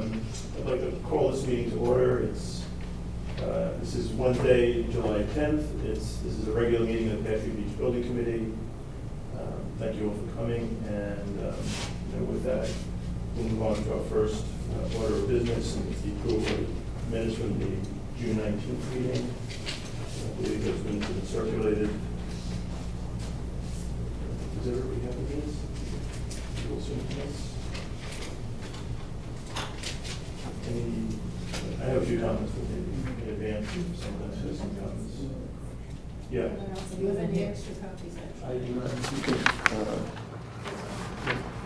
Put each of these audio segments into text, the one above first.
I'd like to call this meeting to order. This is Wednesday, July 10th. This is a regular meeting of the Pear Beach Bldg Committee. Thank you all for coming, and with that, we'll move on to our first order of business, and it's the approval of minutes from the June 19th meeting. I believe those minutes have been circulated. Does everybody have the minutes? We'll see the minutes. I have a few comments, but maybe in advance, if someone else has some comments. Yeah. You have any extra copies? I do not.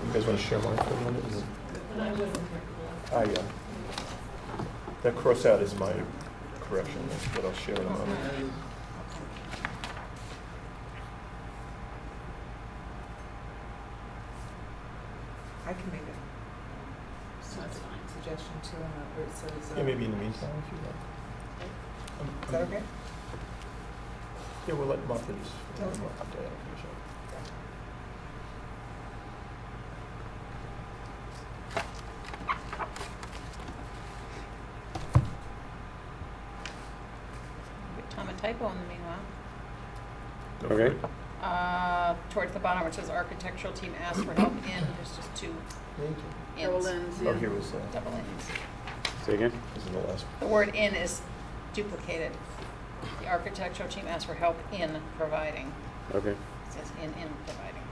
You guys want to share mine for a minute? That cross out is my correction, but I'll share in a moment. I can make a suggestion too, where it says. Yeah, maybe in the meantime, if you like. Is that okay? Yeah, we'll let Martha just. Okay. Tom, a typo in the meanwhile. Okay. Towards the bottom, where it says architectural team asked for help in, there's just two Double ins, ins, Oh, here was, double ins. Say again? this is the last. The word in is duplicated. The architectural team asked for help in providing. Okay. It says in providing.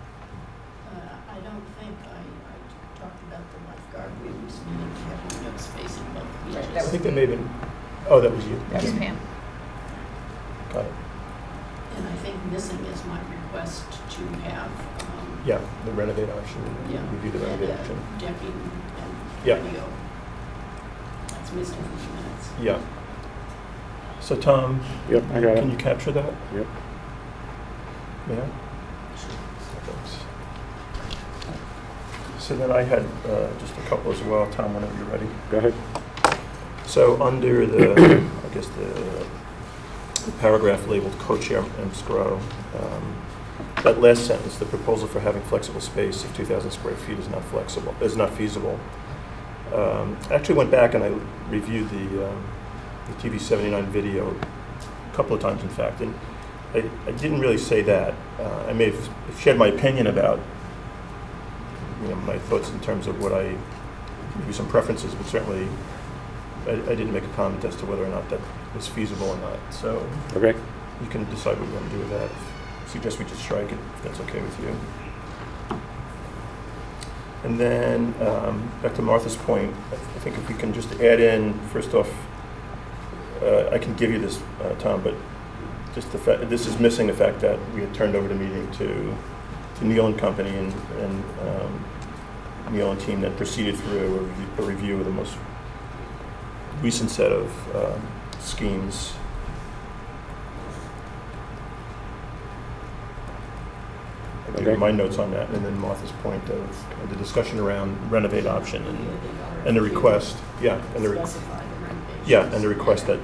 I don't think I talked about the lifeguard rooms, meaning having no space in both Right, beaches. that I think that may have been, oh, that was you. That was Pam. Got it. And I think missing is my request to have, Yeah, the renovate option, yeah, review the renovate and, option. decking and Yeah. patio. That's missing from the minutes. Yeah. So Tom, Yep, I got can it. you capture that? Yep. May I? Thanks. So then I had just a couple as well. Tom, whenever you're ready. Go ahead. So under the, I guess the paragraph labeled co-chair and SCRO, that last sentence, the proposal for having flexible space of 2,000 square feet is not feasible. I actually went back and I reviewed the TV 79 video a couple of times, in fact, and I didn't really say that. I may have shared my opinion about, my thoughts in terms of what maybe some preferences, but certainly I didn't make a comment as to whether or not that was feasible or not. So Okay. you can decide what you want to do with that. Suggest we just strike it, if that's okay with you. And then back to Martha's point, I think if we can just add in, first off, I can give you this, Tom, but just the fact, this is missing the fact that we had turned over the meeting to Neil and Company, and Neil and team that proceeded through a review of the most recent set of schemes. I'll give you Okay. my notes on that, and then Martha's point of the discussion around renovate option and the request, and the Specify the renovations. yeah, and the request that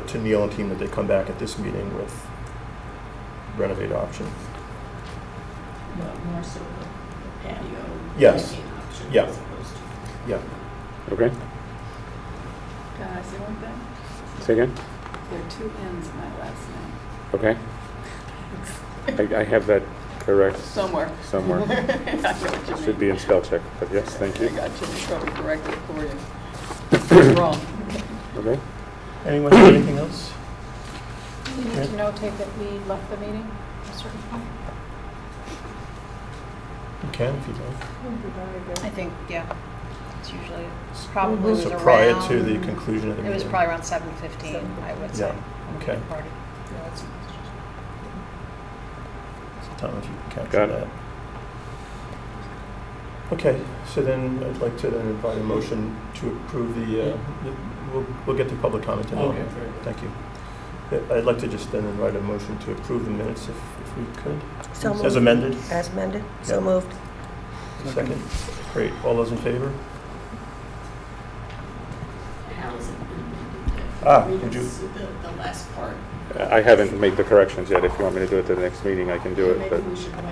to Neil and team that they come back at this meeting with renovate option. But more so the patio. Yes. decking option Yeah. as opposed to. Yeah. Okay. Can I say one thing? Say again? There are two N's in my last name. Okay. I have that correct Somewhere. somewhere. I know what you Should be in spell check, but yes, thank I you. got you, probably corrected for you. It's wrong. Okay. Anyone have anything else? You need to notate that we left the meeting at a certain point. You can if you'd like. I think, it's usually, probably was So around. prior to the conclusion of the It meeting. was probably around 7:15, I would say. Yeah. Okay. Party. So Tom, if you can capture Got it. that. Okay, so then I'd like to then invite a motion to approve we'll get to public comment in a moment. Okay, very good. Thank you. I'd like to just then invite a motion to approve the minutes if we could. So As moved. amended. As amended, so Yeah. moved. Second. Great. All those in favor? How is it been? Would you? The last part. I haven't made the corrections yet. If you want me to do it at the next meeting, I can do it, Maybe but we should wait.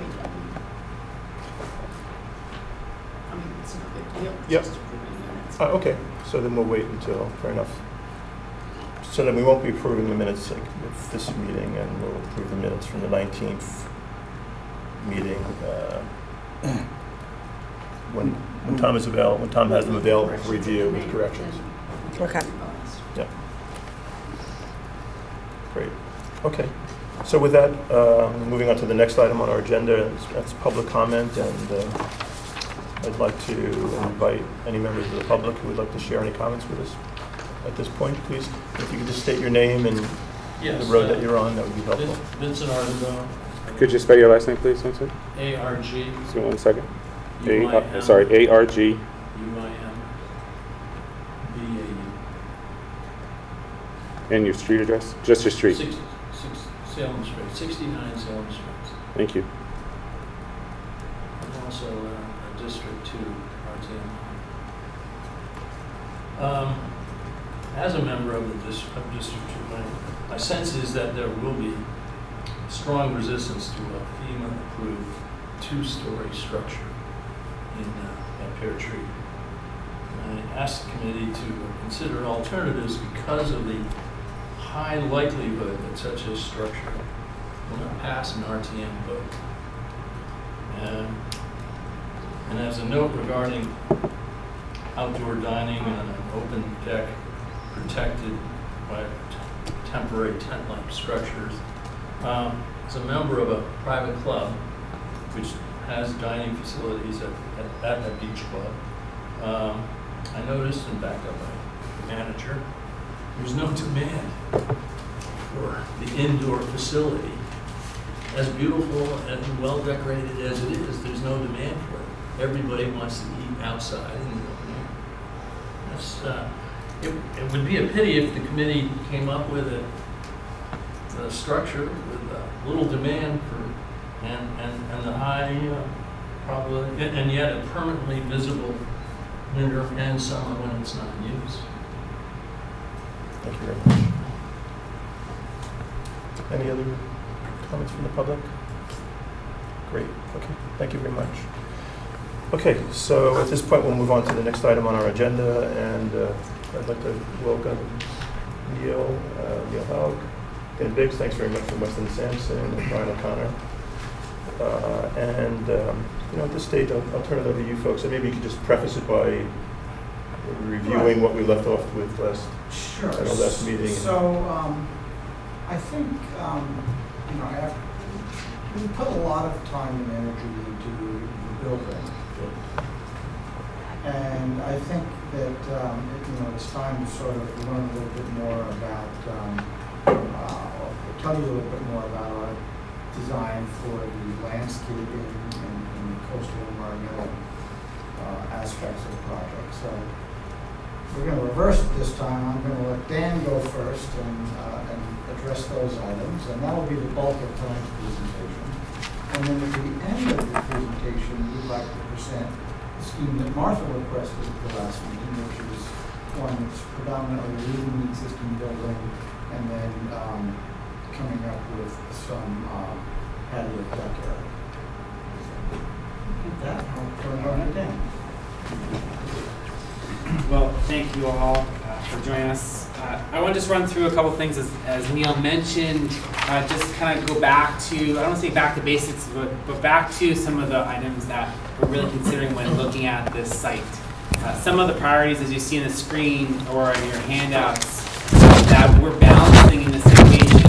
I mean, it's no big deal. It's Yep. just approving minutes. Okay, so then we'll wait until, fair enough. So then we won't be approving the minutes like with this meeting, and we'll approve the minutes from the 19th meeting when Tom is available, when Tom has them available for review with corrections. Okay. Yeah. Great. Okay. So with that, moving on to the next item on our agenda, that's public comment, and I'd like to invite any members of the public who would like to share any comments with us at this point, please. If you could just state your name and Yes, the road that you're on, that would be helpful. Vincent Ardenbaugh. Could you spell your last name, please, Vincent? A-R-G. So 1 second. U-I-M. Sorry, A-R-G. U-I-M. B-A-U. And your street address? Just your street. 6 Salem Street, 69 Salem Street. Thank you. I'm also a District 2 RTM. As a member of the District 2, my sense is that there will be strong resistance to a FEMA-approved 2-story structure at Pear Tree. I asked the committee to consider alternatives because of the high likelihood that such a structure will not pass an RTM vote. And as a note regarding outdoor dining on an open deck protected by temporary tent-like structures, as a member of a private club which has dining facilities at a beach club, I noticed, and backed up by the manager, there's no demand for the indoor facility. As beautiful and well decorated as it is, there's no demand for it. Everybody wants to eat outside in the open air. That's, it would be a pity if the committee came up with a structure with little demand for and the high probability, and yet a permanently visible winter and summer when it's not in use. Thank you very much. Any other comments from the public? Great. Okay. Thank you very much. Okay, so at this point, we'll move on to the next item on our agenda, and I'd like to welcome Neil Haug, Dan Biggs. Thanks very much from Weston Sampson and Brian O'Connor. At this stage, I'll turn it over to you folks, and maybe you could just preface it by reviewing what we left off with last meeting. So, I think, we put a lot of time and energy into the building. And I think that, it's time to sort of learn a little bit more about, or tell you a little bit more about our design for the landscaping and coastal environmental aspects of the project. So we're going to reverse it this time. I'm going to let Dan go first and address those items, and that will be the bulk of tonight's presentation. And then at the end of the presentation, we'd like to present the scheme that Martha requested at the last meeting, which is one that's predominantly leaving the existing building and then coming up with some patio deck area. With that, I'll turn it over to Dan. Well, thank you all for joining us. I want to just run through a couple things as Neil mentioned, just kind of go back to, I don't want to say back to basics, but back to some of the items that we're really considering when looking at this site. Some of the priorities, as you see on the screen or in your handouts, that we're balancing in this equation.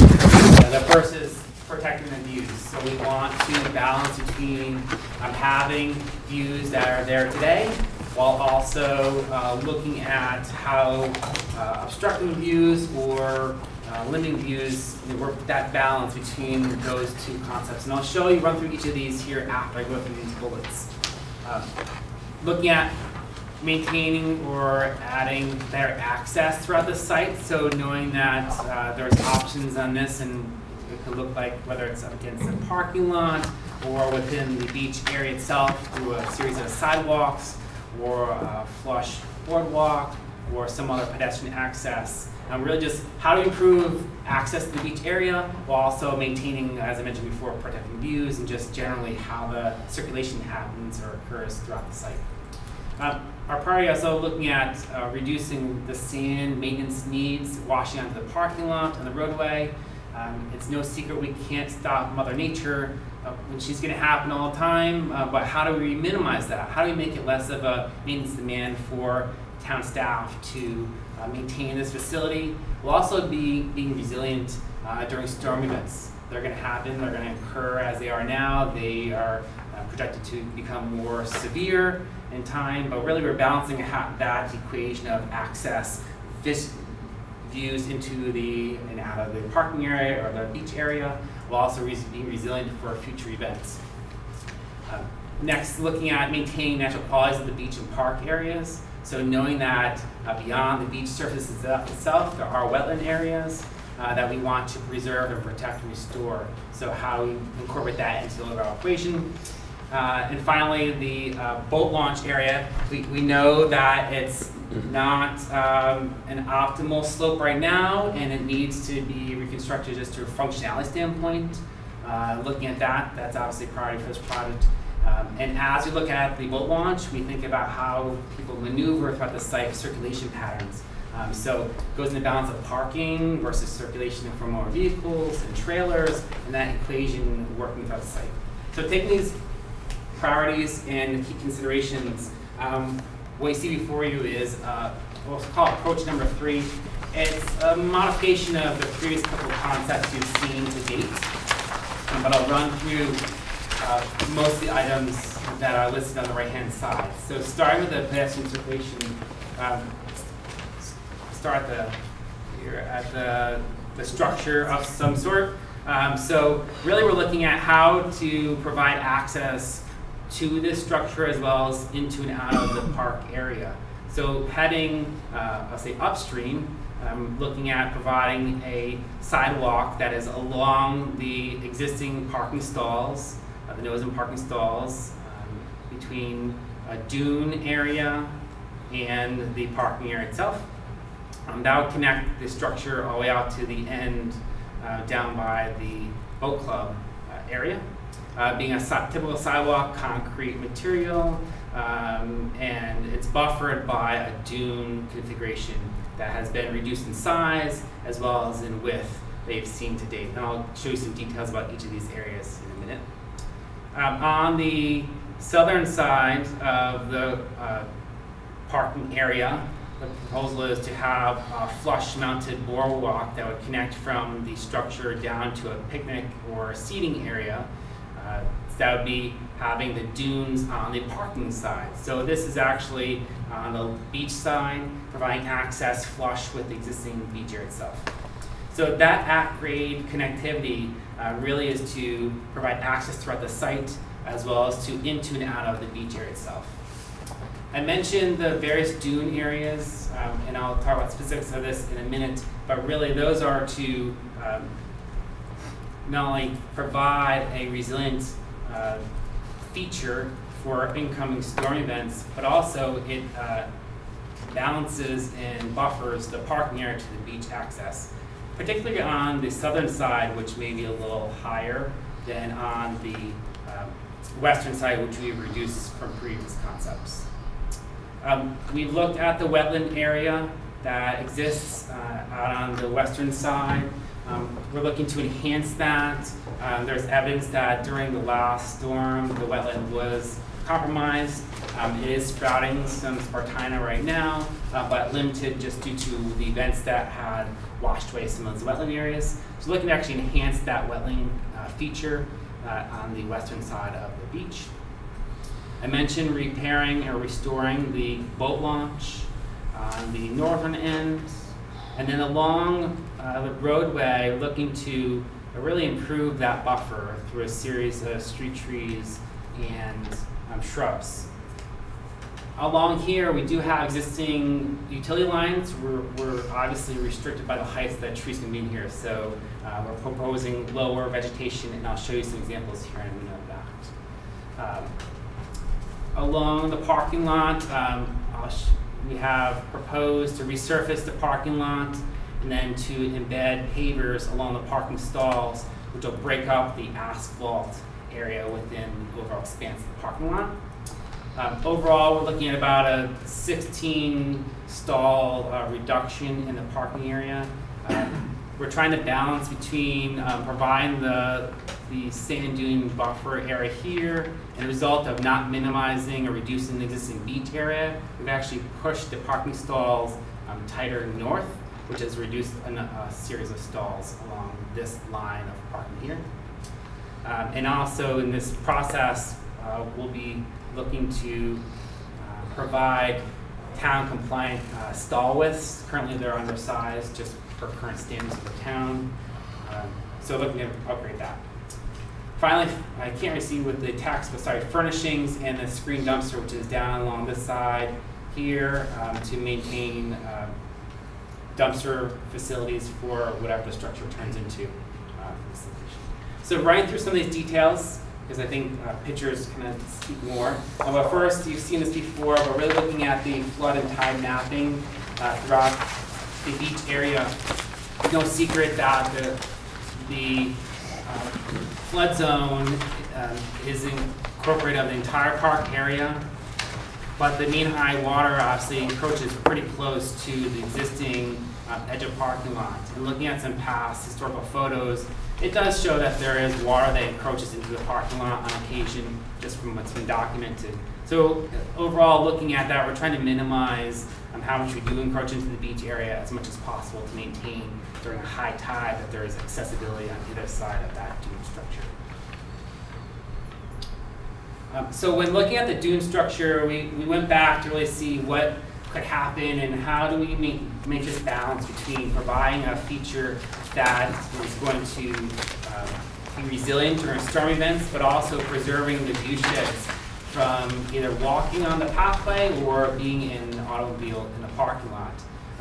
The first is protecting the views. So we want to balance between having views that are there today, while also looking at how obstructing views or limiting views, that balance between those two concepts. And I'll show you, run through each of these here after I go through these bullets. Looking at maintaining or adding better access throughout the site, so knowing that there's options on this, and it could look like whether it's up against the parking lot or within the beach area itself through a series of sidewalks or a flush boardwalk or some other pedestrian access. Really just how to improve access to the beach area while also maintaining, as I mentioned before, protecting views and just generally how the circulation happens or occurs throughout the site. Our priority also looking at reducing the sand maintenance needs, washing onto the parking lot and the roadway. It's no secret we can't stop Mother Nature when she's going to happen all the time, but how do we minimize that? How do we make it less of a maintenance demand for town staff to maintain this facility? We'll also be being resilient during storm events. They're going to happen, they're going to occur as they are now. They are projected to become more severe in time, but really we're balancing that equation of access, views into the and out of the parking area or the beach area, while also being resilient for future events. Next, looking at maintaining natural qualities of the beach and park areas. So knowing that beyond the beach surface itself, there are wetland areas that we want to preserve and protect and restore. So how we incorporate that into the overall equation. And finally, the boat launch area. We know that it's not an optimal slope right now, and it needs to be reconstructed just to a functionality standpoint. Looking at that, that's obviously a priority for this project. And as we look at the boat launch, we think about how people maneuver throughout the site, circulation patterns. So it goes in the balance of parking versus circulation for more vehicles and trailers, and that equation working throughout the site. So taking these priorities and key considerations, what you see before you is we'll call approach number 3. It's a modification of the previous couple of concepts you've seen to date, but I'll run through most of the items that are listed on the right-hand side. So starting with the pedestrian circulation, start here at the structure of some sort. So really we're looking at how to provide access to this structure as well as into and out of the park area. So heading, I'll say upstream, looking at providing a sidewalk that is along the existing parking stalls, the nose and parking stalls, between a dune area and the parking area itself. That would connect the structure all the way out to the end down by the boat club area. Being a typical sidewalk, concrete material, and it's buffered by a dune configuration that has been reduced in size as well as in width that you've seen to date. And I'll show you some details about each of these areas in a minute. On the southern side of the parking area, the proposal is to have a flush-mounted boardwalk that would connect from the structure down to a picnic or seating area. So that would be having the dunes on the parking side. So this is actually on the beach side, providing access flush with the existing beach area itself. So that at-grade connectivity really is to provide access throughout the site as well as to into and out of the beach area itself. I mentioned the various dune areas, and I'll talk about specifics of this in a minute, but really those are to not only provide a resilient feature for incoming storm events, but also it balances and buffers the parking area to the beach access, particularly on the southern side, which may be a little higher than on the western side, which we've reduced from previous concepts. We've looked at the wetland area that exists out on the western side. We're looking to enhance that. There's evidence that during the last storm, the wetland was compromised. It is sprouting some spartina right now, but limited just due to the events that had washed away some of those wetland areas. So looking to actually enhance that wetland feature on the western side of the beach. I mentioned repairing or restoring the boat launch on the northern end, and then along the roadway, looking to really improve that buffer through a series of street trees and shrubs. Along here, we do have existing utility lines. We're obviously restricted by the heights that trees can be in here, so we're proposing lower vegetation, and I'll show you some examples here in a minute of that. Along the parking lot, we have proposed to resurface the parking lot and then to embed pavers along the parking stalls, which will break up the asphalt area within the overall expanse of the parking lot. Overall, we're looking at about a 16 stall reduction in the parking area. We're trying to balance between providing the sand and dune buffer area here, and the result of not minimizing or reducing the existing beach area. We've actually pushed the parking stalls tighter north, which has reduced a series of stalls along this line of parking here. And also in this process, we'll be looking to provide town compliant stall widths. Currently they're undersized just for current standards of the town. So looking to upgrade that. Finally, I can't really see with the text, but sorry, furnishings and the screen dumpster, which is down along this side here, to maintain dumpster facilities for whatever the structure turns into. This location. So running through some of these details, because I think pictures kind of speak more. But first, you've seen this before, but really looking at the flood and tide mapping throughout the beach area. It's no secret that the flood zone is incorporated of the entire park area, but the mean high water obviously encroaches pretty close to the existing edge of parking lot. And looking at some past historical photos, it does show that there is water that encroaches into the parking lot on occasion, just from what's been documented. So overall, looking at that, we're trying to minimize how much we do encroach into the beach area as much as possible to maintain during a high tide that there is accessibility on either side of that dune structure. So when looking at the dune structure, we went back to really see what could happen and how do we make this balance between providing a feature that is going to be resilient during storm events, but also preserving the view sheds from either walking on the pathway or being in an automobile in the parking lot.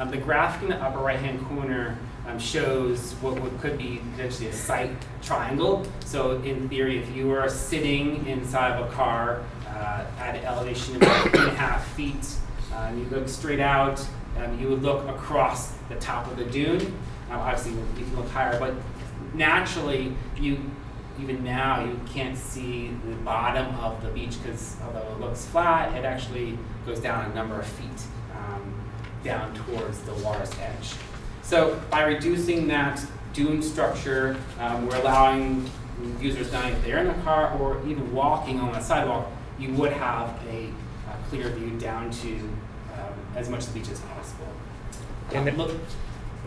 The graphic in the upper right-hand corner shows what could be potentially a sight triangle. So in theory, if you were sitting inside of a car at an elevation of about 3.5 feet, and you look straight out, you would look across the top of the dune. Obviously, you can look higher, but naturally, even now, you can't see the bottom of the beach because although it looks flat, it actually goes down a number of feet down towards the water's edge. So by reducing that dune structure, we're allowing users, not if they're in the car or even walking on the sidewalk, you would have a clear view down to as much of the beach as possible.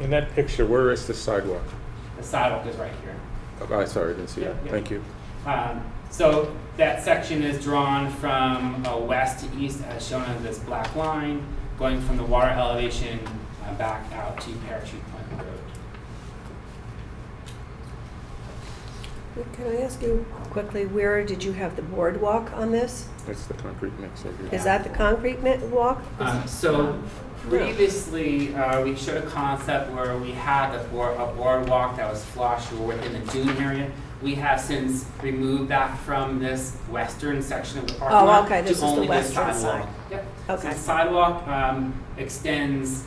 In that picture, where is the sidewalk? The sidewalk is right here. Oh, sorry, I didn't see that. Yeah. Thank you. So that section is drawn from west to east as shown on this black line, going from the water elevation back out to Parachute Point Road. Can I ask you quickly, where did you have the boardwalk on this? That's the concrete mix over here. Is that the concrete walk? So previously, we showed a concept where we had a boardwalk that was flush or within the dune area. We have since removed that from this western section of the parking lot okay, this to is the only western sidewalk. side. Yep. Okay. So the sidewalk extends,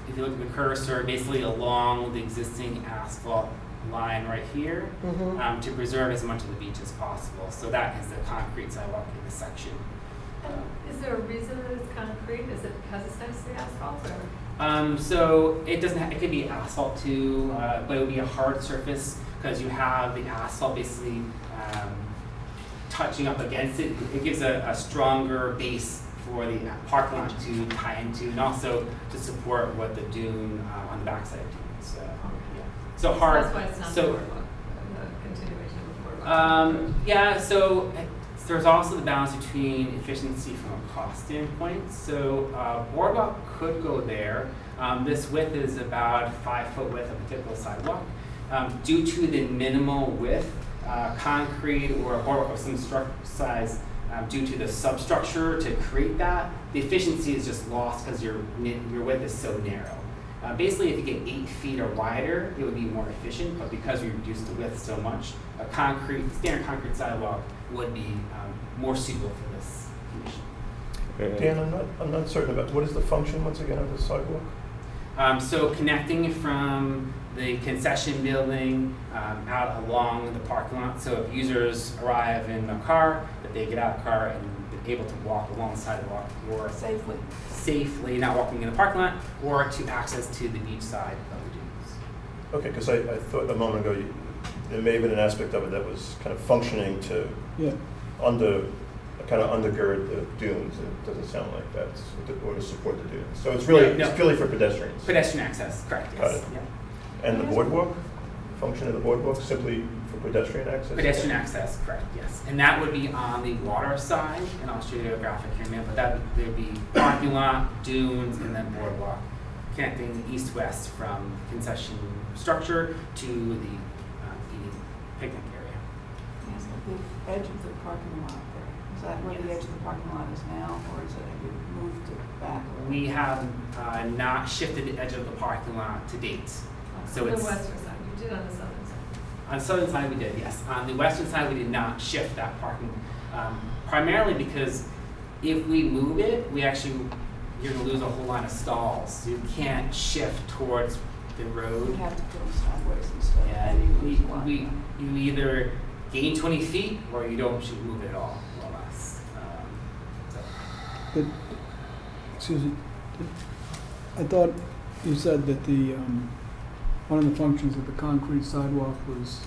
if you look at the cursor, basically along the existing asphalt line right here to preserve as much of the beach as possible. So that is the concrete sidewalk in this section. Is there a reason that it's concrete? Is it because it's next to the asphalt or? So it doesn't have, it could be asphalt too, but it would be a hard surface because you have the asphalt basically touching up against it. It gives a stronger base for the parking lot to tie into and also to support what the dune on the backside of dune. So, yeah. So hard. That's why it's not so, the boardwalk, the continuation of the boardwalk. Yeah, so there's also the balance between efficiency from a cost standpoint. So boardwalk could go there. This width is about 5 foot width of a typical sidewalk. Due to the minimal width, concrete or a boardwalk of some size, due to the substructure to create that, the efficiency is just lost because your width is so narrow. Basically, if you get 8 feet or wider, it would be more efficient, but because we reduced the width so much, a standard concrete sidewalk would be more suitable for this condition. Dan, I'm not certain about, what is the function, once again, of the sidewalk? So connecting from the concession building out along the parking lot. So if users arrive in a car, that they get out of the car and the able to walk along the sidewalk or Safely. safely, not walking in the parking lot, or to access to the beach side of the dunes. Okay, because I thought a moment ago, there may have been an aspect of it that was kind of functioning to Yeah, kind of undergird the dunes. It doesn't sound like that, or to support the dunes. So it's really, No. it's purely for pedestrians. Pedestrian access, correct, Got yes. it. Yeah. And the boardwalk, function of the boardwalk simply for pedestrian access? Pedestrian access, correct, yes. And that would be on the water side, and I'll show you a graphic here in a minute, but there'd be parking lot, dunes, and then boardwalk, connecting east-west from concession structure to the eating picnic area. Yes, the edge of the parking lot there. Is that where the Yes. edge of the parking lot is now, or is it, have you moved it back? a little? We have not shifted the edge of the parking lot to date. So The it's, western side, you did on the southern side. on the southern side we did, yes. On the western side, we did not shift that parking, primarily because if we move it, you're gonna lose a whole line of stalls. You can't shift towards the road. You'd have to go sideways instead. Yeah, of you either gain 20 feet or you don't should move it at all, more or less. So. but, excuse me, I thought you said that one of the functions of the concrete sidewalk was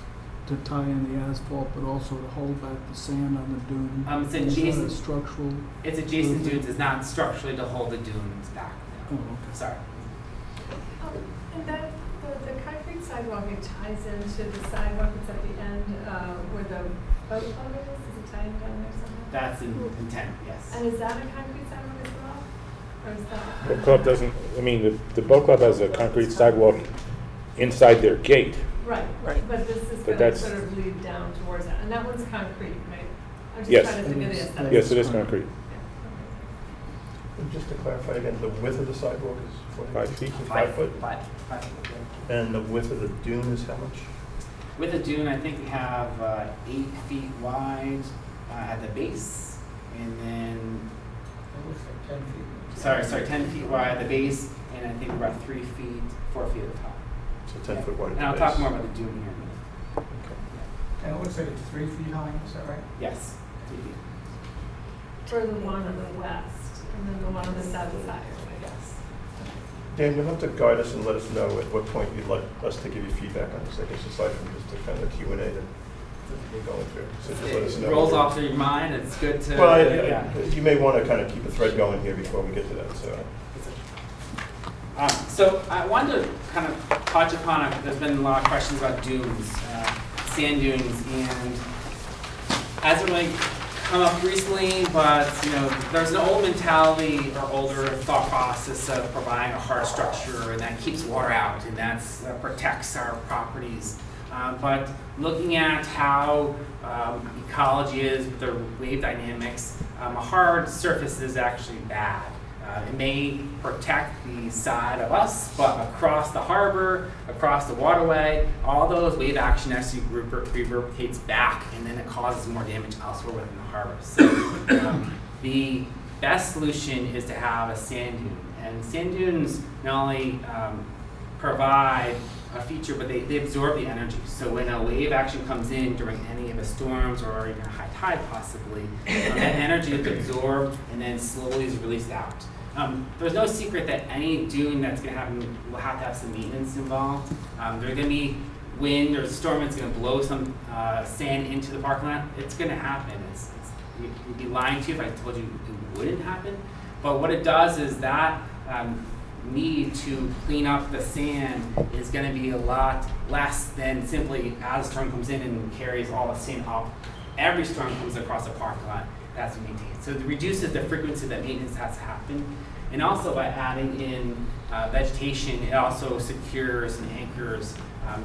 to tie in the asphalt, but also to hold back the sand on the dune. It's Is that a adjacent. structural? It's adjacent dunes. It's not structurally to hold the dunes back. Oh, No. okay. Sorry. And that, the concrete sidewalk, it ties into the sidewalk that's at the end, where the boat club is? Is it tying down there somewhere? That's intent. Yes. And is that a concrete sidewalk as well? Or is that? The club doesn't, I mean, the boat club has a concrete sidewalk inside their gate. Right, Right. but this is But gonna that's- sort of lead down towards that, and that one's concrete, right? I'm just Yes. trying to think of the aesthetic. Yes, it is concrete. Yeah, And just to clarify again, the width of the sidewalk is 5 feet. 5 foot? 5 foot. Yeah. And the width of the dune is how much? With the dune, I think we have 8 feet wide at the base, and then It looks like 10 feet. sorry, 10 feet wide at the base, and I think about 3 feet, 4 feet at the top. So 10 foot wide at And the I'll base. talk more about the dune here in a minute. Okay. And it looks like it's 3 feet high, is that right? Yes. 3 feet. For the one on the west, and then the one on the south side, I guess. Dan, you'll have to guide us and let us know at what point you'd like us to give you feedback on this, I guess, aside from just the kind of Q&A that we're going through. So just let us know. It rolls off through your mind. It's good to. Well, yeah. you may want to kind of keep a thread going here before we get to that, so. So I wanted to kind of touch upon it. There's been a lot of questions about dunes, sand dunes, and hasn't really come up recently, but there's an old mentality or older thought process of providing a hard structure, and that keeps water out, and that protects our properties. But looking at how ecology is with the wave dynamics, a hard surface is actually bad. It may protect the side of us, but across the harbor, across the waterway, all those wave action actually reverberates back, and then it causes more damage elsewhere within the harbor. So the best solution is to have a sand dune. And sand dunes not only provide a feature, but they absorb the energy. So when a wave action comes in during any of the storms or even a high tide possibly, that energy is absorbed and then slowly is released out. There's no secret that any dune that's going to happen will have to have some maintenance involved. There's going to be wind or a storm that's going to blow some sand into the parking lot. It's going to happen. You'd be lying to you if I told you it wouldn't happen. But what it does is that need to clean up the sand is going to be a lot less than simply as a storm comes in and carries all the sand up. Every storm comes across the parking lot. That's maintained. So it reduces the frequency that maintenance has to happen. And also by adding in vegetation, it also secures and anchors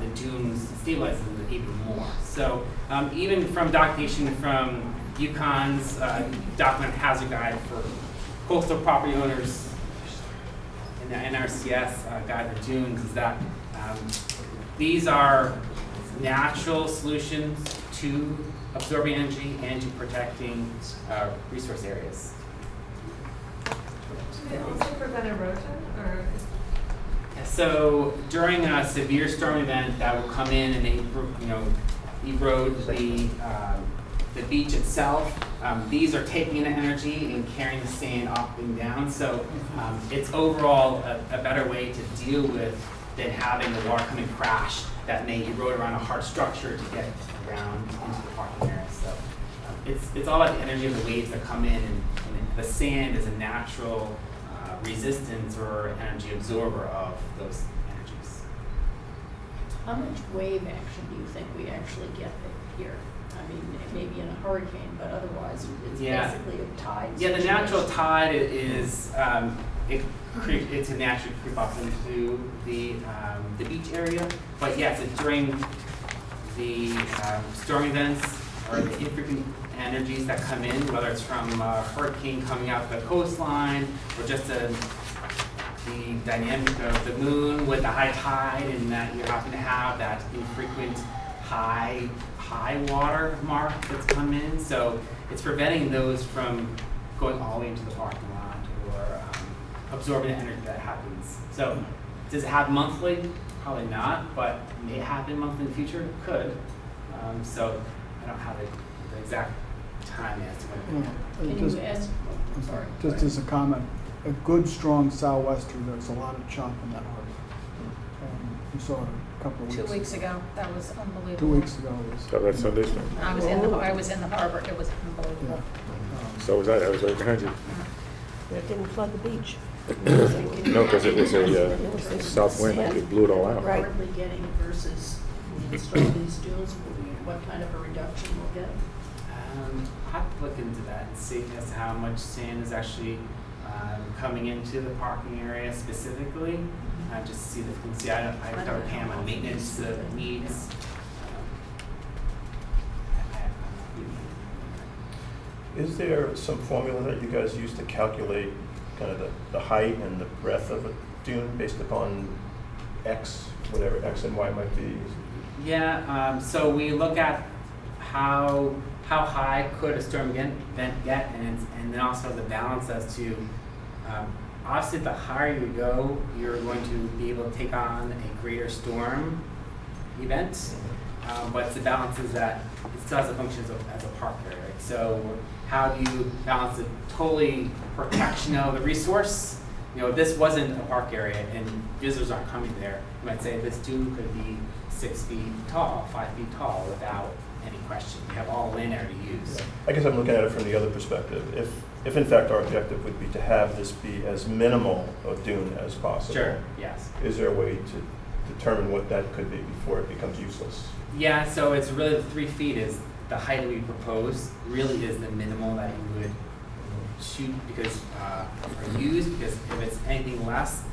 the dunes, stabilizes them even more. So even from documentation from UConn's document hazard guide for coastal property owners in the NRCS guide for dunes is that these are natural solutions to absorbing energy and to protecting resource areas. Do they also prevent erosion, or? So during a severe storm event, that will come in and erode the beach itself. these are taking in the energy and carrying the sand up and down. So it's overall a better way to deal with than having the water come and crash that may erode around a hard structure to get around into the parking area. So it's all about the energy of the waves that come in, and the sand is a natural resistance or energy absorber of those energies. How much wave action do you think we actually get here? I mean, maybe in a hurricane, but otherwise it's basically a tide. Yeah, the natural tide is it's a natural creep up into the beach area. But yes, during the storm events or the infrequent energies that come in, whether it's from a hurricane coming out the coastline or just the dynamic of the moon with the high tide, and that you happen to have that infrequent high water mark that's come in. So it's preventing those from going all the way into the parking lot or absorbing the energy that happens. So does it happen monthly? Probably not, but may it happen monthly in the future? It could. So I don't have the exact time as to when it Yeah, Can just- you ask, I'm sorry. Just as a comment, a good, strong sou'wester, there's a lot of chop in that harbor. We saw it a couple of 2 weeks. weeks ago, that was unbelievable. 2 weeks ago was, So that's Sunday storm. I was in the harbor, it was yeah. unbelievable. So was I was right behind you. It didn't flood the beach. No, because it was a south wind, it blew it all out. Right. Currently getting versus the install of these dunes, what kind of a reduction we'll get? I'll have to look into that and see as to how much sand is actually coming into the parking area specifically. Just to see the frequency. I cover Pam on maintenance needs. Is there some formula that you guys use to calculate kind of the height and the breadth of a dune based upon X, whatever X and Y might be? Yeah, so we look at how high could a storm event get, and then also the balance as to obviously the higher you go, you're going to be able to take on a greater storm event, but the balance is that it still has a function as a park area. Right? So how do you balance the totally protection of the resource? You know, if this wasn't a park area and visitors aren't coming there, you might say this dune could be 6 feet tall, 5 feet tall without any question. You have all land area to use. Yeah. I guess I'm looking at it from the other perspective. If in fact our objective would be to have this be as minimal a dune as possible. Sure, yes. Is there a way to determine what that could be before it becomes useless? Yeah, so it's really the 3 feet is the height that we propose, really is the minimal that you would shoot because or use, because if it's anything less,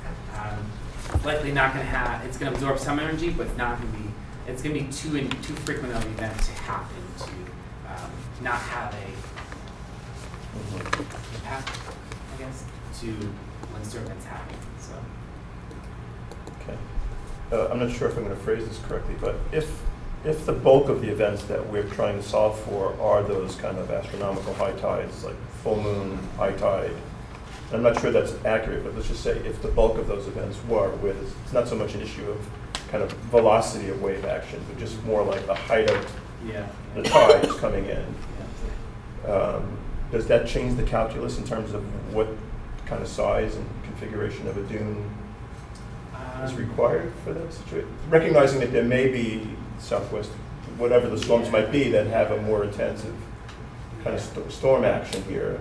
likely not going to have, it's going to absorb some energy, but it's not going to be, it's going to be too frequent of an event to happen to not have a impact, I guess, to when certain events happen. So. Okay. I'm not sure if I'm going to phrase this correctly, but if the bulk of the events that we're trying to solve for are those kind of astronomical high tides, like full moon, high tide, I'm not sure that's accurate, but let's just say if the bulk of those events were, where it's not so much an issue of kind of velocity of wave action, but just more like the height of the tides coming in. Does that change the calculus in terms of what kind of size and configuration of a dune is required for that situation? Recognizing that there may be southwest, whatever the storms might be, that have a more intensive kind of storm action here.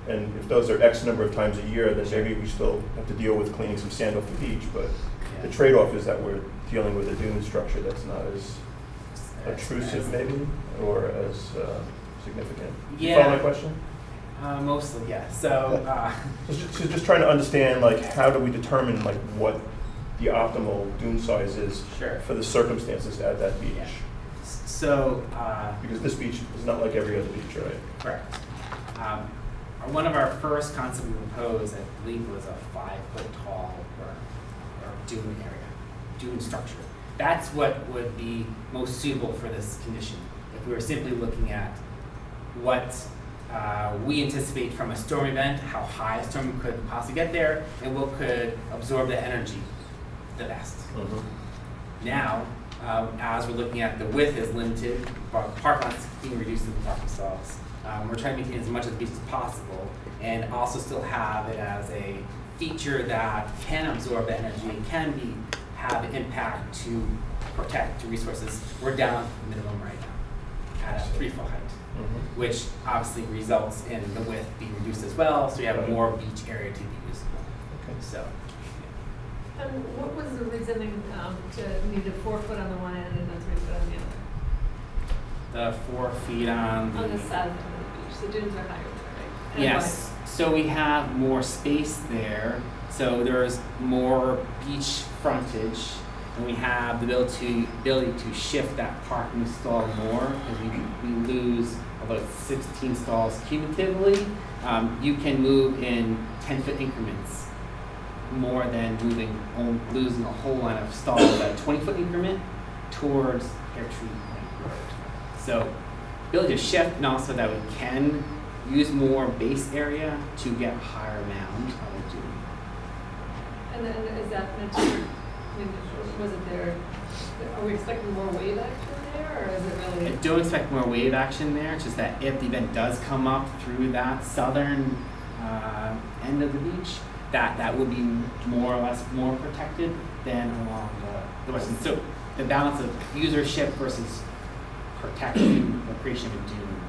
And if those are X number of times a year, then maybe we still have to deal with cleaning some sand off the beach. But the trade-off is that we're dealing with a dune structure that's not as obtrusive, maybe, or as significant. Yeah. You follow my question? Mostly, yeah. So, So just trying to understand, like, how do we determine, like, what the optimal dune size is Sure. for the circumstances at that beach? Yeah. So, Because this beach is not like every other beach, right? correct. One of our first concepts we proposed, I believe, was a 5 foot tall or dune area, dune structure. That's what would be most suitable for this condition. If we were simply looking at what we anticipate from a storm event, how high a storm could possibly get there, and what could absorb the energy the best. Now, as we're looking at the width is limited, parking lots being reduced to the parking stalls. We're trying to maintain as much of the beach as possible, and also still have it as a feature that can absorb the energy and have impact to protect resources. We're down to the minimum right now at a 3-foot height, which obviously results in the width being reduced as well, so you have more beach area to be usable. Okay. So, And what was the reasoning to need a 4 foot on the one end and a 3 foot on the other? the 4 feet on On the south end of the beach, the dunes are higher there, right? And Yes, so we have more space there, so there's more beach frontage, and we have the ability to shift that parking stall more, because we lose about 16 stalls cumulatively. You can move in 10-foot increments more than losing a whole line of stalls at a 20-foot increment towards Pear Tree Point Road. So ability to shift, and also that we can use more base area to get higher mound on the dune. And then is that meant to, I mean, was it there, are we expecting more wave action there, or is it I really? don't expect more wave action there. It's just that if the event does come up through that southern end of the beach, that would be more or less more protected than along the western. So the balance of usership versus protection or creation of a dune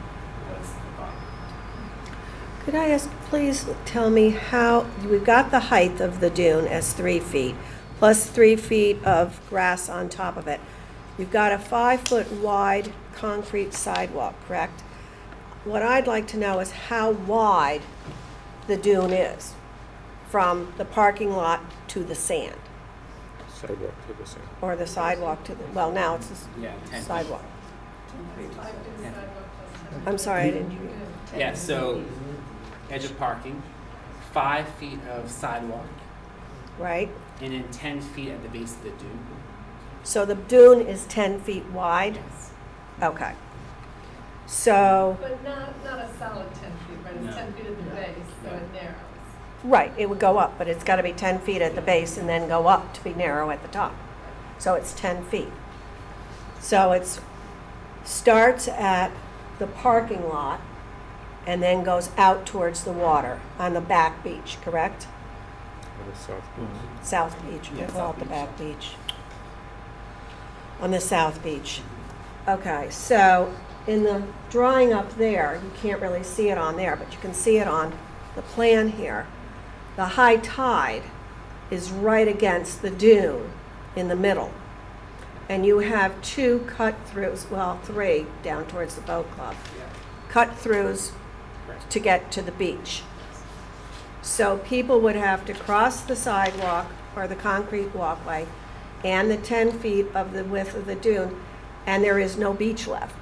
was the thought. Could I ask, please tell me how, we've got the height of the dune as 3 feet, plus 3 feet of grass on top of it. You've got a 5-foot wide concrete sidewalk, correct? What I'd like to know is how wide the dune is from the parking lot to the sand, Sidewalk to the sand. or the sidewalk to the, well, now it's Yeah, the 10 feet. sidewalk. 5 Yeah. sidewalk plus 10. I'm sorry, I didn't hear you. Yeah, so edge of parking, 5 feet of sidewalk, Right? and then 10 feet at the base of the dune. So the dune is 10 feet wide? Yes. Okay. So, But not a solid 10 feet, right? No. It's 10 feet at the base, so it narrows. right, it would go up, but it's got to be 10 feet at the base and then go up to be narrow at the top. So it's 10 feet. So it's, starts at the parking lot and then goes out towards the water on the back beach, correct? On the south beach. South beach, we Yeah, call South it the Beach. back beach. On the south beach. Okay, so in the drawing up there, you can't really see it on there, but you can see it on the plan here. The high tide is right against the dune in the middle. And you have 2 cut-throughs, well, 3 down towards the boat club, Yeah. cut-throughs Correct. to get to the beach. So people would have to cross the sidewalk or the concrete walkway and the 10 feet of the width of the dune, and there is no beach left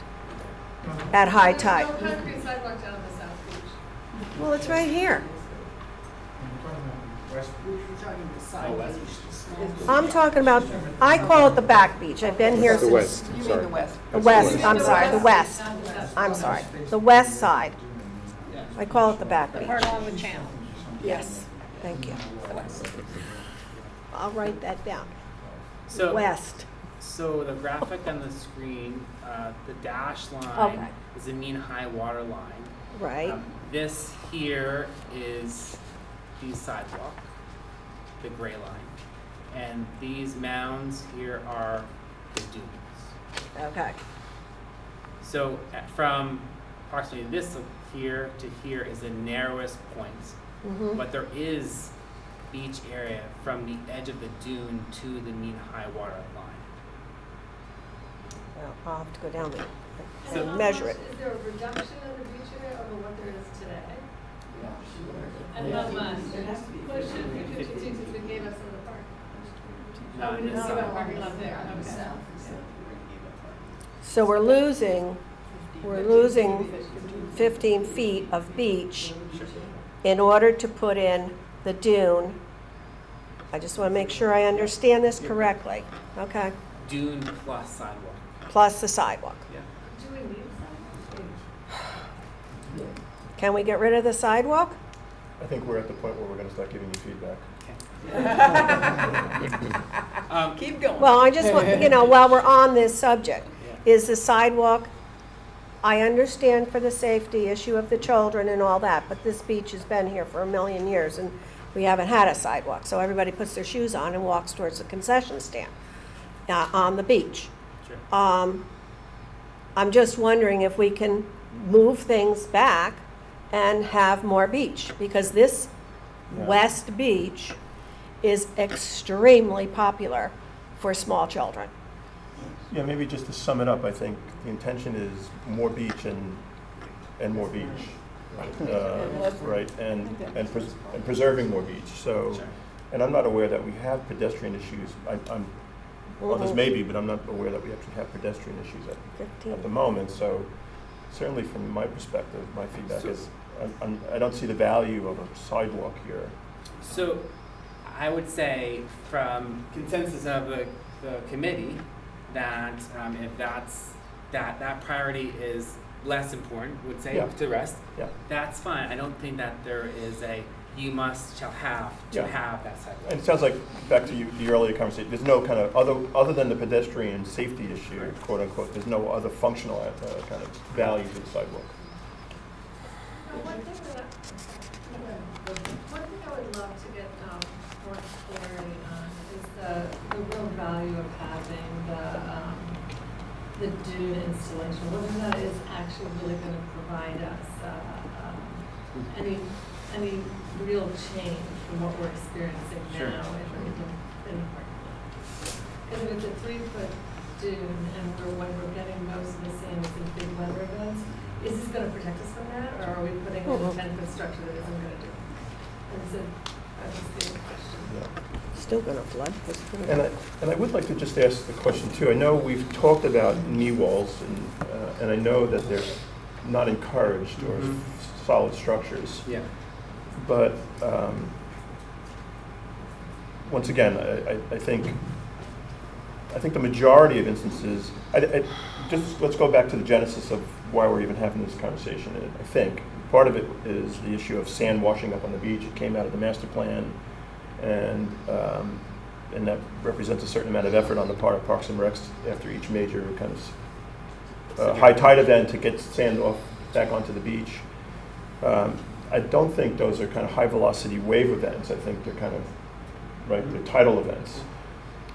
at high tide. There's no concrete sidewalk down on the south beach. Well, it's right here. Oh, west. I'm talking about, I call it the back beach. I've been here The since. west, You mean sorry. the west? The west, I'm The sorry, the west. not the south. I'm sorry, the west side. I call it the back The beach. part along the channel. Yes, thank you. I'll write that down. So, West. so the graphic on the screen, the dashed line Okay. is the mean high water line. Right, This here is the sidewalk, the gray line. And these mounds here are the dunes. okay. So from approximately this here to here is the narrowest point. Mhm. But there is beach area from the edge of the dune to the mean high water line. Well, I'll have to go down there So- and measure it. Is there a reduction of the beach area over what there is today? And how much? Well, it should be 52 since we gave up some of the parking. Not We in didn't the see south. that parking lot there, okay. So we're losing 15 feet of beach in order to put in the dune. I just want to make sure I understand this correctly, okay? Dune plus sidewalk. Plus the sidewalk. Yeah. Do we need some? Can we get rid of the sidewalk? I think we're at the point where we're going to start giving you feedback. Keep going. Well, I just want, while we're on this subject, Yeah. is the sidewalk I understand for the safety issue of the children and all that, but this beach has been here for a million years and we haven't had a sidewalk. So everybody puts their shoes on and walks towards the concession stand on the beach. Sure. I'm just wondering if we can move things back and have more beach, because this Yeah. West Beach is extremely popular for small children. Yeah, maybe just to sum it up, I think the intention is more beach and more beach. Right, and preserving more beach, so, Sure. and I'm not aware that we have pedestrian issues. Others may be, but I'm not aware that we actually have pedestrian issues at the moment, so certainly from my perspective, my feedback is, I don't see the value of a sidewalk here. So I would say from consensus of the committee that if that priority is less important, would say Yeah. to the rest, Yeah. that's fine. I don't think that there is a you shall have to Yeah. have that sidewalk. And it sounds like, back to the earlier conversation, there's no kind of, other than the pedestrian safety issue, Right. quote unquote, there's no other functional kind of value to the sidewalk. One thing I would love to get more clarity on is the real value of having the dune installation, whether that is actually really going to provide us any real change from what we're experiencing Sure. now in the parking lot. Because if it's a 3-foot dune and when we're getting most of the sand is in big weather events, is this going to protect us from that, or are we putting in a 10-foot structure that isn't going to do it? And so that's just the question. Yeah. Still gonna flood. And I would like to just ask the question too. I know we've talked about knee walls, and I know that they're not encouraged or solid structures. Yeah. But once again, I think the majority of instances, just let's go back to the genesis of why we're even having this conversation. I think part of it is the issue of sand washing up on the beach. It came out of the master plan, and that represents a certain amount of effort on the part of Parks and Recs after each major kind of high tide event to get sand back onto the beach. I don't think those are kind of high velocity wave events. I think they're kind of, right, they're tidal events.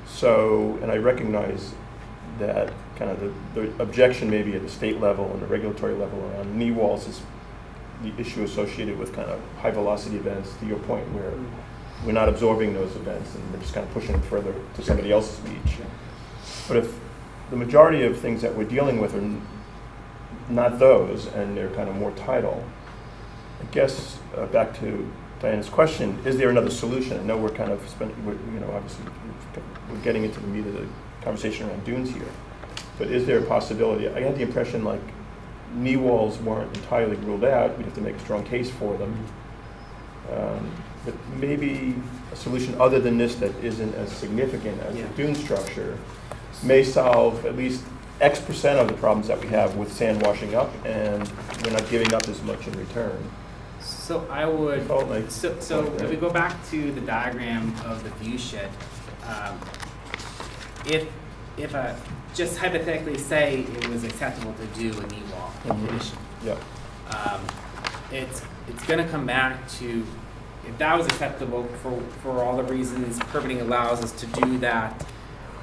So, and I recognize that kind of the objection maybe at the state level and the regulatory level around knee walls is the issue associated with kind of high velocity events, to your point, where we're not absorbing those events and we're just kind of pushing them further to somebody else's beach. But if the majority of things that we're dealing with are not those, and they're kind of more tidal, I guess back to Diana's question, is there another solution? I know we're kind of obviously we're getting into the meat of the conversation around dunes here, but is there a possibility? I had the impression like knee walls weren't entirely ruled out. We'd have to make a strong case for them. But maybe a solution other than this that isn't as significant as the dune structure may solve at least X percent of the problems that we have with sand washing up, and we're not giving up as much in return. So I would, Like, so if we go back to the diagram of the view shed, if just hypothetically say it was acceptable to do a knee wall addition, Yeah. it's going to come back to, if that was acceptable for all the reasons permitting allows us to do that,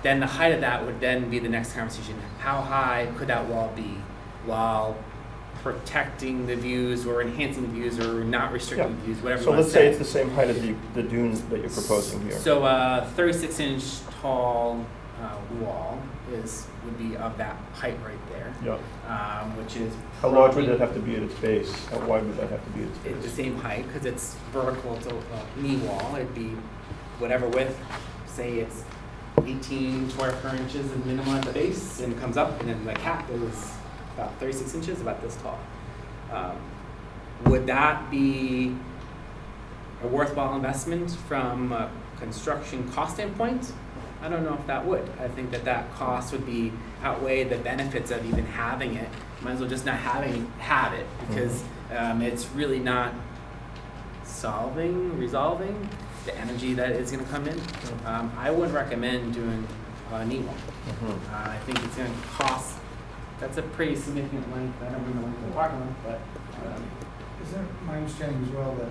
then the height of that would then be the next conversation. How high could that wall be while protecting the views or enhancing the views or not restricting the views, whatever you So want to let's say. say it's the same height as the dune that you're proposing here. So 36-inch tall wall would be of that height right there, Yeah. which is How large probably would that have to be at its base? How wide would that have to be at its the base? same height because it's vertical to knee wall. It'd be whatever width. Say it's 18 24 inches at minimum at the base, and it comes up, and then the cap is about 36 inches, about this tall. Would that be a worthwhile investment from a construction cost standpoint? I don't know if that would. I think that cost would be outweigh the benefits of even having it. Might as well just not have it because it's really not resolving the energy that is going to come in. I would recommend doing a knee wall. I think it's going to cost that's a pretty significant length. I don't remember the length we're talking about, but. Is it my understanding as well that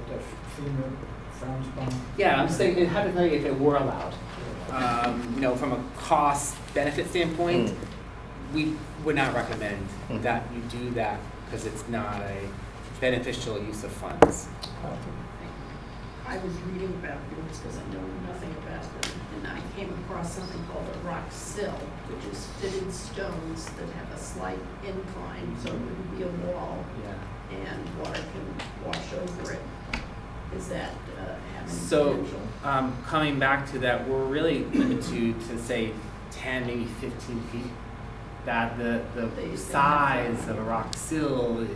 FEMA frowns upon? Yeah, I'm just saying, hypothetically, if it were allowed, from a cost benefit standpoint, we would not recommend that you do that because it's not a beneficial use of funds. I was reading about dunes because I know nothing about them, and I came across something called a rock sill, which is fitted stones that have a slight incline, so it wouldn't be a wall, Yeah. and water can wash over it. Is that having So, potential? coming back to that, we're really limited to say 10, maybe 15 feet. That the They size have- of a rock sill,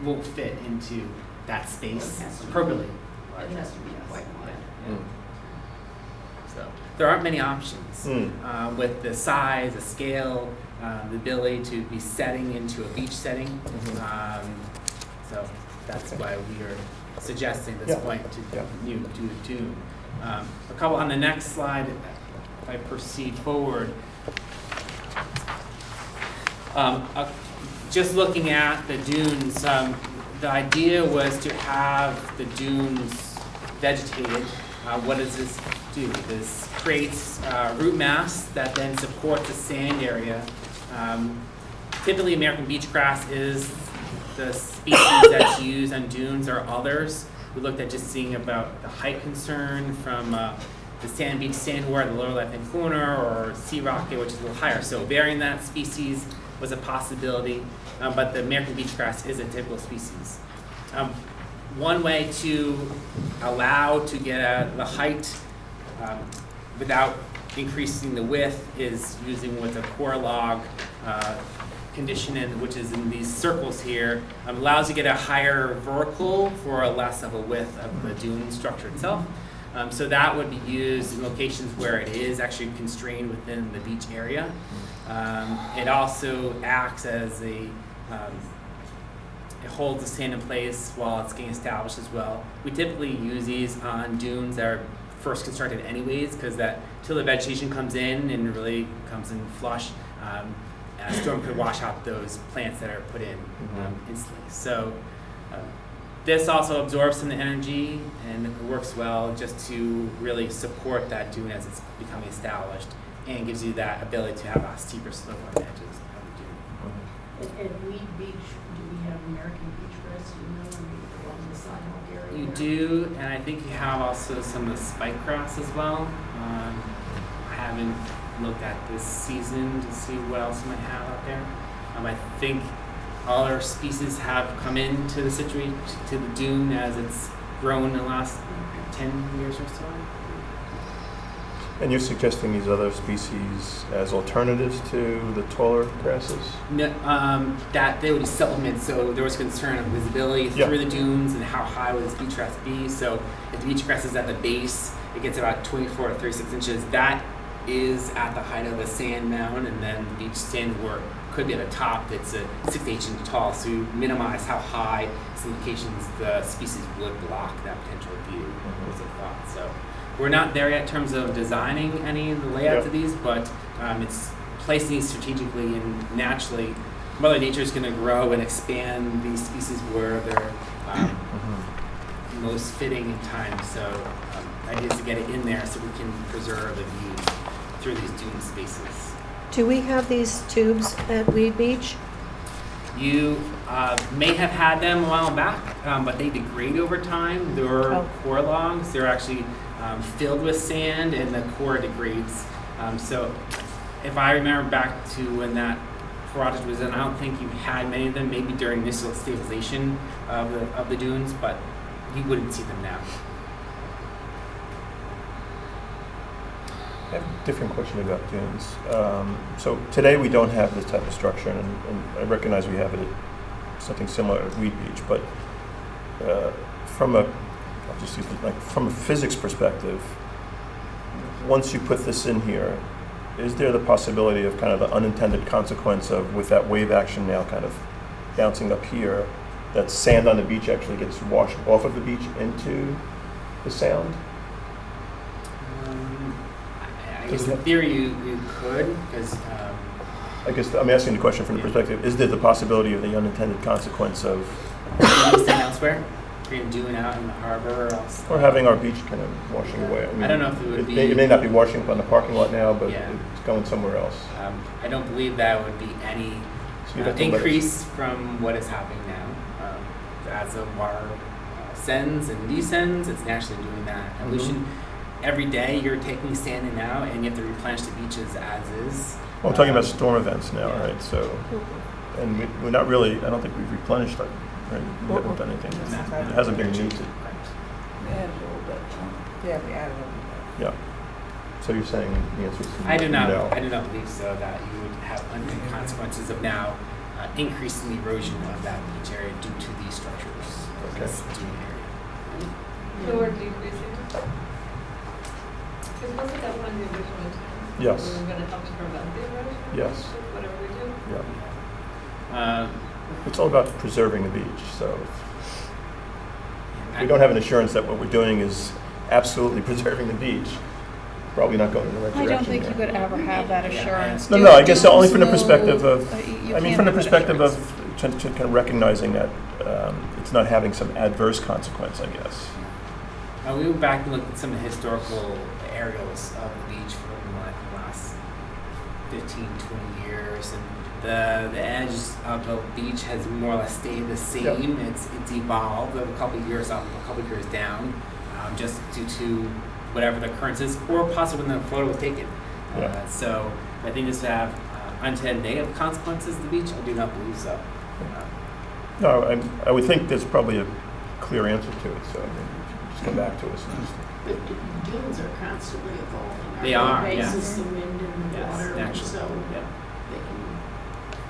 won't fit into that It space has to be- appropriately. It has to be quite wide. Yeah. So there aren't many options with the size, the scale, the ability to be setting into a beach setting. So that's why we are suggesting this point to do a dune. A couple on the next slide, if I proceed forward. Just looking at the dunes, the idea was to have the dunes vegetated. What does this do? This creates root mass that then supports the sand area. Typically, American beach grass is the species that's used on dunes or others. We looked at just seeing about the height concern from the sand beach sandwort, the lower left-hand corner, or sea rocket, which is a little higher. So varying that species was a possibility, but the American beach grass is a typical species. One way to allow to get the height without increasing the width is using what's a core log condition, which is in these circles here. Allows you to get a higher vertical for a less of a width of the dune structure itself. So that would be used in locations where it is actually constrained within the beach area. It also acts as it holds the sand in place while it's getting established as well. We typically use these on dunes that are first constructed anyways, because till the vegetation comes in and really comes in flush, a storm could wash out those plants that are put in instantly. So this also absorbs some of the energy and it works well just to really support that dune as it's becoming established, and gives you that ability to have a steeper slope on the edges of the dune. At Weed Beach, do we have American beach grass, do you know, along the sidewalk area? You there? do, and I think you have also some of the spike grass as well. I haven't looked at this season to see what else you might have out there. I think other species have come into the situation, to the dune as it's grown in the last 10 years or so. And you're suggesting these other species as alternatives to the taller grasses? No, that they would be supplements. So there was concern of visibility through the dunes and how high would this beach grass be. So if the beach grass is at the base, it gets about 24 to 36 inches. That is at the height of the sand mound, and then the beach sandwort could be at the top that's 6 to 8 inches tall. So you minimize how high some locations the species would block that potential view. Was a thought. So we're not there yet in terms of designing any of the layouts of these, but it's placing these strategically and naturally. Mother Nature is going to grow and expand these species where they're most fitting in time. So the idea is to get it in there so we can preserve the views through these dune spaces. Do we have these tubes at Weed Beach? You may have had them a while back, but they degrade over time. They're core logs. They're actually filled with sand, and the core degrades. So if I remember back to when that project was done, I don't think you had many of them, maybe during initial stabilization of the dunes, but you wouldn't see them now. I have a different question about dunes. So today we don't have this type of structure, and I recognize we have it at something similar at Weed Beach, but from a physics perspective, once you put this in here, is there the possibility of kind of the unintended consequence of, with that wave action now kind of bouncing up here, that sand on the beach actually gets washed off of the beach into the sound? I guess in theory you could, because I guess I'm asking the question from the perspective, is there the possibility of the unintended consequence of, Maybe sand elsewhere, green dune out in the harbor or else. or having our beach kind of washing away? I don't know if it would be. It may not be washing up on the parking lot now, but Yeah. it's going somewhere else. I don't believe that would be any So you'd have to let it- increase from what is happening now. As the water ascends and descends, it's naturally doing that evolution. Every day you're taking sand in now and you have to replenish the beaches as is. Well, I'm talking about storm events now, Yeah. right? So, and we're not really, I don't think we've replenished it, right? We haven't done anything. It hasn't been used. We added a little bit. Yeah, we added a little bit. Yeah. So you're saying the answer is I do not no. believe so, that you would have unintended consequences of now increasing the erosion of that beach area due to these structures. Or Okay. this dune area. So we're decreasing? Because wasn't that one of the original intents? Yes. We were gonna help to prevent the erosion? Yes. Whatever we do? Yeah. Um, It's all about preserving the beach, so if we don't have an assurance that what we're doing is absolutely preserving the beach, probably not going in the right I direction. don't think you there. could ever have that assurance. No, I guess only from the Dunes perspective move. of, You I mean, can't from the have that perspective assurance. of kind of recognizing that it's not having some adverse consequence, I guess. we went back and looked at some of the historical aerials of the beach from like the last 15, 20 years, and the edge of the beach has more or less stayed the same. Yep. It's evolved a couple of years up, a couple of years down, just due to whatever the occurrence is, or possibly when the photo was taken. Yeah. So I think this would have unintended negative consequences to the beach. I do not believe so. No, I would think there's probably a clear answer to it, so I mean, just come back to us. And just, But dunes are constantly evolving. They Our are, yes. basis, the wind and the Yes, water, and naturally. so Yep. they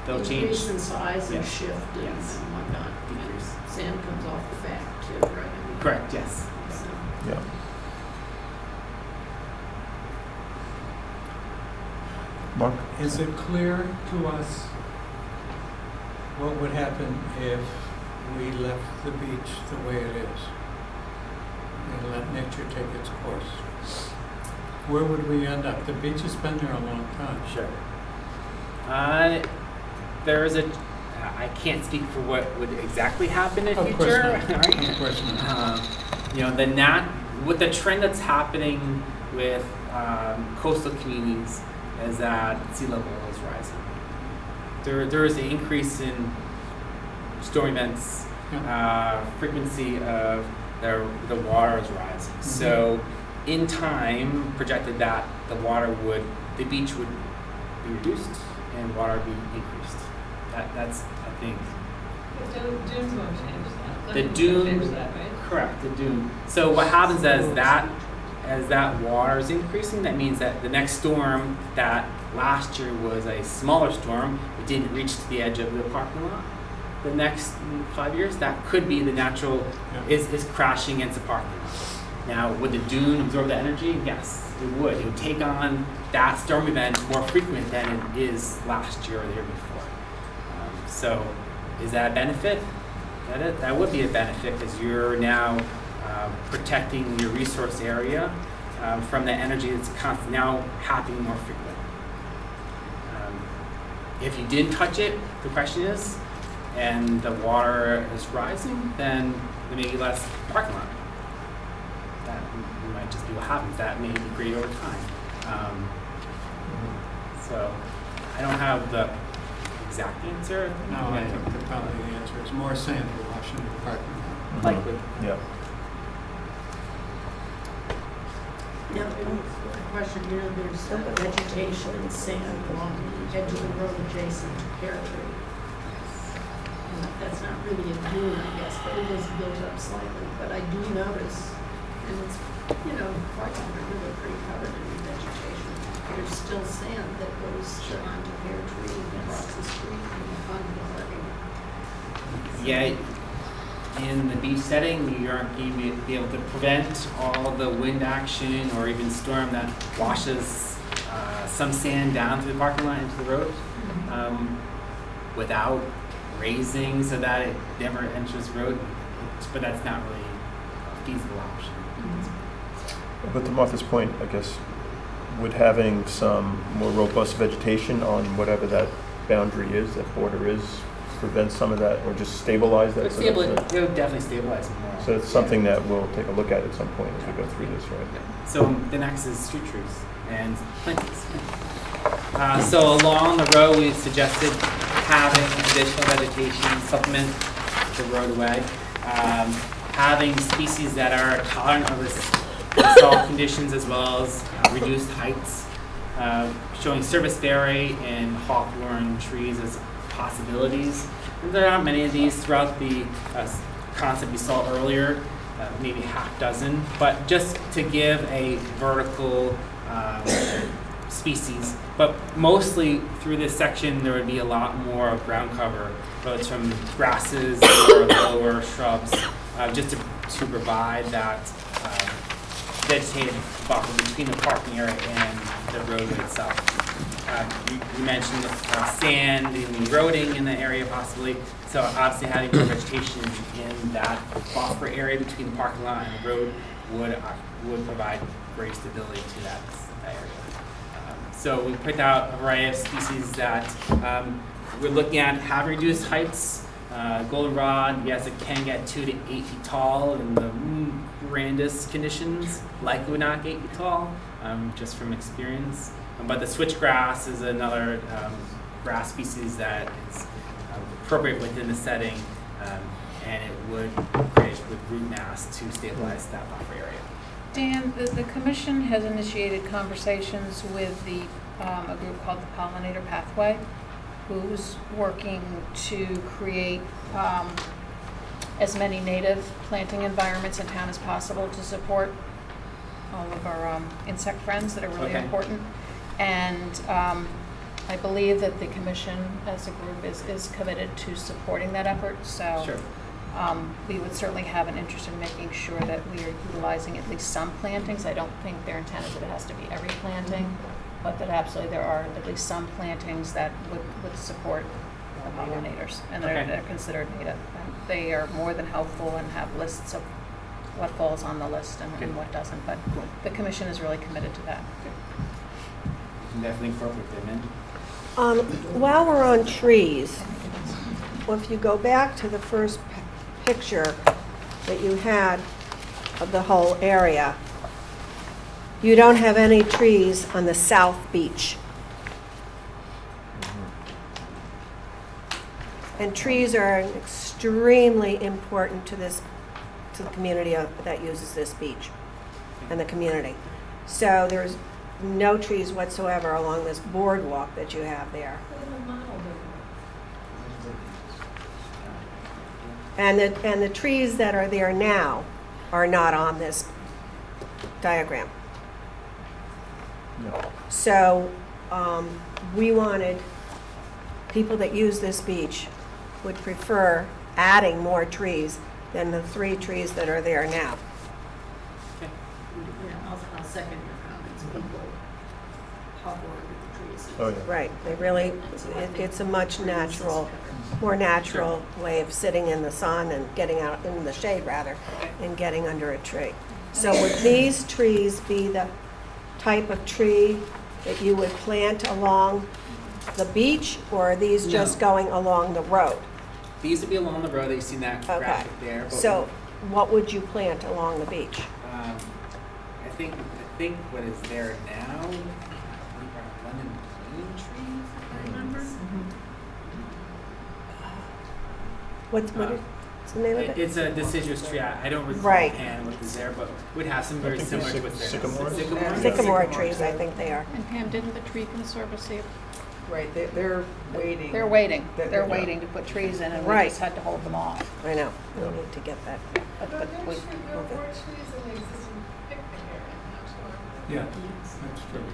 They'll can change. increase in size and Yes. shift and Yes. whatnot. Decrease. Sand comes off the back too, right? I mean, Correct, yes. so- yeah. Mark? Is it clear to us what would happen if we left the beach the way it is and let nature take its course? Where would we end up? The beach has been there a long time. Sure. There is I can't speak for what would exactly happen in the Of course future. not. right? Of course not. You know, with the trend that's happening with coastal communities is that sea level is rising. There is an increase in storm events, frequency of the water is rising. Mm-hmm. So in time, projected that the beach would be reduced and water be increased. That's I think. The dunes won't change that. The Nothing's gonna dune- change that, right? Correct, the dune. So what happens as that water is increasing, that means that the next storm that last year was a smaller storm, it didn't reach to the edge of the parking lot. The next 5 years, that could be the natural, is crashing against the parking lot. Now, would the dune absorb the energy? Yes, it would. It would take on that storm event more frequent than it is last year or the year before. So, is that a benefit? That would be a benefit because you're now protecting your resource area from the energy that's now happening more frequently. If you didn't touch it, the question is, and the water is rising, then there may be less parking lot. That might just be what happens. That may degrade over time. So I don't have the exact answer. No, I think probably the answer is more sand to wash in the parking lot. Likely. Yeah. Now, the question, there's vegetation and sand along the edge of the road adjacent to Pear Tree. And that's not really a dune, I guess, but it is built up slightly. But I do notice, and it's, quite really pretty covered in vegetation. There's still sand that goes onto Pear Tree and across the street and onto the parking lot. Yeah, in the beach setting, you aren't going to be able to prevent all the wind action or even storm that washes some sand down to the parking lot into the road without raising so that it never enters the road. But that's not really a feasible option. But to Martha's point, I guess, would having some more robust vegetation on whatever that boundary is, that border is, prevent some of that, or just stabilize that? It so that's not- would definitely stabilize it more. So it's something that we'll take a look at some point as we go through this, right? So the next is street trees and plantings. So along the road, we suggested having additional vegetation supplement the roadway, having species that are tolerant of the salt conditions as well as reduced heights, showing serviceberry and hawthorn trees as possibilities. And there aren't many of these throughout the concept you saw earlier, maybe half dozen, but just to give a vertical species. But mostly through this section, there would be a lot more ground cover, whether it's from grasses or lower shrubs, just to provide that vegetative buffer between the parking area and the roadway itself. You mentioned sand and eroding in the area possibly, so obviously having more vegetation in that buffer area between the parking lot and the road would provide great stability to that area. So we picked out a variety of species that we're looking at have reduced heights. Goldenrod, yes, it can get 2 to 8 feet tall in the grandest conditions, likely would not get 8 feet tall, just from experience. But the switchgrass is another grass species that is appropriate within the setting, and it would create with root mass to stabilize that buffer area. Dan, the commission has initiated conversations with a group called the Pollinator Pathway, who's working to create as many native planting environments in town as possible to support all of our insect friends that are really important. And I believe that the commission as a group is committed to supporting that effort. So Sure. We would certainly have an interest in making sure that we are utilizing at least some plantings. I don't think their intent is that it has to be every planting, but that absolutely there are at least some plantings that would support the pollinators, and they're considered native. And they are more than helpful and have lists of what falls on the list and what doesn't, but the commission is really committed to that. You can definitely incorporate them in. While we're on trees, well, if you go back to the first picture that you had of the whole area, you don't have any trees on the south beach. And trees are extremely important to the community that uses this beach and the community. So there's no trees whatsoever along this boardwalk that you have there. And the trees that are there now are not on this diagram. No. So we wanted, people that use this beach would prefer adding more trees than the 3 trees that are there now. Yeah, I'll second your comments. People hover over the trees. Oh, yeah. Right, they really, it's a much more natural way of sitting in the sun and getting out in the shade rather, and getting under a tree. So would these trees be the type of tree that you would plant along the beach, or are these just going along the road? These would be along the road that you see in that graphic there. But So what would you plant along the beach? I think what is there now, are London plane trees, if I remember. What's the name of it? It's a deciduous tree. I don't recall Right. offhand what is there, but would have some very I think similar to they're what's there. sycamores? Sycamore trees, I think they are. And Pam, didn't the tree conservancy, Right, they're waiting. they're waiting. They're- They're yeah. waiting to put trees in, and we Right. just had to hold them off. I know, we need to get that. But But we- there should go more trees in the existing picnic area, not too Yeah, that's true.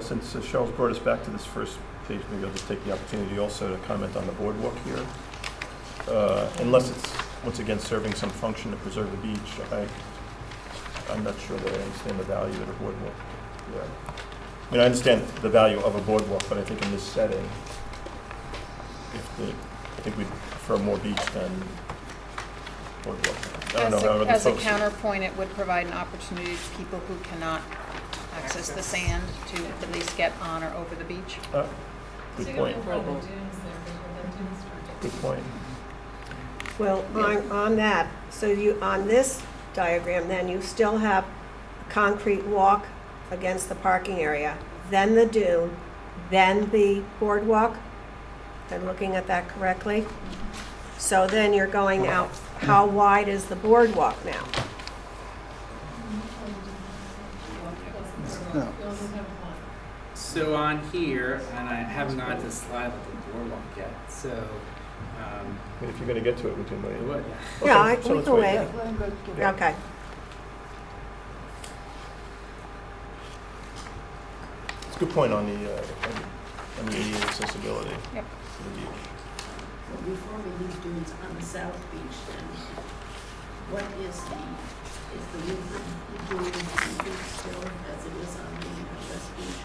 Since Cheryl's brought us back to this first page, maybe I'll just take the opportunity also to comment on the boardwalk here. Unless it's, once again, serving some function to preserve the beach, I'm not sure that I understand the value of a boardwalk. Yeah. I mean, I understand the value of a boardwalk, but I think in this setting, I think we'd prefer more beach than boardwalk. don't know how other As a folks. counterpoint, it would provide an opportunity to people who cannot access the sand to at least get on or over the beach. Good So point. in front of the dunes there, before the dunes start. Good point. Well, on that, so you, on this diagram, then you still have a concrete walk against the parking area, then the dune, then the boardwalk? I'm looking at that correctly? So then you're going out, how wide is the boardwalk now? No. You only have one. So on here, and I haven't gone to the slide with the boardwalk yet, so, I mean, if you're gonna get to it, we can wait. it would, yeah. Yeah, Okay, so we let's can wait. wait. Let him go give it. Okay. It's a good point on the ADA accessibility Yep. to the beach. Well, before we leave dunes on the South Beach, then, what is the width of the dune still as it is on the West Beach?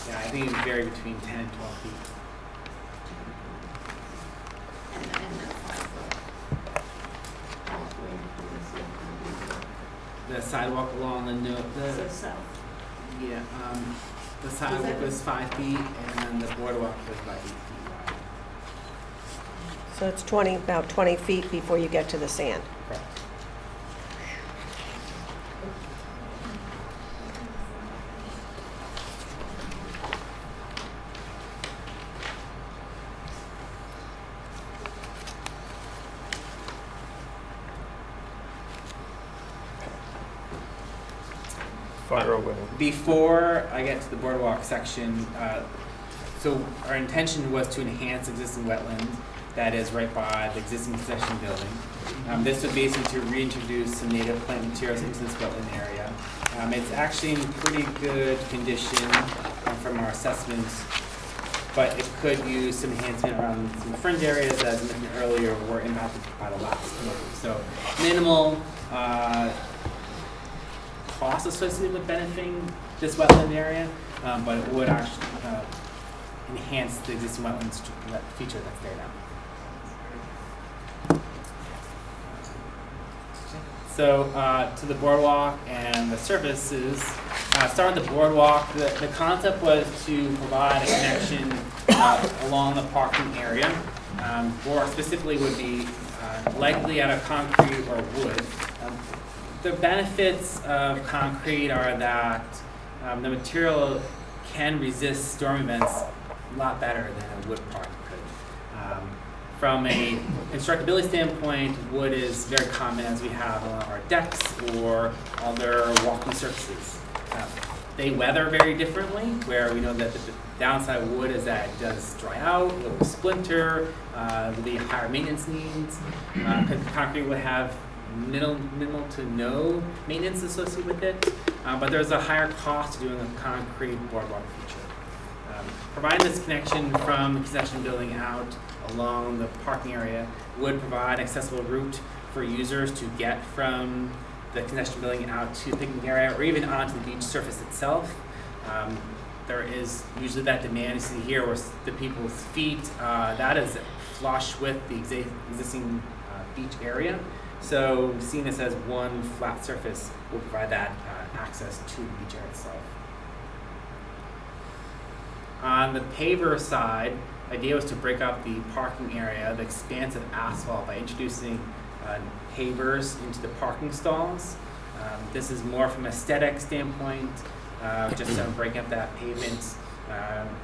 Yeah, I think it would vary between 10 and 12 feet. And that 5 foot walkway, The sidewalk along the so south. yeah, the sidewalk that- was 5 feet, and then the boardwalk was about 8 feet wide. So it's 20, about 20 feet before you get to the sand. Correct. Fire away. Before I get to the boardwalk section, so our intention was to enhance existing wetlands that is right by the existing concession building. This would basically to reintroduce some native plant materials into this wetland area. It's actually in pretty good condition from our assessments, but it could use some enhancement around some fringe areas that, as I mentioned earlier, were impacted by the last move. So minimal cost associated with benefiting this wetland area, but it would actually enhance the existing wetlands feature that's there now. So to the boardwalk and the surfaces, start with the boardwalk. The concept was to provide a connection along the parking area. Boardwalk specifically would be likely out of concrete or wood. The benefits of concrete are that the material can resist storm events a lot better than a wood product could. From a constructability standpoint, wood is very common as we have on our decks or other walking surfaces. They weather very differently, where we know that the downside of wood is that it does dry out, it will splinter, there'll be higher maintenance needs. Concrete would have minimal to no maintenance associated with it, but there's a higher cost to doing a concrete boardwalk feature. Providing this connection from the concession building out along the parking area would provide an accessible route for users to get from the concession building out to the picnic area or even onto the beach surface itself. There is usually that demand you see here where the people's feet, that is flush with the existing beach area. So seeing this as one flat surface will provide that access to the beach area itself. On the paver side, the idea was to break up the parking area, the expansive asphalt, by introducing pavers into the parking stalls. This is more from an aesthetic standpoint, just breaking up that pavement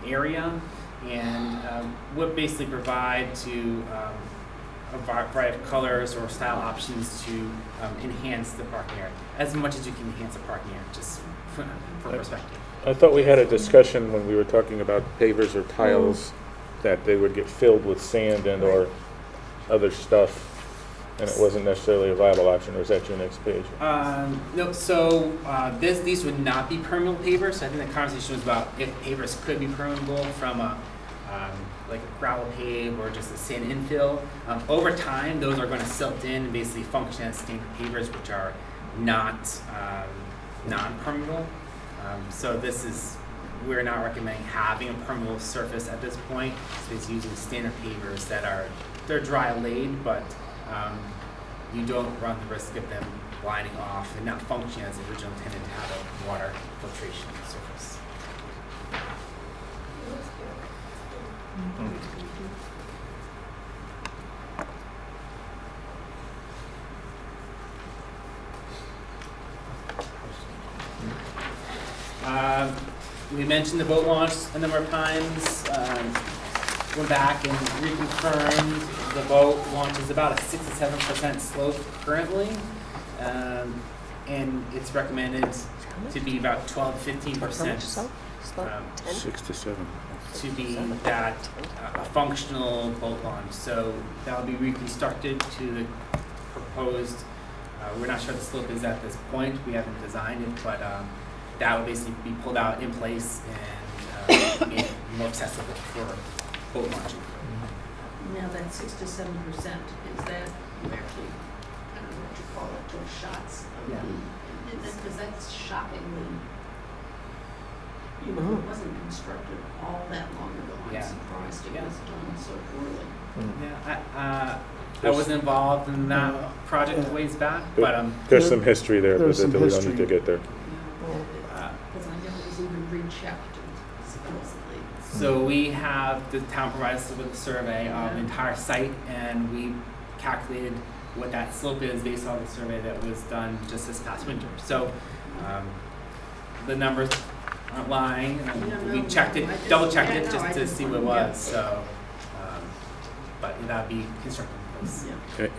area, and would basically provide to a variety of colors or style options to enhance the parking area as much as you can enhance the parking area, just for perspective. I thought we had a discussion when we were talking about pavers or tiles, that they would get filled with sand and or other stuff, and it wasn't necessarily a viable option, or is that your next page? No, so these would not be permeable pavers. So I think the conversation was about if pavers could be permeable from a like a gravel pave or just a sand infill. Over time, those are going to silt in and basically function as standard pavers, which are not non-permeable. So we're not recommending having a permeable surface at this point. So it's using standard pavers that they're dry laid, but you don't run the risk of them lining off and not functioning as originally intended to have a water filtration surface. We mentioned the boat launch a number of times. Went back and reconfirmed the boat launch is about a 6 to 7% slope currently, and it's recommended to be about 12 to 15%. Slope? 6 to 7. To be that a functional boat launch. So that will be reconstructed to the proposed. We're not sure the slope is at this point. We haven't designed it, but that would basically be pulled out in place and made more accessible for boat launching. Now that 6 to 7%, is that you actually, I don't know what you call it, those shots of Yeah. because that's shockingly, it wasn't constructed all that long ago. I'm Yeah. surprised it Yeah. was done so poorly. Yeah, I wasn't involved in that project ways back, but There's some history there, but There's some we don't need to history. get there. Because I know it was even rechecked supposedly. so we have, the town provides us with a survey of the entire site, and we calculated what that slope is based on the survey that was done just this past winter. So the numbers aren't lying, and we checked it, double checked it just to see what it was. So, but that'd be constructed in place.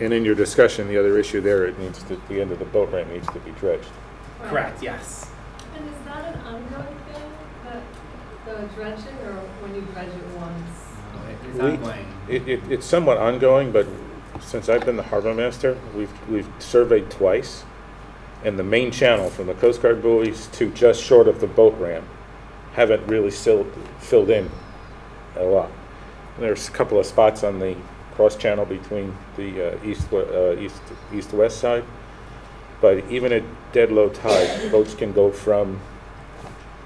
And in your discussion, the other issue there, it needs to, the end of the boat ramp needs to be dredged. Correct. Yes. And is that an ongoing thing, the dredging, or when you dredge it once? It's ongoing. It's somewhat ongoing, but since I've been the harbor master, we've surveyed twice, and the main channel from the Coast Guard buoys to just short of the boat ramp haven't really filled in a lot. There's a couple of spots on the cross channel between the east-west side, but even at dead low tide, boats can go from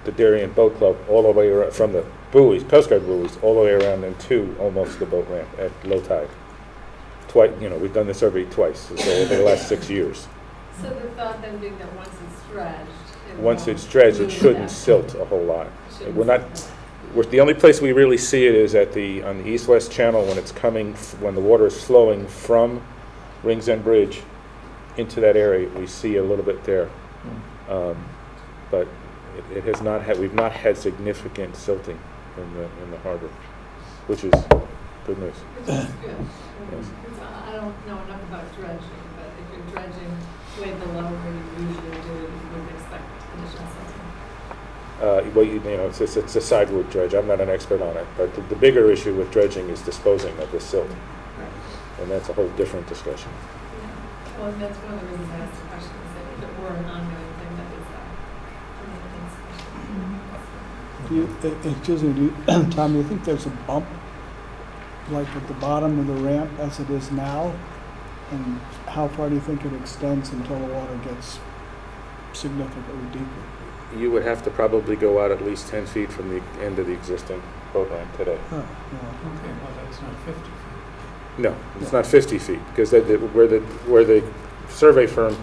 the Darien Boat Club all the way around, from the buoys, Coast Guard buoys, all the way around and to almost the boat ramp at low tide. Twice, we've done the survey twice, so over the last 6 years. So the thought then being that once it's dredged. Once it's dredged, it shouldn't silt a whole lot. The only place we really see it is on the east-west channel when it's coming, when the water is flowing from Rings End Bridge into that area. We see a little bit there, but it has not had. We've not had significant silting in the harbor, which is good news. Which is good. Yes. I don't know enough about dredging, but if you're dredging way below where you usually do, you wouldn't expect additional silting. It's a sideward dredge. I'm not an expert on it, but the bigger issue with dredging is disposing of the silt, and that's a whole different discussion. Yeah. Well, and that's one of the reasons I asked the question, is that if it were an ongoing thing, that is Excuse me, Tom, do you think there's a bump, like at the bottom of the ramp as it is now? And how far do you think it extends until the water gets significantly deeper? You would have to probably go out at least 10 feet from the end of the existing boat ramp today. Huh, yeah. Okay, well, that's not 50 feet. No, it's not 50 feet, because where the survey firm,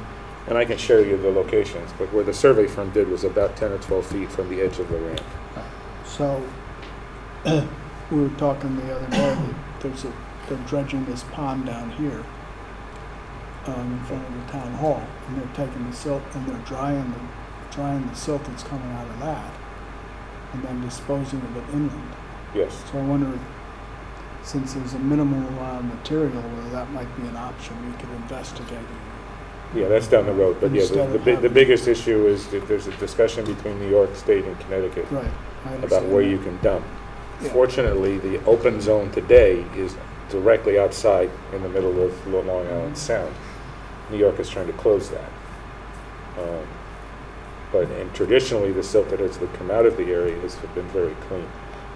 and I can show you the locations, but where the survey firm did was about 10 or 12 feet from the edge of the ramp. So, we were talking the other day, that they're dredging this pond down here in front of the town hall, and they're taking the silt and they're drying the silt that's coming out of that, and then disposing of it inland. Yes. So I wonder, since there's a minimal amount of material, whether that might be an option we could investigate. Yeah, that's down the road, but yeah, Instead of the having- biggest issue is that there's a discussion between New York State and Connecticut Right, I about understand where that. you can dump. Yeah. Fortunately, the open zone today is directly outside in the middle of Long Island Sound. New York is trying to close that. And traditionally, the silt that has come out of the area has been very clean.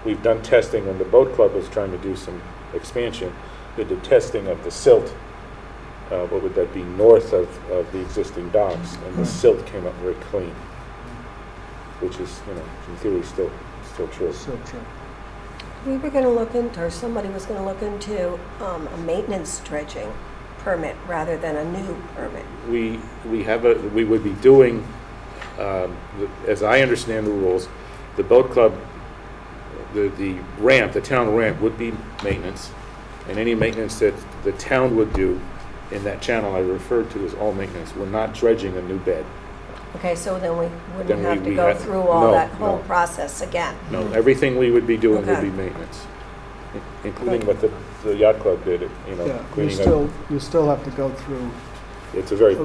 We've done testing when the boat club was trying to do some expansion. They did testing of the silt, what would that be, north of the existing docks, and the silt came up very clean, which is, in theory, still true. So true. We were going to look into, or somebody was going to look into a maintenance dredging permit rather than a new permit? We would be doing, as I understand the rules, the boat club, the ramp, the town ramp would be maintenance, and any maintenance that the town would do in that channel I referred to as all maintenance. We're not dredging a new bed. Okay, so then we wouldn't Then have to we go had- through all no, that whole no. process again? No, everything we would be doing would Okay. be maintenance, including what the yacht club did, Yeah, you cleaning up. you still have to go through, It's a very,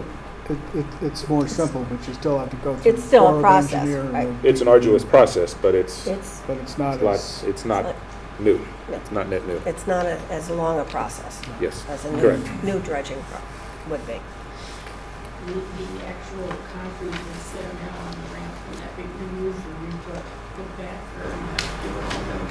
it's more simple, but you still have to go through. It's still a Corps of process, Engineer and right. the- it's an arduous process, but it's But it's not not, as, it's not new. It's not net new. It's not as long a process Yes, as a correct. new dredging would be. The actual concrete that's there now on the ramp, will that be removed or put back or do it all over?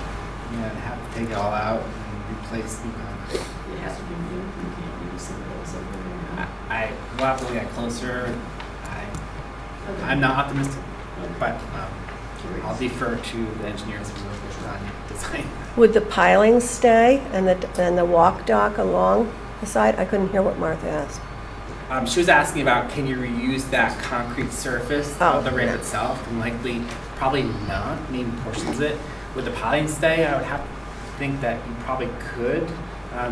Yeah, have to take it all out and replace the concrete. It has to be moved, you can't use some of those over there. I will have to look at closer. I'm not optimistic, but I'll defer to the engineers who work with design. Would the pilings stay and the walk dock along the side? I couldn't hear what Martha asked. She was asking about can you reuse that concrete surface Oh, of the ramp yeah. itself, and likely probably not, maybe portions of it. Would the piling stay? I would have to think that you probably could.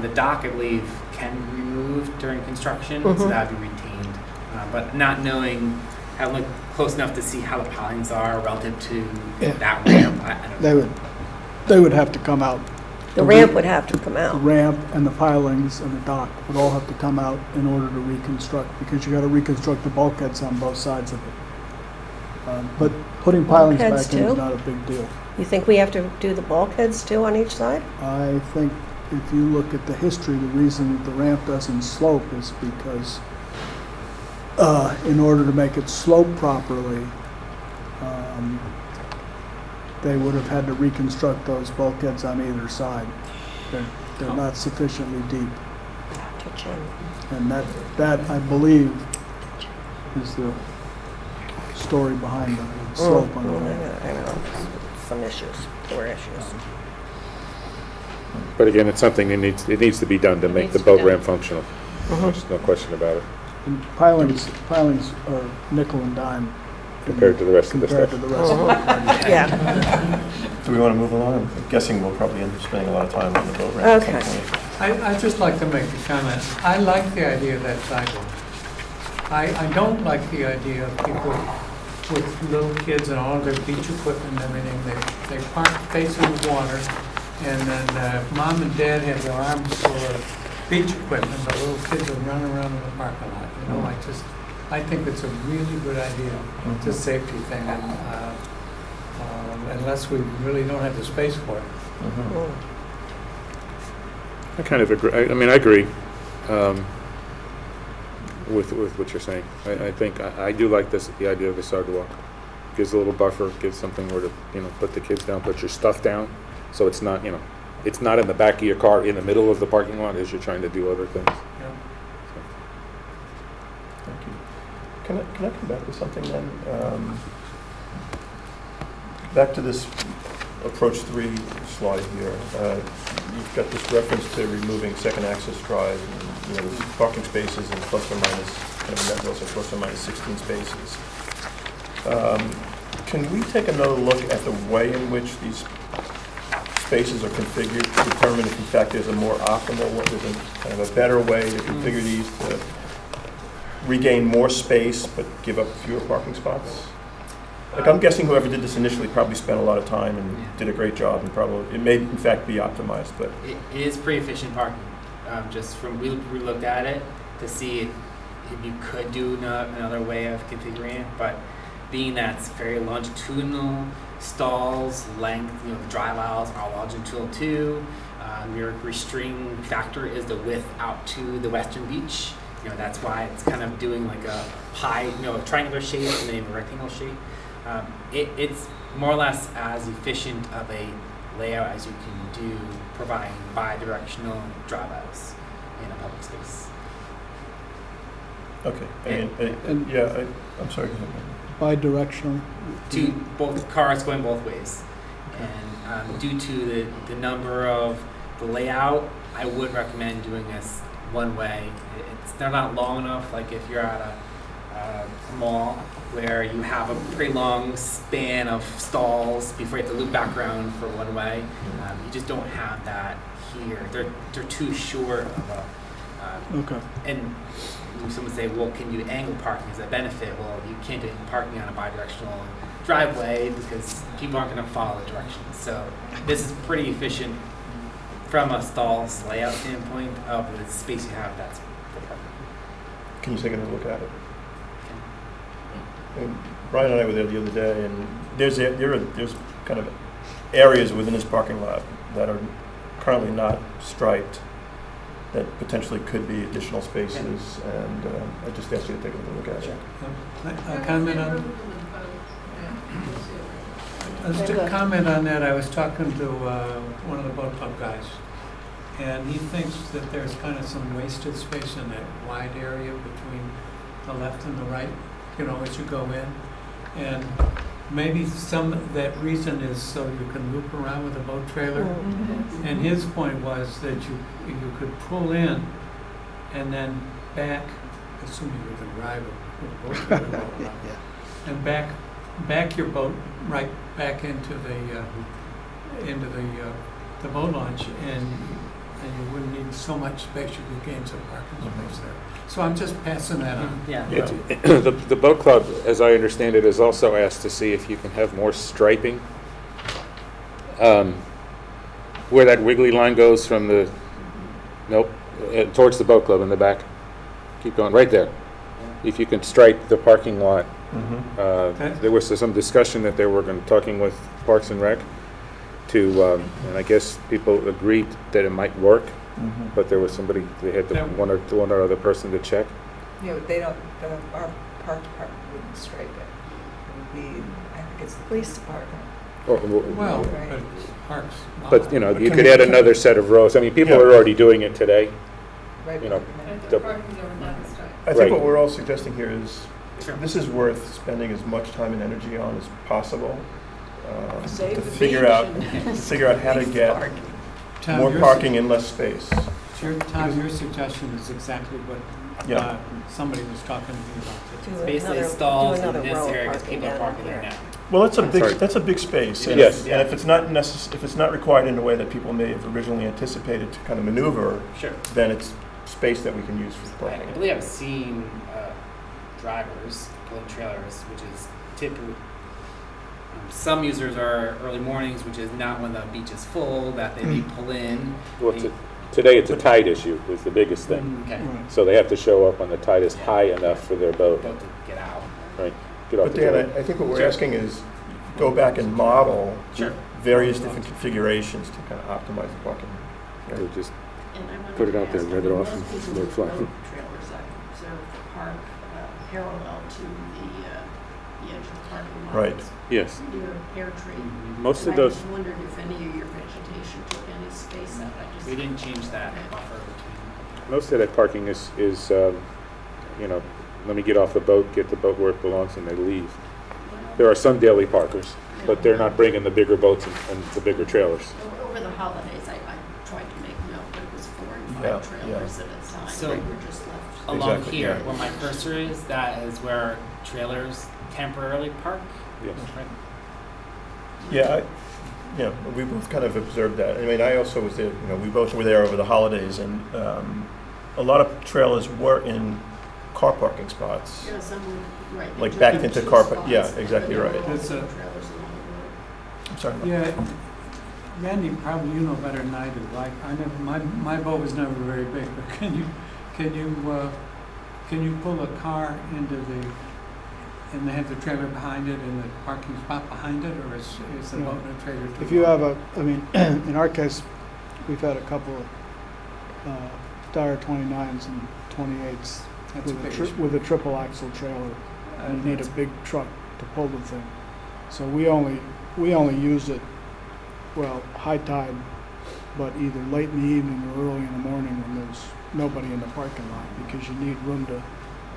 The dock, I believe, can be removed during construction, so Mhm. that would be retained. But not knowing, I haven't looked close enough to see how the pilings are relative to Yeah. that ramp. I don't know. they would have to come out. The ramp would have to come The out. ramp and the pilings and the dock would all have to come out in order to reconstruct, because you gotta reconstruct the bulkheads on both sides of it. But putting pilings Bulkheads back in is too? not a big deal. You think we have to do the bulkheads too on each side? I think if you look at the history, the reason that the ramp doesn't slope is because in order to make it slope properly, they would have had to reconstruct those bulkheads on either side. They're not sufficiently deep. To Jim. And that, I believe, is the story behind the slope on the ramp. I know, some issues, poor issues. But again, it's something that needs to be done to make the boat ramp functional. Mhm. There's no question about it, And pilings are nickel and dime. compared to the rest of the Compared stuff. to the rest of it. Yeah, Do we want to move along? I'm guessing we'll probably end up spending a lot of time on the boat ramp. at some Okay. point. I'd just like to make a comment. I like the idea of that sidewalk. I don't like the idea of people with little kids and all their beach equipment and everything. They park facing the water, and then mom and dad have their arms full of beach equipment, but little kids are running around in the parking lot. You know, I think it's a really good idea. It's a safety thing, and unless we really don't have the space for it. Mhm. I kind of agree, I agree with what you're saying. I think, I do like the idea of the sidewalk. Gives a little buffer, gives something where to, put the kids down, put your stuff down, so it's not, it's not in the back of your car in the middle of the parking lot as you're trying to do other things. Thank you. Can I come back to something then? Back to this approach 3 slide here. You've got this reference to removing second access drive, and, there's parking spaces and plus or minus, kind of net also plus or minus 16 spaces. Can we take another look at the way in which these spaces are configured to determine if in fact there's a more optimal, there's a kind of a better way to configure these to regain more space but give up fewer parking spots? Like, I'm guessing whoever did this initially probably spent a lot of time and did a great job, and probably, it may in fact be optimized, but. It is pretty efficient parking. Just from, we looked at it to see if you could do another way of configuring it, but being that it's very longitudinal, stalls, length, the drive aisles are longitudinal too. Your restraining factor is the width out to the western beach. That's why it's kind of doing like a pie, a triangular shape and then a rectangle shape. It's more or less as efficient of a layout as you can do, providing bi-directional drive aisles in a public space. Okay, I'm sorry. go ahead. Bi-directional. To both cars going both ways. And due to the number of the layout, I would recommend doing a one way. They're not long enough, like if you're at a mall where you have a pretty long span of stalls before you have to loop back around for one way. You just don't have that here. They're too short of a. Okay. And someone would say, well, can you angle parking as a benefit? Well, you can't do parking on a bidirectional driveway because people aren't going to follow the directions. So this is pretty efficient from a stalls layout standpoint of the space you have. That's the parking. Can you take another look at it? And Brian and I were there the other day, and there's kind of areas within this parking lot that are currently not striped that potentially could be additional spaces, and I just asked you to take a look at it. A comment on that. I was talking to one of the boat club guys, and he thinks that there's kind of some wasted space in that wide area between the left and the right, as you go in. And maybe that reason is so you can loop around with a boat trailer. And his point was that you could pull in and then back, assuming you can drive a boat trailer, and back your boat right back into the boat launch, and you wouldn't need so much space. You could gain some parking space there. So I'm just passing that on. Yeah. The boat club, as I understand it, is also asked to see if you can have more striping. Where that wiggly line goes from the, towards the boat club in the back. Keep going, right there. If you can stripe the parking lot. There was some discussion that they were talking with Parks and Rec and I guess people agreed that it might work. But there was they had one or other person to check. Yeah, but our park department wouldn't stripe it. It would be, I think it's the police department. Well, Right. but parks. But you could add another set of rows. I mean, people are already doing it today. Right. You know, And the- the parking's over that strike. I think Right. what we're all suggesting here is, Sure. this is worth spending as much time and energy on as possible Save to the figure beach out and how to leave get park. Tom, more your parking and less space. Your suggestion is exactly what Yeah. somebody was talking to me about. Do Basically another- stalls do in another this row of area because parking people are down parking here. there now. Well, that's Sorry. a big space. And Yes. and if it's not if it's not required in a way that people may have originally anticipated to kind of maneuver, Sure. then it's space that we can use for I parking. believe I've seen drivers pulling trailers, which is typically, some users are early mornings, which is not when the beach is full, that they may pull in. Well, today it's a tide issue is the biggest thing. Okay. So they have to show up when the tide is high enough for their boat. Boat to get out. Right. Get off But the Dan, boat. I think what we're Sure. asking is go back and model Sure. various different configurations to kind of optimize the parking. We'll just And I wanted Put it to out there, ask, rev it off, most and people let it with fly. boat trailers, I observed the park parallel to the edge of the parking lot. Right. yes. Near a pear tree. Most And of those. I just wondered if any of your vegetation took any space out. I just. We didn't change that buffer between. Most of that parking is let me get off the boat, get the boat where it belongs, and they leave. There are some daily parkers, but they're not bringing the bigger boats and the bigger trailers. Over the holidays, I tried to make note, but it was 4 and Yeah, 5 trailers at a time. So- They were just left. Along Exactly, here, yeah. where my cursor is, that is where trailers temporarily park. Yes. Right. Yeah, we both kind of observed that. I mean, I also was there, we both were there over the holidays, and a lot of trailers were in car parking spots. Yeah, some were, right. they Like took backed up into 2 car spots, yeah, but exactly there were right. That's also a- trailers along the road. I'm sorry. Yeah, Randy, probably you know better than I do. Like, my boat was never very big, but can you pull a car into and they have the trailer behind it and the parking spot behind it, or is the No. boat and the trailer too If you long? have in our case, we've had a couple of Dyer 29s and 28s That's a big issue. with a triple axle trailer, and you need a big truck to pull the thing. So we only use it, high tide, but either late in the evening or early in the morning when there's nobody in the parking lot, because you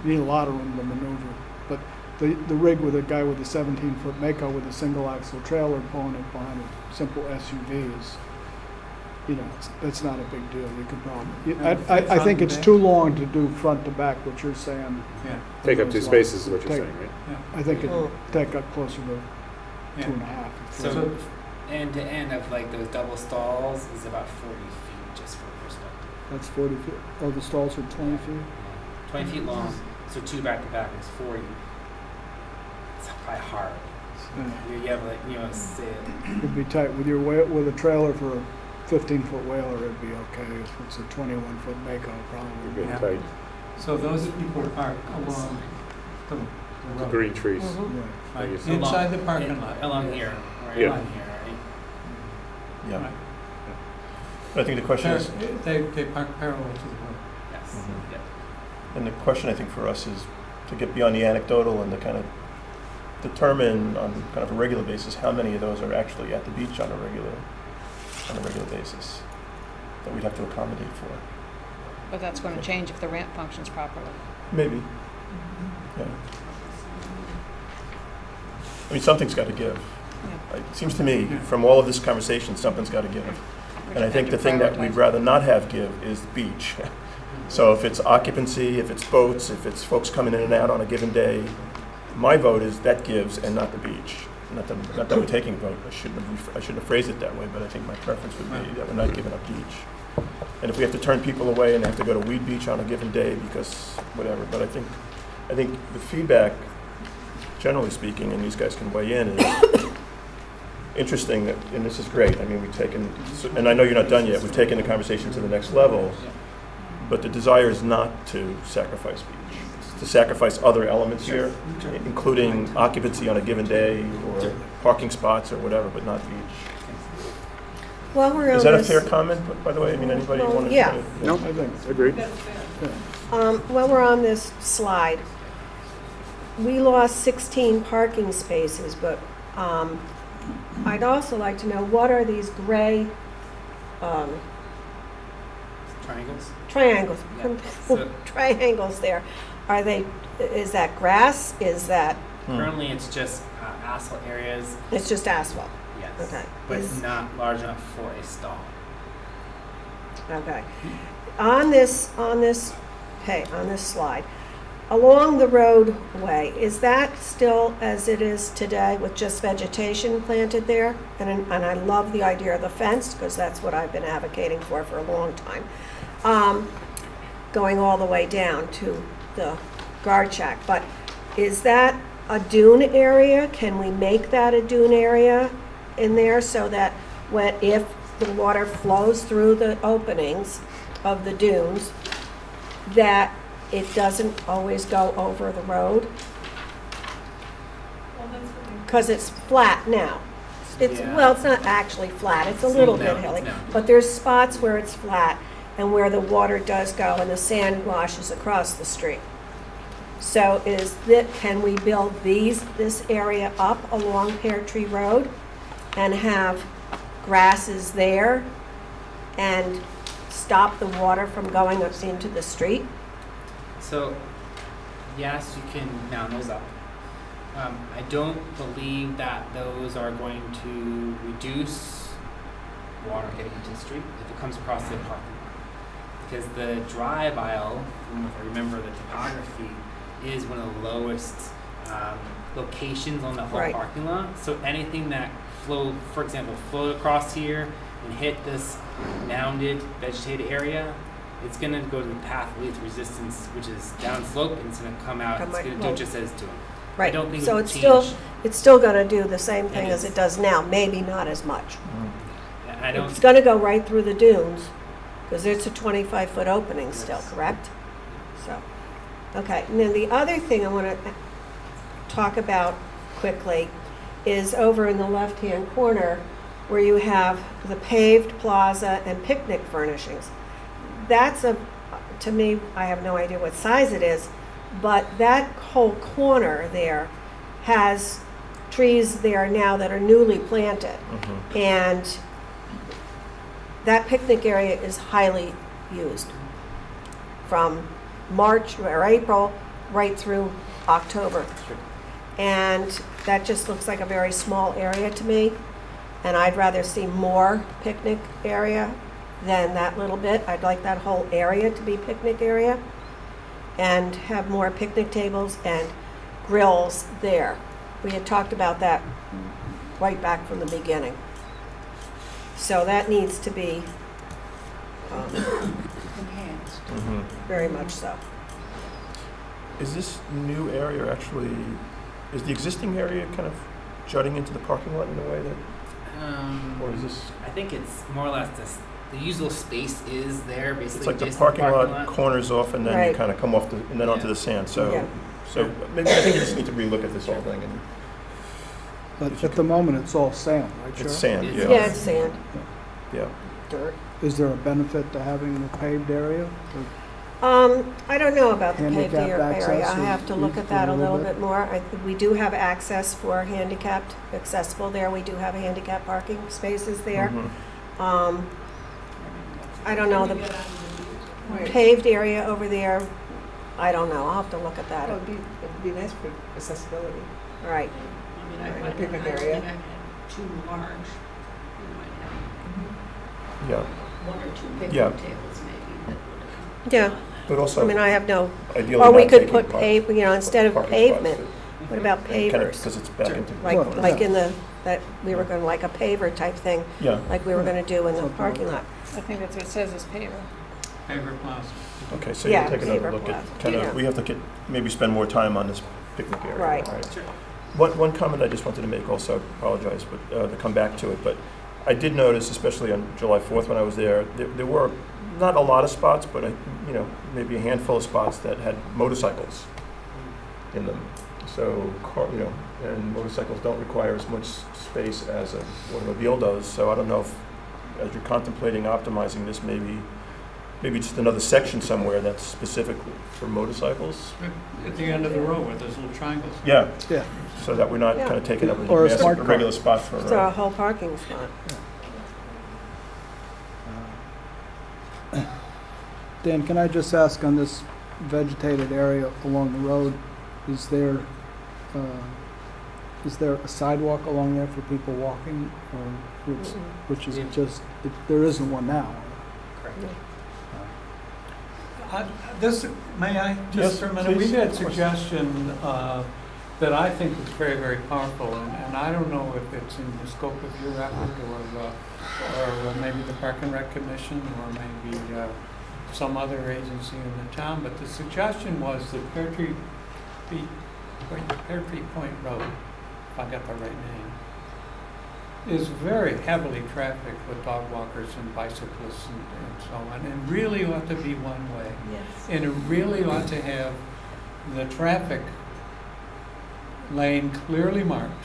need a lot of room to maneuver. But the rig with a guy with a 17-foot Mako with a single axle trailer pulling it behind a simple SUV that's not a big deal, you could probably, Yeah, I front think and it's back. too long to do front to back, what you're saying. Yeah, Take up 2 spaces is what you're Take- saying, right? yeah. I think it'd Mm. take up closer to Yeah. 2.5. So, end to end of like those double stalls is about 40 feet, just for perspective. That's 40 feet, oh, the stalls are 20 feet? 20 feet long, so 2 back to back is 40. It's probably hard. Yeah. You have like, say, It'd be tight, with with a trailer for a 15-foot whaler, it'd be okay, if it's a 21-foot Mako, You're probably. getting Yeah. tight. So those people park along the The road. green trees. Mhm. Yeah. Right, Along- inside the parking lot. along here, right Yeah. along here, right? Yeah. Right. But I think the question is, They park parallel to the road. Yes, Mhm. yeah. and the question I think for us is to get beyond the anecdotal and to kind of determine on kind of a regular basis how many of those are actually at the beach on a regular basis that we'd have to accommodate for. But that's going to change if the ramp functions properly. Maybe. Yeah. I mean, something's got to give. Yeah. It seems to me, from all of this conversation, something's got to give. And I think the thing that we'd rather not have give is the beach. So if it's occupancy, if it's boats, if it's folks coming in and out on a given day, my vote is that gives and not the beach. Not that we're taking a vote, I shouldn't have phrased it that way, but I think my preference would be that we're not giving up beach. And if we have to turn people away and they have to go to Weed Beach on a given day because whatever, but I think the feedback, generally speaking, and these guys can weigh in, is interesting, that, and this is great. I mean, we've taken, and I know you're not done yet, we've taken the conversation to the next level, but the desire is not to sacrifice beach. It's to sacrifice other elements here, including occupancy on a given day, or parking spots or whatever, but not beach. While we're on Is that a this, fair comment, by the way? I mean, anybody Well, want to? yeah. No, I think, agreed. while we're on this slide, we lost 16 parking spaces, but I'd also like to know, what are these gray Triangles? triangles? Yeah. So- Triangles there. Are they, is that grass? Is that, Currently, it's just asphalt areas, it's just asphalt? yes. Okay. But Is- not large enough for a stall. Okay. On this slide, along the roadway, is that still as it is today with just vegetation planted there? And I love the idea of the fence, because that's what I've been advocating for a long time. Going all the way down to the guard shack. But is that a dune area? Can we make that a dune area in there so that if the water flows through the openings of the dunes, that it doesn't always go over the road? Well, that's what we. Because it's flat now. It's, Yeah. well, it's not actually flat, it's a It's little now, bit hilly. it's now. But there's spots where it's flat and where the water does go and the sand washes across the street. So can we build this area up along Pear Tree Road and have grasses there and stop the water from going up into the street? So, yes, you can mound those up. I don't believe that those are going to reduce water getting into the street if it comes across the parking lot. Because the drive aisle, if I remember the topography, is one of the lowest locations on the whole Right. parking lot. So anything that for example, flowed across here and hit this mounded vegetated area, it's going to go to the path of least resistance, which is downslope, and it's going to come out. Come It's right- going to do well, just as it's doing. Right, don't think it so would it's still gonna do the same thing It as is. it does now, maybe not as much. I don't. It's gonna go right through the dunes, because it's a 25-foot opening still, Yes. correct? So, okay, and then the other thing I wanna talk about quickly is over in the left-hand corner, where you have the paved plaza and picnic furnishings. That's to me, I have no idea what size it is, but that whole corner there has trees there now that are newly planted. And that picnic area is highly used from March or April right through October. And that just looks like a very small area to me. And I'd rather see more picnic area than that little bit. I'd like that whole area to be picnic area and have more picnic tables and grills there. We had talked about that right back from the beginning. So that needs to be Enhanced. Mhm. very much so. Is this new area actually, is the existing area kind of jutting into the parking lot in a way that, or is this, I think it's more or less this, the usual space is there, basically. it's like the adjacent to parking lot corners off and then you Right. kind of come off the, and then onto Yeah. the sand, Yeah. so maybe, I think you just need to relook at this whole thing, and But at the moment, it's all sand, right, Cheryl? it's sand, It's- yeah. Yeah, it's sand, Yeah. dirt. Is there a benefit to having a paved area? I don't know about the paved Handicap area. I access have to is look at that a a little little bit more. We do have access for handicapped accessible there. We do have handicap parking spaces there. Mhm. I don't know, the Can you get onto the beach? paved area over there, I don't know. I'll have to look at that. Well, it'd be nice for accessibility. Right. I mean, I Right, might, picnic I don't area. think I had too large. You might have Yeah, one or two Yeah. picnic tables maybe that would Yeah. but I also mean, I have no, ideally or we not could taking put park- instead of parking spots, pavement, what about and kind of, pavers? because it's back into. Well, Like in the, that we were going, like a paver type thing, Yeah, like we were going to do in the Something parking lot. I think that's what it says is paver. Paver plaza. okay, so Yeah, you'll take another paver look at, plaza. kind Yeah. of, we have to get, maybe spend more time on this picnic area. Right. One comment I just wanted to make also, apologize, but to come back to it, but I did notice, especially on July 4th when I was there, there were not a lot of spots, but maybe a handful of spots that had motorcycles in them. So, and motorcycles don't require as much space as an automobile does. So I don't know if, as you're contemplating optimizing this, maybe just another section somewhere that's specific for motorcycles. At the end of the road where there's little triangles. Yeah. Yeah. So that we're not Yeah. kind of taking up Or a a smart car. regular spot for. So a whole parking spot. Dan, can I just ask on this vegetated area along the road, is there a sidewalk along there for people walking, or which is Yeah. just, there isn't one now? Correct. May I, Yes, just for a minute? please. We had Of course. suggestion that I think is very, very powerful, and I don't know if it's in the scope of your effort or maybe the Park and Rec Commission or maybe some other agency in the town, but the suggestion was that Pear Tree Point Road, if I got the right name, is very heavily trafficked with dog walkers and bicyclists and so on, and really ought to be one way. Yes. And it really ought to have the traffic lane clearly marked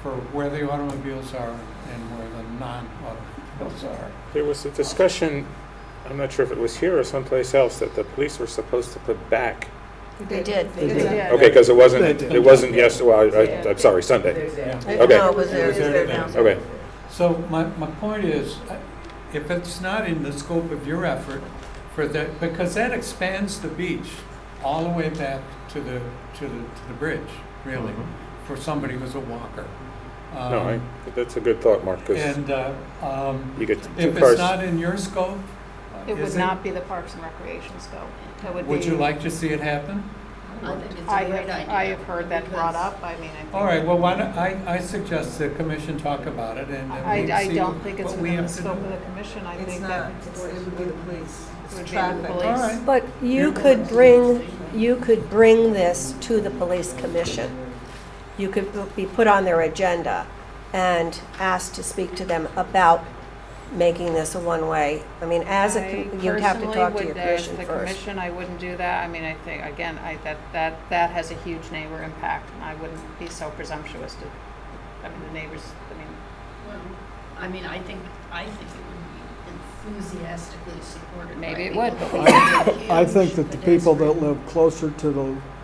for where the automobiles are and where the non-automobiles are. There was a discussion, I'm not sure if it was here or someplace else, that the police were supposed to put back. They did. They did. Yeah. Okay, because it They did. wasn't I'm sorry, Sunday. Yeah. Okay. No, it was there. Okay. So my point is, if it's not in the scope of your effort for that, because that expands the beach all the way back to the bridge, really, for somebody who's a walker. No, that's a good thought, Mark, because And you get two if cars. it's not in your scope, It would is not be the Parks and Recreation scope. That would would be. you like to see it happen? I think it's a I great have, idea. I have heard that brought because- up, I mean, I think. All right, well, why don't, I suggest the commission talk about it and we I see don't think it's what we within the have to scope do. of the commission, I It's think not, that it would be the police. it would be the Traffic. police. All right. But you could bring this to the police commission. You could be put on their agenda and asked to speak to them about making this a one-way. I mean, you'd have to talk to your commission The first. commission, I wouldn't do that. I mean, I think, again, that has a huge neighbor impact. And I wouldn't be so presumptuous to, I mean, the neighbors, Well, I mean, I think it would be enthusiastically supported by Maybe it people would, who but think I it's a think huge that the people that pedestrian- live closer to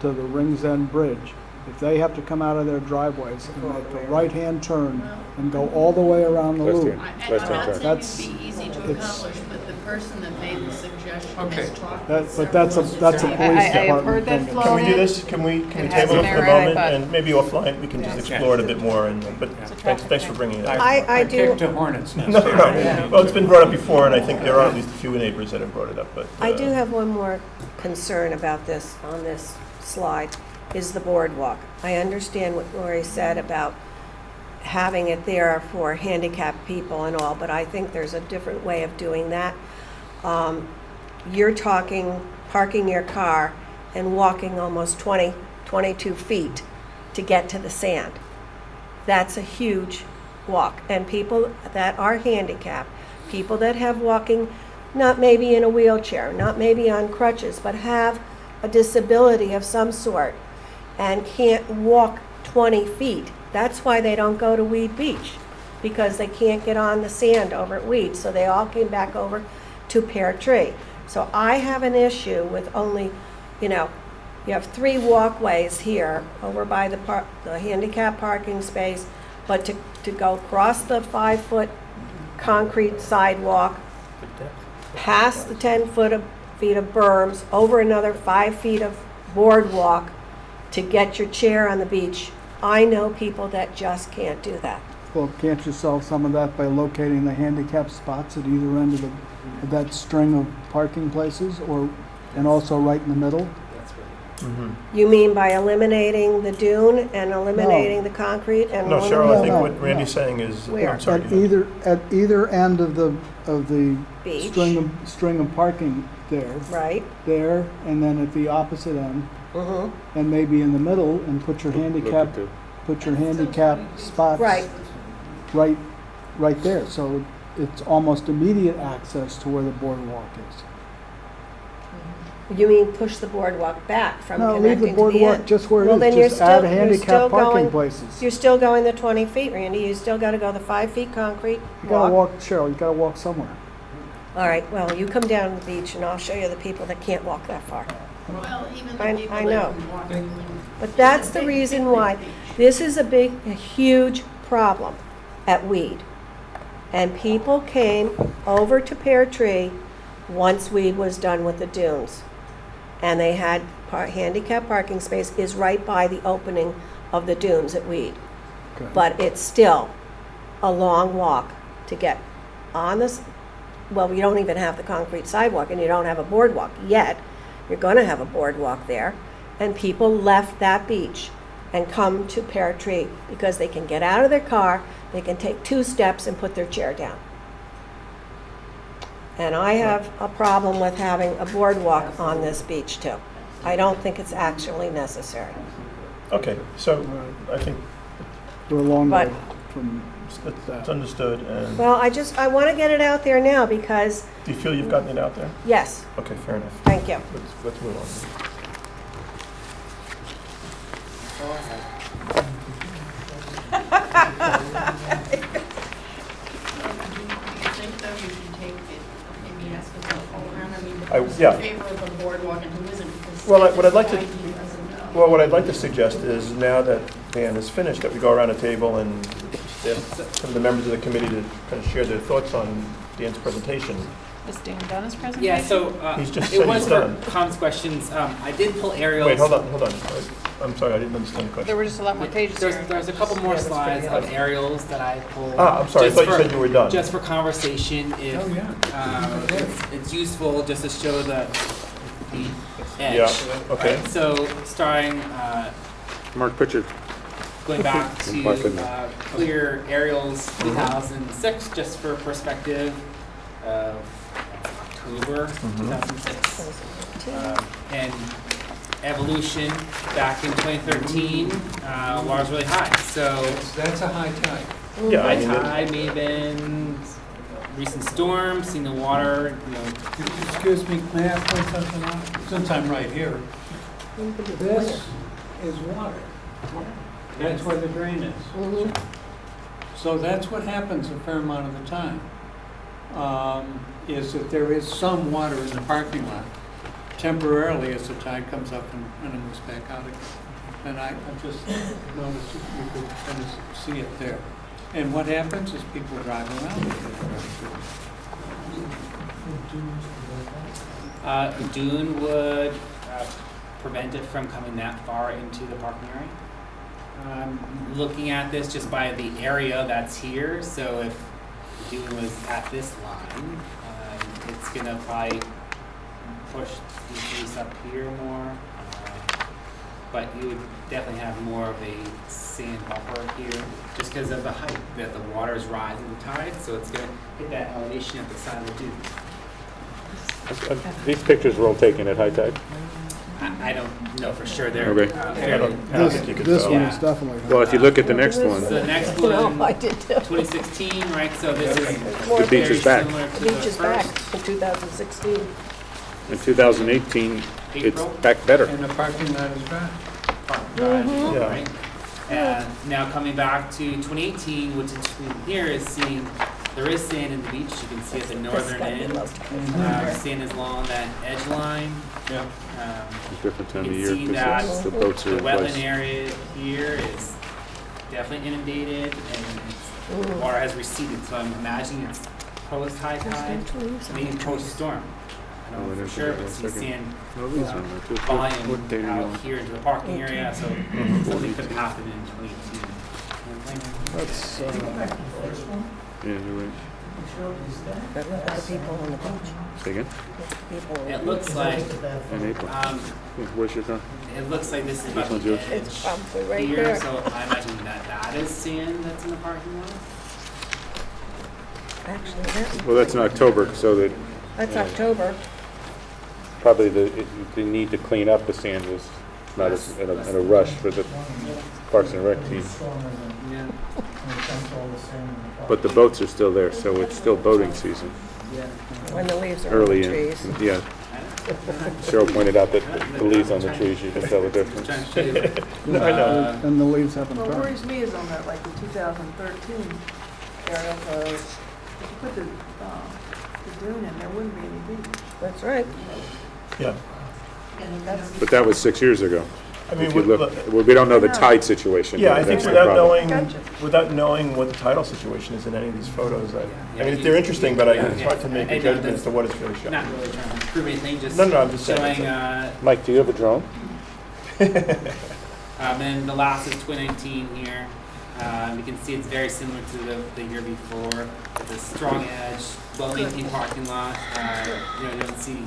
the Rings End Bridge, if they have to come out of their driveways and make a right-hand turn and go all the way around the Left loop, hand. And Left I'm hand not drive. saying it'd be easy to It's- accomplish, but the person that made the suggestion suggestion Okay. is talk. But that's a police department I have heard that thing. flow. Can we do this? Can we It table hasn't it for the merited, moment, but- and maybe offline, we can just Yeah. explore it a bit more, but It's a thanks traffic for thing. bringing it up. I do- kicked a hornet's nest. No, no, well, it's been brought up before, and I think there are at least a few neighbors that have brought it up, but. I do have one more concern about this, on this slide, is the boardwalk. I understand what Lori said about having it there for handicapped people and all, but I think there's a different way of doing that. You're talking parking your car and walking almost 22 feet to get to the sand. That's a huge walk. And people that are handicapped, people that have walking, not maybe in a wheelchair, not maybe on crutches, but have a disability of some sort and can't walk 20 feet. That's why they don't go to Weed Beach, because they can't get on the sand over at Weed. So they all came back over to Pear Tree. So I have an issue with only, you have 3 walkways here over by the handicap parking space, but to go across the 5-foot concrete sidewalk, past the 10 feet of berms, over another 5 feet of boardwalk to get your chair on the beach. I know people that just can't do that. Well, can't you solve some of that by locating the handicap spots at either end of that string of parking places, and also right in the middle? Mhm. You mean by eliminating the dune and eliminating the concrete and? No, Cheryl, I think No, what Randy's saying is, Where? I'm sorry. At go ahead. either end of the Beach, string of parking there, right? and then at the opposite end, Mm-hmm. and maybe in the middle, and put your handicap spots Right. right there. So it's almost immediate access to where the boardwalk is. You mean push the boardwalk back from No, leave connecting the to the boardwalk end? just where Well, it then is. you're Just add still- you're handicap still parking going- places. You're still going the 20 feet, Randy. You still got to go the 5 feet concrete You gotta walk. walk, Cheryl, you gotta walk somewhere. All right, well, you come down to the beach and I'll show you the people that can't walk that far. Well, even I- the people I that know. can walk in. But that's the reason why this is a huge problem at Weed. And people came over to Pear Tree once Weed was done with the dunes. And they had handicap parking space is right by the opening of the dunes at Weed. Okay. But it's still a long walk to get on this. Well, you don't even have the concrete sidewalk and you don't have a boardwalk yet. You're going to have a boardwalk there. And people left that beach and come to Pear Tree because they can get out of their car, they can take 2 steps and put their chair down. And I have a problem with having a boardwalk on this beach too. I don't think it's actually necessary. Okay, so I think We're a long But- way from it's understood, and Well, I want to get it out there now because, do you feel you've gotten it out there? yes, Okay, fair enough. thank you. Let's move on. I think though you should take it, maybe ask us all around, I mean, who's yeah. in favor of the boardwalk and who isn't, because. Well, what I'd like to- he doesn't know. Well, what I'd like to suggest is, now that Dan is finished, that we go around the table and ask some of the members of the committee to kind of share their thoughts on Dan's presentation. Is Dan done his presentation? Yeah, so He's just it said was he's for done. Tom's questions. I did pull aerials. Wait, hold on. I'm sorry, I didn't understand the There question. were just a lot more pages here. There's a couple more slides of aerials that I pulled. I'm sorry, I just thought you for- said you were done. Just for conversation, if Oh, yeah. it's useful just to show the edge. Yeah, okay. Right, so starting, Mark picture. going back Mark to in there. clear aerials Mm-hmm. 2006, just for perspective of October Mm-hmm. 2006. And evolution back in 2013, water was really high. So That's a high tide. Yeah, high I mean, tide may have been recent storms, seeing the water, Excuse me, may I point something out? Since I'm right here. This is water. That's where the drain is. Mhm. So that's what happens a fair amount of the time, is that there is some water in the parking lot temporarily as the tide comes up and it moves back out again. And I just noticed you could kind of see it there. And what happens is people drive around it. Dune would prevent it from coming that far into the parking area. Looking at this just by the area that's here, so if Dune was at this line, it's gonna probably push the trees up here more. But you would definitely have more of a sand buffer here, just because of the height that the water is rising with the tide, so it's gonna hit that elevation at the side of the dune. These pictures were all taken at high tide? I don't know for sure. They're Okay. I fairly. don't think you could This tell. one Yeah. is definitely. Well, if you look at the next one, So the next No, I one, did too. 2016, right? So this is More The beach very is back. similar to The the beach is back first. in 2016. in 2018, it's April. back better. And the parking lot is back. Yeah. Right? And now coming back to 2018, what's interesting here is seeing there is sand in the beach. You can see at the northern end. Sand is along that edge line. Yeah. Different time You of can year, see that because the boats are The in place. wetland area here is definitely inundated and the water has receded. So I'm imagining it's post high tide, maybe post storm. I don't know for sure, but see sand No, these are not too. What volume date are you out on? here into the parking area, so something could happen in 2018. That's, Yeah, you're right. But look at the people on the beach. Say again? People on the It beach. looks like, In April. Yeah, where's your car? it looks like this is about one's the yours? It's edge probably right here, there. so I imagine that is sand that's in the parking lot. Actually, that's, Well, that's in October, so that that's October. probably the need to clean up the sand was not as, in a rush for the Parks and Rec team. Yeah. But the boats are still there, so it's still boating season, When the leaves are on the early in. trees. Yeah, Cheryl pointed out that the leaves on the trees, you can tell the difference. Trying to show you. No, I know. and the leaves haven't What turned. worries me is on that, like the 2013 area, if you put the dune in, there wouldn't be any beach. That's right. Yeah. That's, But that was 6 years ago. I mean, If you with- look, well, we don't know the tide situation. yeah, I think That's the without problem. knowing what the title situation is in any of these photos, I mean, they're interesting, but it's hard to make a judgment as to what is really shown. Not really trying to prove anything, just No, I'm just saying, showing, Mike, do you have a drone? and the last is 2019 here. You can see it's very similar to the year before. It's a strong edge, well-maintained parking lot. You don't see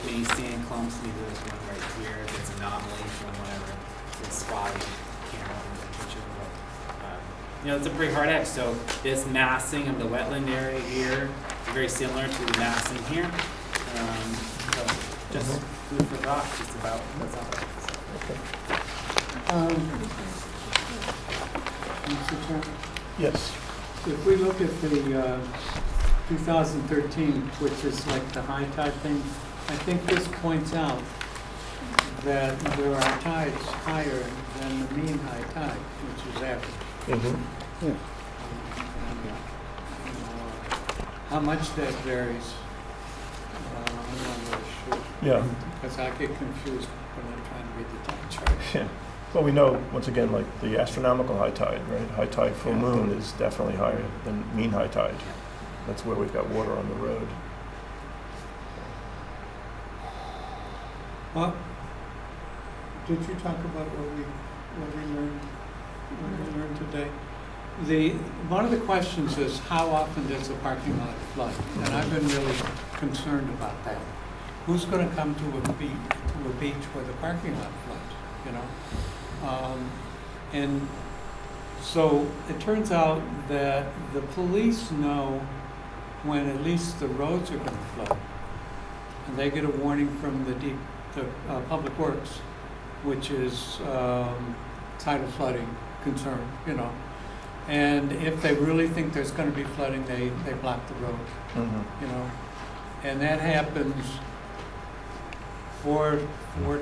many sand clumps. Maybe there's one right here. It's an anomaly from whatever. It's spotty camera in the picture. But, it's a pretty hard edge. So this massing of the wetland area here is very similar to the massing here. So just food for thought, just about what's up there. Mr. Chairman, Yes. if we look at the 2013, which is like the high tide thing, I think this points out that there are tides higher than the mean high tide, which is average. Mhm. How much that varies, I'm not really sure, Yeah. because I get confused when I'm trying to read the tide chart. Yeah. Well, we know, once again, like the astronomical high tide, right? High tide full moon is definitely higher than mean high tide. That's where we've got water on the road. Well, did you talk about what we learned today? One of the questions is how often does the parking lot flood? And I've been really concerned about that. Who's going to come to a beach where the parking lot floods, and so it turns out that the police know when at least the roads are going to flood. And they get a warning from the Public Works, which is tidal flooding concern, And if they really think there's going to be flooding, they block the road, Mhm. And that happens 4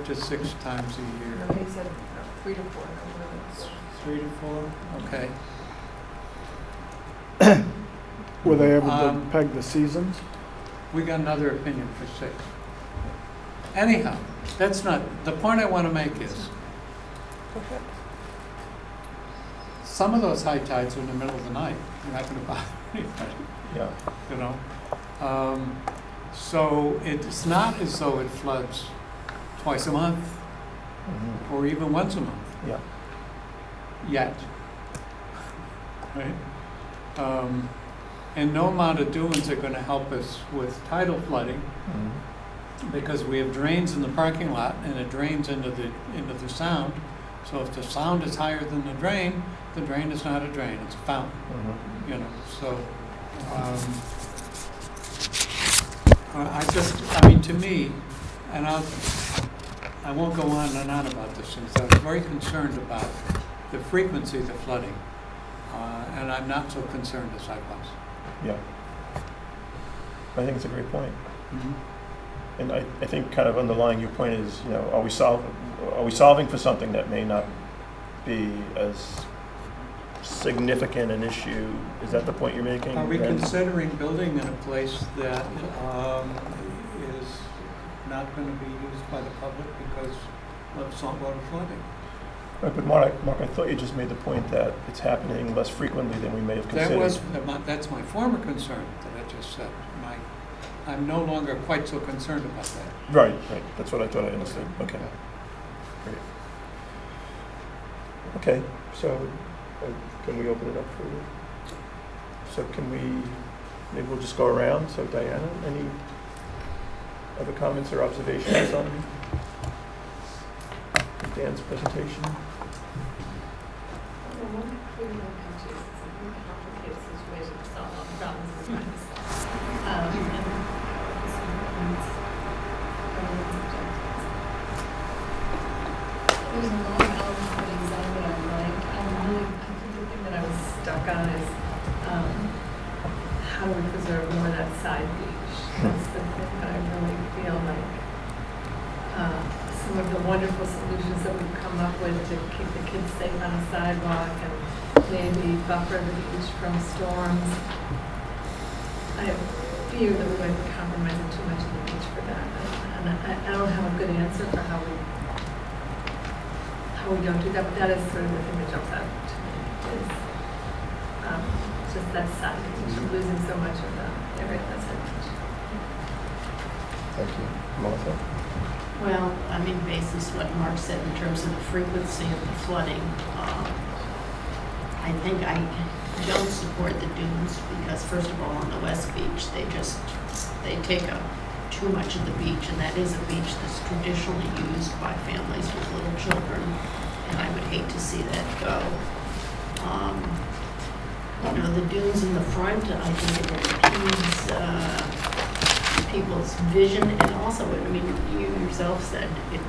to 6 times a year. he said 3 to 4. 3 to 4, okay. Were they able to Um, peg the seasons? We got another opinion for 6. Anyhow, that's not, the point I want to make is, some of those high tides are in the middle of the night. You're not going to bother anybody, Yeah. So it's not as though it floods twice a month or even once a month Yeah. yet. Right? And no amount of dunes are going to help us with tidal flooding because we have drains in the parking lot and it drains into the sound. So if the sound is higher than the drain is not a drain, it's a fountain. You know, so I mean, to me, and I won't go on and on about this since I was very concerned about the frequency of the flooding, and I'm not so concerned as I was. Yeah. I think it's a great point. And I think kind of underlying your point is, you know, are we solving for something that may not be as significant an issue? Is that the point you're making? Are we considering building in a place that is not going to be used by the public because of saltwater flooding? Right, but Mark, I thought you just made the point that it's happening less frequently than we may have considered. That's my former concern that I just said. I'm no longer quite so concerned about that. Right. That's what I thought I understood. Okay. Great. Okay, so can we open it up for you? So maybe we'll just go around. So Diana, any other comments or observations on Dan's presentation? One thing when it comes to it's a really complicated situation to solve all the problems we're trying to solve. And this means there's a lot of elements of the design that I like. I think the thing that I was stuck on is how do we preserve more of that side beach? That's the thing that I really feel like some of the wonderful solutions that we've come up with to keep the kids safe on a sidewalk and maybe buffer the beach from storms. I have fear that we're going to be compromising too much of the beach for that. And I don't have a good answer for how we don't do that, but that is sort of the thing that jumps out to me is just that side beach, losing so much of the area of that side beach. Thank you. Melissa? Well, I mean, basis what Mark said in terms of the frequency of the flooding, I think I don't support the dunes because first of all, on the West Beach, they take up too much of the beach, and that is a beach that's traditionally used by families with little children, and I would hate to see that go. You know, the dunes in the front, I think it impedes people's vision, and also, I mean, you yourself said it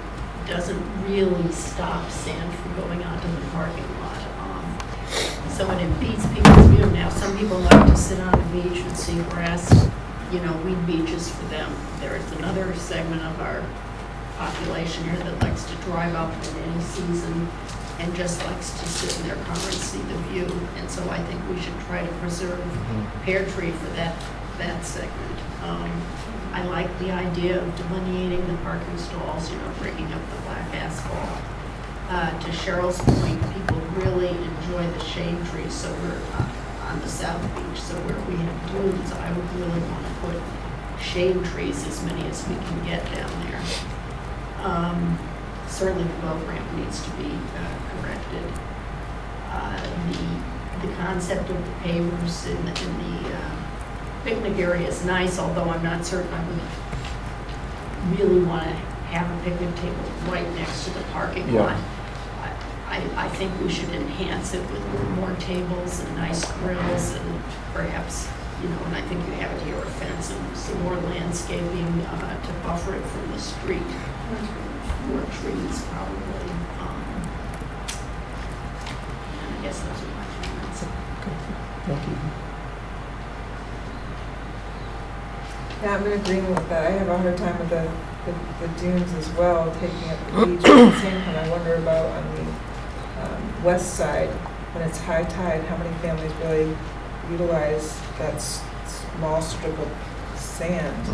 doesn't really stop sand from going onto the parking lot. So it impedes people's view. Now, some people like to sit on the beach and see grass, you know, weed beaches for them. There is another segment of our population here that likes to drive up in any season and just likes to sit in their car and see the view. And so I think we should try to preserve Pear Tree for that segment. I like the idea of delineating the parking stalls, you know, breaking up the black asphalt. To Cheryl's point, people really enjoy the shade trees, so we're on the South Beach, so where we have dunes, I would really want to put shade trees, as many as we can get down there. Certainly the boat ramp needs to be corrected. The concept of the pavers in the picnic area is nice, although I'm not certain I would really want to have a picnic table right next to the parking lot. I think we should enhance it with more tables and nice grills and perhaps, you know, and I think you have it here, a fence and some more landscaping to buffer it from the street. More trees probably. And I guess those are my comments. Thank you. Yeah, I'm in agreement with that. I have a hard time with the dunes as well, taking up the beach. But at the same time, I wonder about on the west side, when it's high tide, how many families really utilize that small strip of sand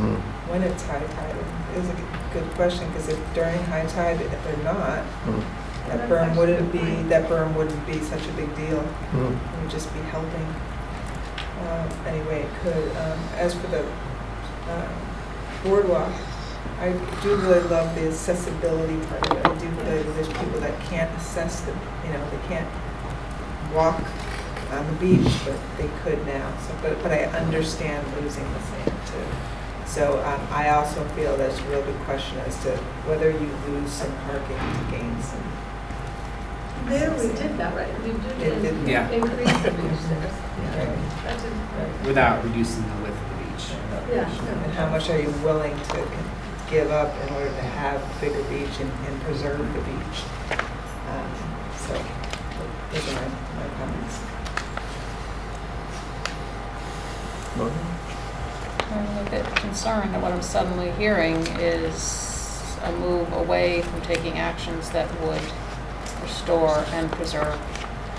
when it's high tide? It is a good question, because if during high tide, if they're not, that berm wouldn't be such a big deal. It would just be helping. Anyway, it could. As for the boardwalk, I do really love the accessibility part of it. I do feel like there's people that can't access the, they can't walk on the beach, but they could now. So, but I understand losing the sand too. So I also feel there's a real big question as to whether you lose some parking to gain some. There we did that, right? We did Yeah. increase the beach there. Right. That did, Without reducing the width of the beach. yeah. And how much are you willing to give up in order to have a bigger beach and preserve the beach? So those are my comments. I'm a bit concerned that what I'm suddenly hearing is a move away from taking actions that would restore and preserve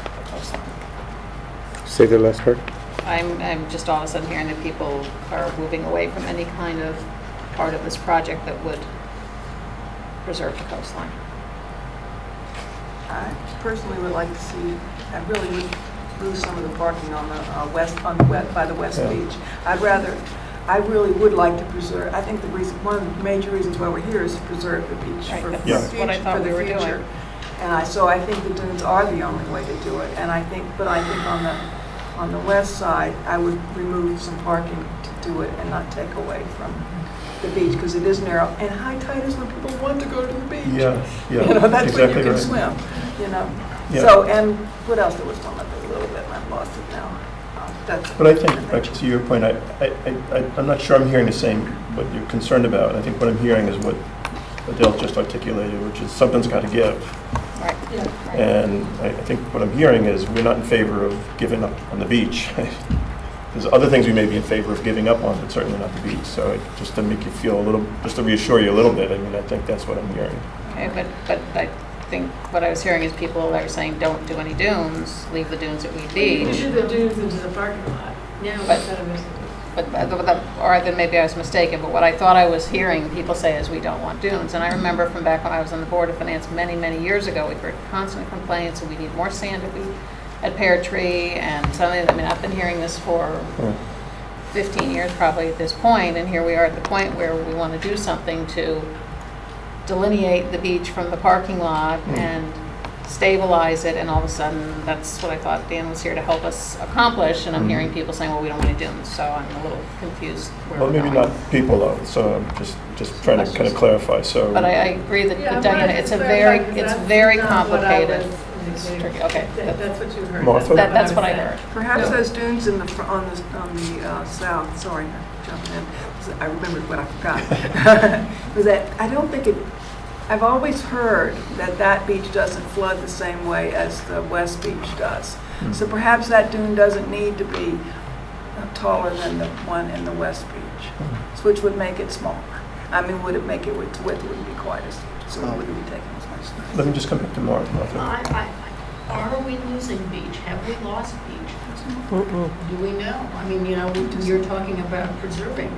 the coastline. Say the last part. I'm just all of a sudden hearing that people are moving away from any kind of part of this project that would preserve the coastline. I personally would like to see, I really would lose some of the parking on the by the West Yeah. Beach. I really would like to preserve, I think one of the major reasons why we're here is to preserve the beach Right, for the that's future. what I thought we were doing. future. And so I think the dunes are the only way to do it. And I think on the west side, I would remove some parking to do it and not take away from the beach, because it is narrow. And high tide is when people want to go to the beach. Yeah, yeah, That's exactly when you can right. swim, Yeah. So, and what else? There was one other little bit, and I've lost it now. But I think, to your point, I'm not sure I'm hearing the same, what you're concerned about. I think what I'm hearing is what Adele just articulated, which is something's got to give. Right. Yeah. Right. And I think what I'm hearing is we're not in favor of giving up on the beach. There's other things we may be in favor of giving up on, but certainly not the beach. So just to make you feel a little, just to reassure you a little bit, I mean, I think that's what I'm hearing. Okay, but I think what I was hearing is people that are saying, don't do any dunes, leave the dunes at Weed You Beach. do the dunes into the parking lot. Now But- instead of this. Or then maybe I was mistaken, but what I thought I was hearing people say is we don't want dunes. And I remember from back when I was on the Board of Finance many, many years ago, we heard constant complaints that we need more sand at Pear Tree and something. I mean, I've been hearing this for 15 years probably at this point, and here we are at the point where we want to do something to delineate the beach from the parking lot and stabilize it, and all of a sudden, that's what I thought Dan was here to help us accomplish, and I'm hearing people saying, well, we don't want to do them, so I'm a little confused where Well, we're maybe going. not people though, so I'm just trying to kind of clarify, so. But I agree that, Yeah, with Diana, but it's a clarify, very, 'cause it's that's very not what I complicated. was It's indicating. tricky, okay. That's what you heard. Martha? That's what I was saying. heard. Perhaps No. those dunes on the south, sorry, I'm jumping in, I remembered what I forgot. Was that, I don't think I've always heard that beach doesn't flood the same way as the West Beach does. So perhaps that dune doesn't need to be taller than the one in the West Beach, which would make it smaller. I mean, would it make it, its width wouldn't be quite as, so it wouldn't be taking as much space. Let me just come back to Martha. Are we losing beach? Have we lost beach? Do we know? I mean, you're talking about preserving.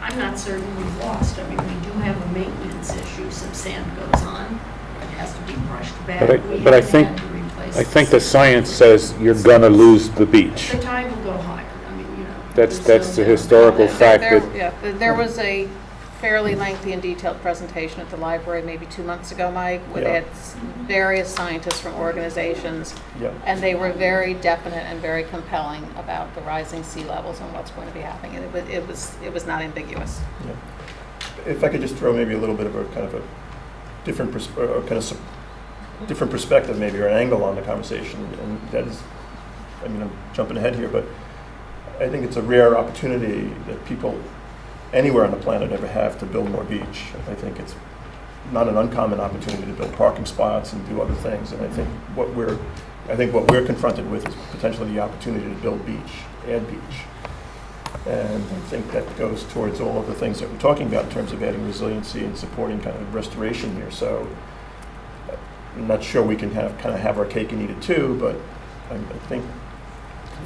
I'm not certain we've lost. I mean, we do have a maintenance issue. Some sand goes on. It has to be brushed back. But I We think, haven't had to replace I think the science says you're gonna lose the beach. The tide will go higher. I mean, That's there's the no doubt historical about fact There- that, Yeah, there was a fairly lengthy and detailed presentation at the library maybe 2 months ago, Mike, with Yeah. various scientists from organizations, Yeah. and they were very definite and very compelling about the rising sea levels and what's going to be happening. And it was not ambiguous. If I could just throw maybe a little bit of a kind of a different different perspective maybe, or an angle on the conversation, and that is, I mean, I'm jumping ahead here, but I think it's a rare opportunity that people anywhere on the planet ever have to build more beach. I think it's not an uncommon opportunity to build parking spots and do other things, and I think what we're confronted with is potentially the opportunity to build beach, add beach. And I think that goes towards all of the things that we're talking about in terms of adding resiliency and supporting kind of restoration here. So I'm not sure we can kind of have our cake and eat it too, but I think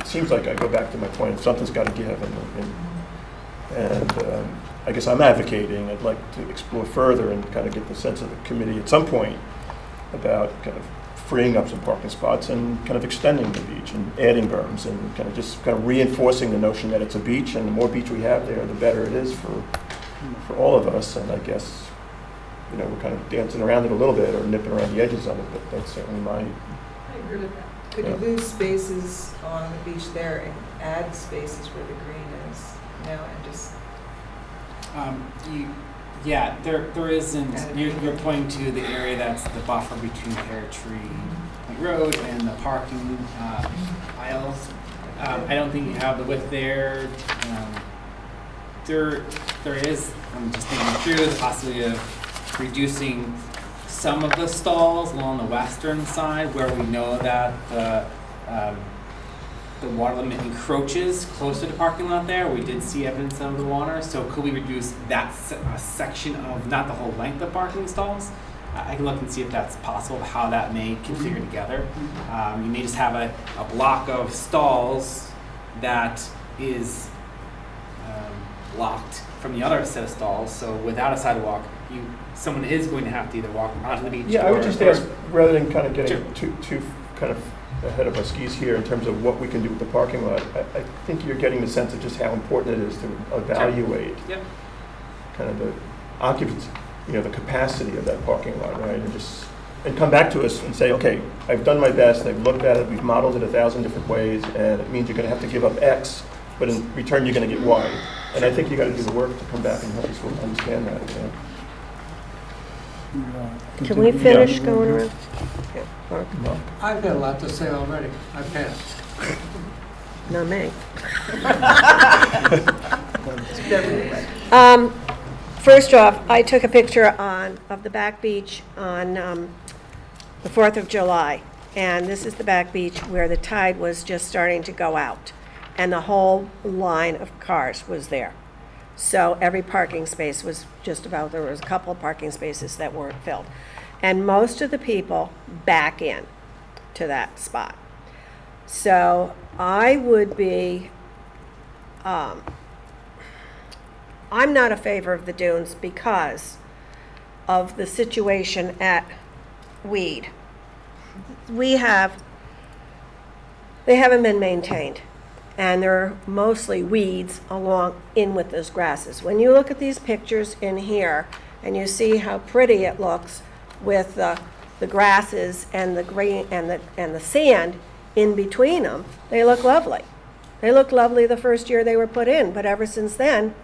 it seems like I go back to my point, something's got to give. And I guess I'm advocating, I'd like to explore further and kind of get the sense of the committee at some point about kind of freeing up some parking spots and kind of extending the beach and adding berms and kind of reinforcing the notion that it's a beach, and the more beach we have there, the better it is for for all of us, and I guess, you know, we're kind of dancing around it a little bit or nipping around the edges of it, but that's certainly my, I agree with that. Could you Yeah. lose spaces on the beach there and add spaces where the green is now and just, Yeah, there isn't, you're pointing to the area that's the buffer between Pear Tree Point Road and the parking aisles. I don't think you have the width there. There is, I'm just thinking through, the possibility of reducing some of the stalls along the western side where we know that the water limit encroaches closer to parking lot there. We did see evidence of the water, so could we reduce that section of, not the whole length of parking stalls? I can look and see if that's possible, how that may configure together. You may just have a block of stalls that is blocked from the other set of stalls, so without a sidewalk, someone is going to have to either walk onto the beach. yeah, I would just ask, rather than kind of getting Sure. too kind of ahead of our skis here in terms of what we can do with the parking lot, I think you're getting the sense of just how important it is to evaluate Yep. kind of the occupancy, you know, the capacity of that parking lot, right? And come back to us and say, okay, I've done my best, I've looked at it, we've modeled it 1,000 different ways, and it means you're gonna have to give up X, but in return, you're gonna get Y. And I think you gotta do the work to come back and help us understand that, you know? Can we finish going around? Yeah, Mark? I've got a lot to say already. I passed. Not me. definitely. First off, I took a picture of the back beach on the 4th of July. And this is the back beach where the tide was just starting to go out. And the whole line of cars was there. So every parking space was just about, there was a couple of parking spaces that weren't filled. And most of the people back in to that spot. So I would be, I'm not a favor of the dunes because of the situation at Weed. They haven't been maintained. And there are mostly weeds along in with those grasses. When you look at these pictures in here and you see how pretty it looks with the grasses and the green and the sand in between them, they look lovely. They looked lovely the first year they were put in, but ever since then,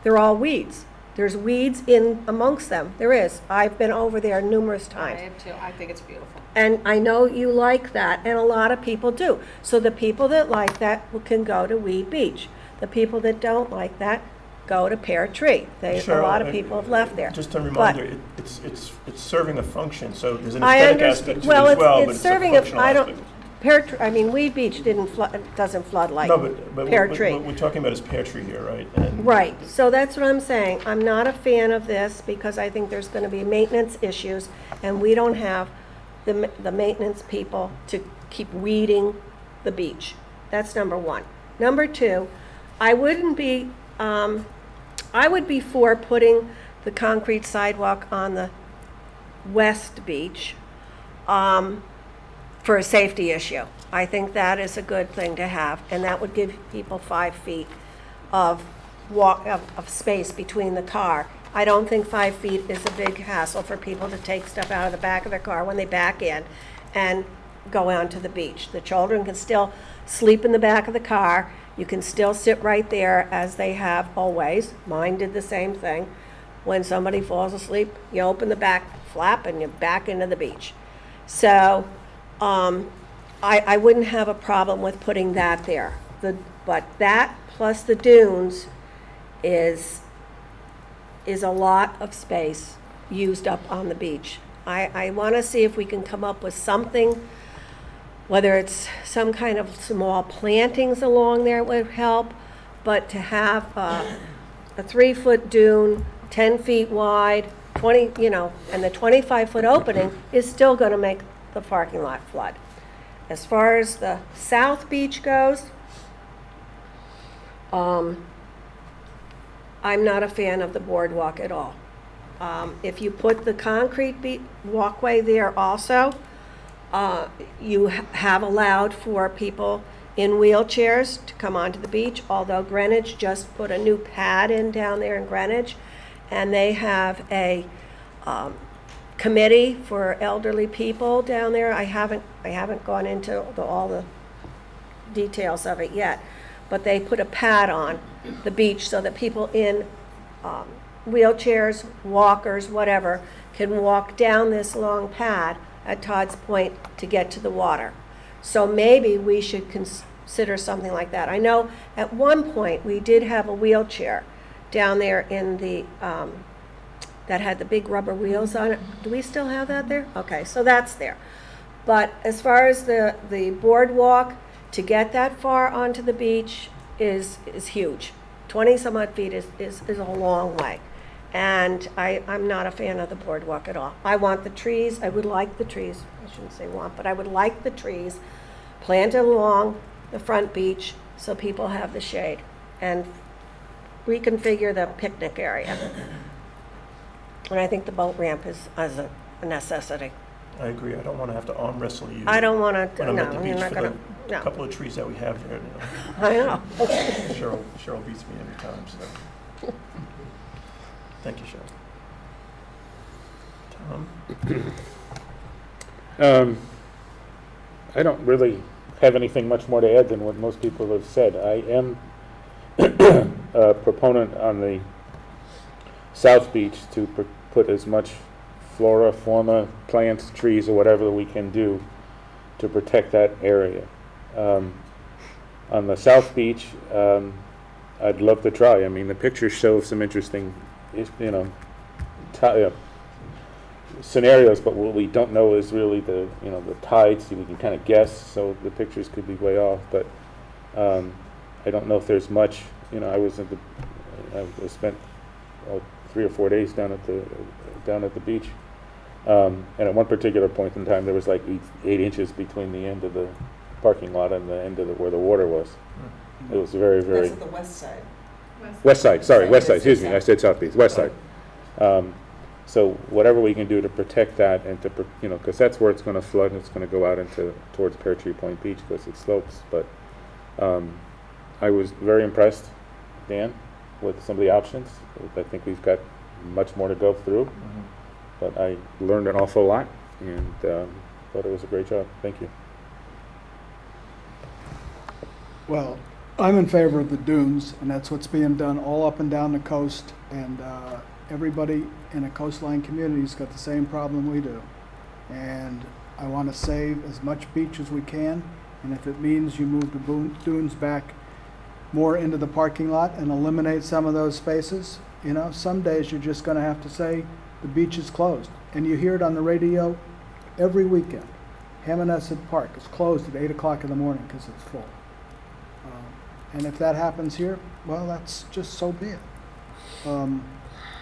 they're all weeds. There's weeds in amongst them. There is. I've been over there numerous times. I have too. I think it's beautiful. And I know you like that, and a lot of people do. So the people that like that can go to Weed Beach. The people that don't like that go to Pear Tree. A lot of people have left there. Just a reminder, it's serving a function, so there's an I aesthetic understand. aspect to it as well, but it's it's a serving functional aspect. Weed Beach doesn't flood like No, but Pear what Tree. we're talking about is Pear Tree here, right? And Right, so that's what I'm saying. I'm not a fan of this because I think there's gonna be maintenance issues, and we don't have the maintenance people to keep weeding the beach. That's number one. Number two, I would be for putting the concrete sidewalk on the west beach, for a safety issue. I think that is a good thing to have, and that would give people 5 feet of space between the car. I don't think 5 feet is a big hassle for people to take stuff out of the back of their car when they back in and go onto the beach. The children can still sleep in the back of the car. You can still sit right there as they have always. Mine did the same thing. When somebody falls asleep, you open the back flap and you're back into the beach. So I wouldn't have a problem with putting that there. But that plus the dunes is a lot of space used up on the beach. I want to see if we can come up with something, whether it's some kind of small plantings along there would help, but to have a 3-foot dune, 10 feet wide, 20, and the 25-foot opening is still going to make the parking lot flood. As far as the South Beach goes, I'm not a fan of the boardwalk at all. If you put the concrete walkway there also, you have allowed for people in wheelchairs to come onto the beach, although Greenwich just put a new pad in down there in Greenwich, and they have a committee for elderly people down there. I haven't gone into all the details of it yet, but they put a pad on the beach so that people in wheelchairs, walkers, whatever, can walk down this long pad at Todd's Point to get to the water. So maybe we should consider something like that. I know at one point we did have a wheelchair down there in the, that had the big rubber wheels on it. Do we still have that there? Okay, so that's there. But as far as the boardwalk, to get that far onto the beach is huge. 20-some odd feet is a long way. And I'm not a fan of the boardwalk at all. I want the trees, I would like the trees, I shouldn't say want, but I would like the trees planted along the front beach so people have the shade, and reconfigure the picnic area. And I think the boat ramp is a necessity. I agree. I don't want to have to arm wrestle you. I don't want to, when I'm no, at the you're beach not for gonna, the no. couple of trees that we have there. I know. Cheryl beats me every time, so. Thank you, Cheryl. Tom? I don't really have anything much more to add than what most people have said. I am a proponent on the South Beach to put as much flora, fauna, plants, trees, or whatever we can do to protect that area. On the South Beach, I'd love to try. I mean, the pictures show some interesting, scenarios, but what we don't know is really the tides. We can kind of guess, so the pictures could be way off. But I don't know if there's much. I spent 3 or 4 days down at the beach, and at one particular point in time, there was like 8 inches between the end of the parking lot and the end of where the water was. It was very, very. That's at the west side. West side, sorry, west side, excuse me, South. I said South Beach, west side. So whatever we can do to protect that and to, because that's where it's going to flood, and it's going to go out towards Pear Tree Point Beach because it slopes. But I was very impressed, Dan, with some of the options. I think we've got much more to go through, but I learned an awful lot and thought it was a great job. Thank you. Well, I'm in favor of the dunes, and that's what's being done all up and down the coast, and everybody in a coastline community's got the same problem we do. And I want to save as much beach as we can, and if it means you move the dunes back more into the parking lot and eliminate some of those spaces, some days you're just going to have to say the beach is closed. And you hear it on the radio every weekend. Hammonasset Park is closed at 8 o'clock in the morning because it's full. And if that happens here, well, that's just so be it.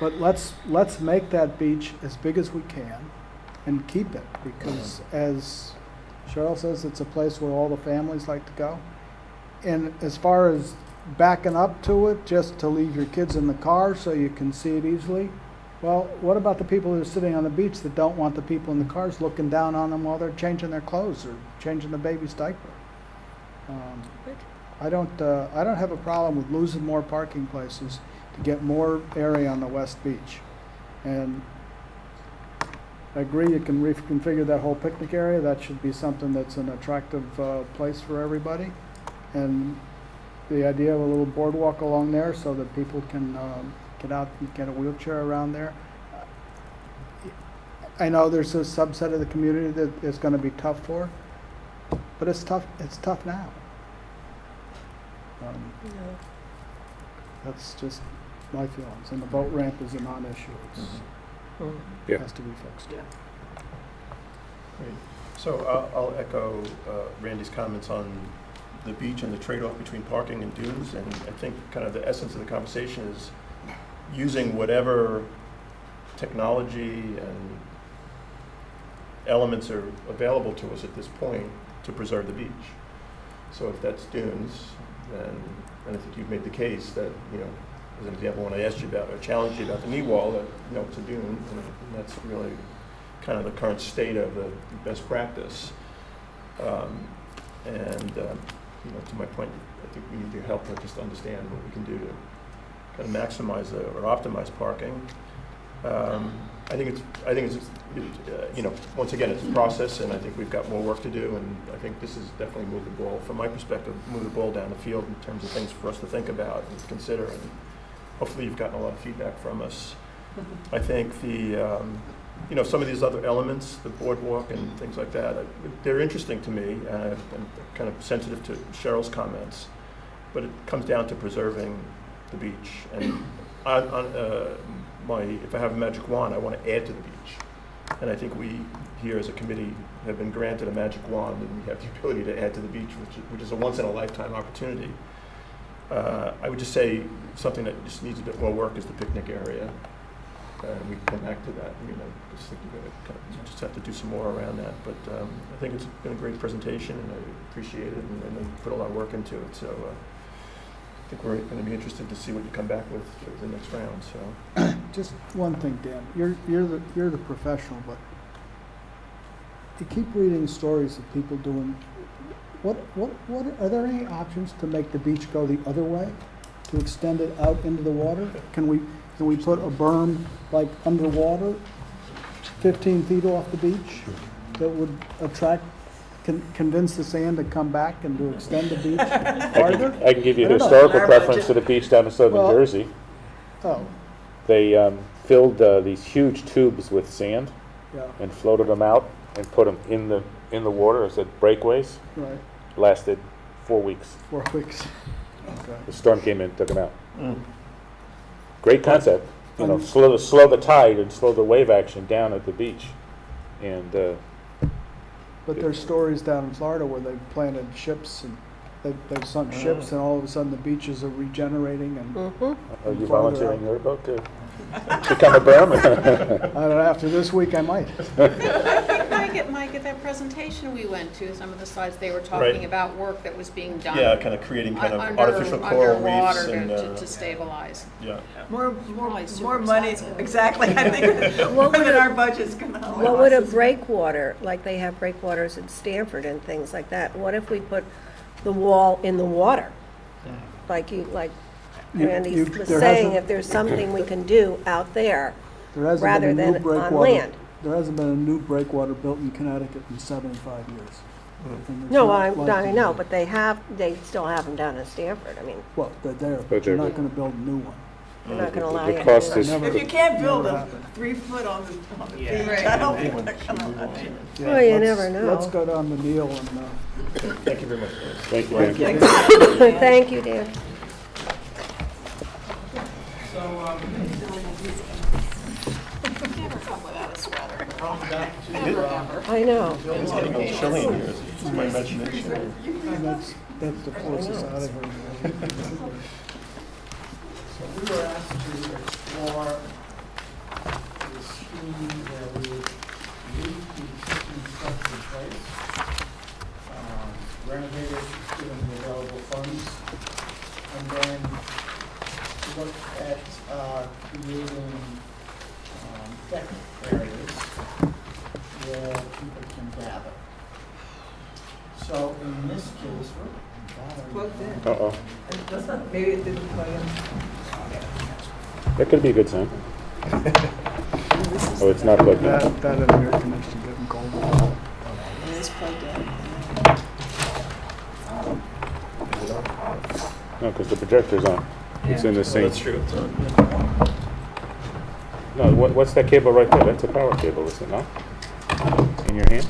But let's make that beach as big as we can and keep it, because as Cheryl says, it's a place where all the families like to go. And as far as backing up to it, just to leave your kids in the car so you can see it easily, well, what about the people who are sitting on the beach that don't want the people in the cars looking down on them while they're changing their clothes or changing the baby's diaper? I don't have a problem with losing more parking places to get more area on the West Beach. And I agree, you can reconfigure that whole picnic area. That should be something that's an attractive place for everybody. And the idea of a little boardwalk along there so that people can get out and get a wheelchair around there. I know there's a subset of the community that it's going to be tough for, but it's tough now. That's just my feelings. And the boat ramp is a non-issue. It has to be fixed. Great. So I'll echo Randy's comments on the beach and the trade-off between parking and dunes. And I think kind of the essence of the conversation is using whatever technology and elements are available to us at this point to preserve the beach. So if that's dunes, and I think you've made the case that, as an example, when I asked you about, or challenged you about the knee wall, that, it's a dune, and that's really kind of the current state of the best practice. To my point, I think we need your help to just understand what we can do to kind of maximize or optimize parking. I think it's once again, it's a process, and I think we've got more work to do, and I think this is definitely moved the ball, from my perspective, moved the ball down the field in terms of things for us to think about and consider, and hopefully you've gotten a lot of feedback from us. I think some of these other elements, the boardwalk and things like that, they're interesting to me. I'm kind of sensitive to Cheryl's comments, but it comes down to preserving the beach. And if I have a magic wand, I want to add to the beach. And I think we here as a committee have been granted a magic wand, and we have the ability to add to the beach, which is a once-in-a-lifetime opportunity. I would just say something that just needs a bit more work is the picnic area. And we can come back to that. I just think you just have to do some more around that. But I think it's been a great presentation, and I appreciate it, and they put a lot of work into it. So I think we're going to be interested to see what you come back with for the next round. So Just one thing, Dan. You're the professional, but you keep reading stories of people doing. What are there any options to make the beach go the other way, to extend it out into the water? Can we put a berm like underwater, 15 feet off the beach, that would convince the sand to come back and to extend the beach farther? I can give you I a don't know. historical preference to the beach down in southern Jersey. Oh, They filled these huge tubes with sand yeah, and floated them out and put them in the water as breakaways. right, Lasted 4 weeks. 4 weeks. Okay. The storm came in, took them out. Great concept. Slow the tide and slow the wave action down at the beach. And But there's stories down in Florida where they've planted ships and they've sunk ships, and all of a sudden the beaches are regenerating. And are you volunteering your boat to become a berm? I don't know, after this week I might. Mike, at that presentation we went to, some of the slides, they were talking Right. about work that was being done. yeah, kind of creating kind of under- artificial coral reefs underwater and to stabilize. yeah. Probably super More money, expensive. exactly, I think, more than our budget's gonna allow. What would a us. breakwater, like they have breakwaters in Stanford and things like that, what if we put the wall in the water? Like Randy You- was there saying, hasn't- if there's something we can do out there There hasn't rather been a new than on breakwater. land. There hasn't been a new breakwater built in Connecticut in 75 years. And it's No, not I likely know, to. but they still have them down in Stanford. I mean, Well, they're there, But but you're they're- not gonna build a new one. they're not gonna allow The you to cost do is- that. Never- If you can't build never a happened. 3 foot on the Yeah. beach, Right. I don't think they're gonna allow you. Yeah, Well, you let's- never know. Let's go down to Neil and, Thank you very much, guys. Thank you, man. Thank you, Dan. Never come without a sweater. I know. It's getting a little chilly in here. It's my imagination. that's the force us out of here. So we were asked to explore the scheme where we would leave the existing structure in place, renovate it given the available funds, and then look at creating deck areas where people can gather. So in this case, Plugged in. Uh-oh. Maybe it didn't plug in. That could be a good sign. Oh, it's not plugged in. That and air conditioning getting cold. It is plugged in. No, because the projector's on. It's in the same. That's true. It's on. No, what's that cable right there? That's a power cable, is it not? In your hand?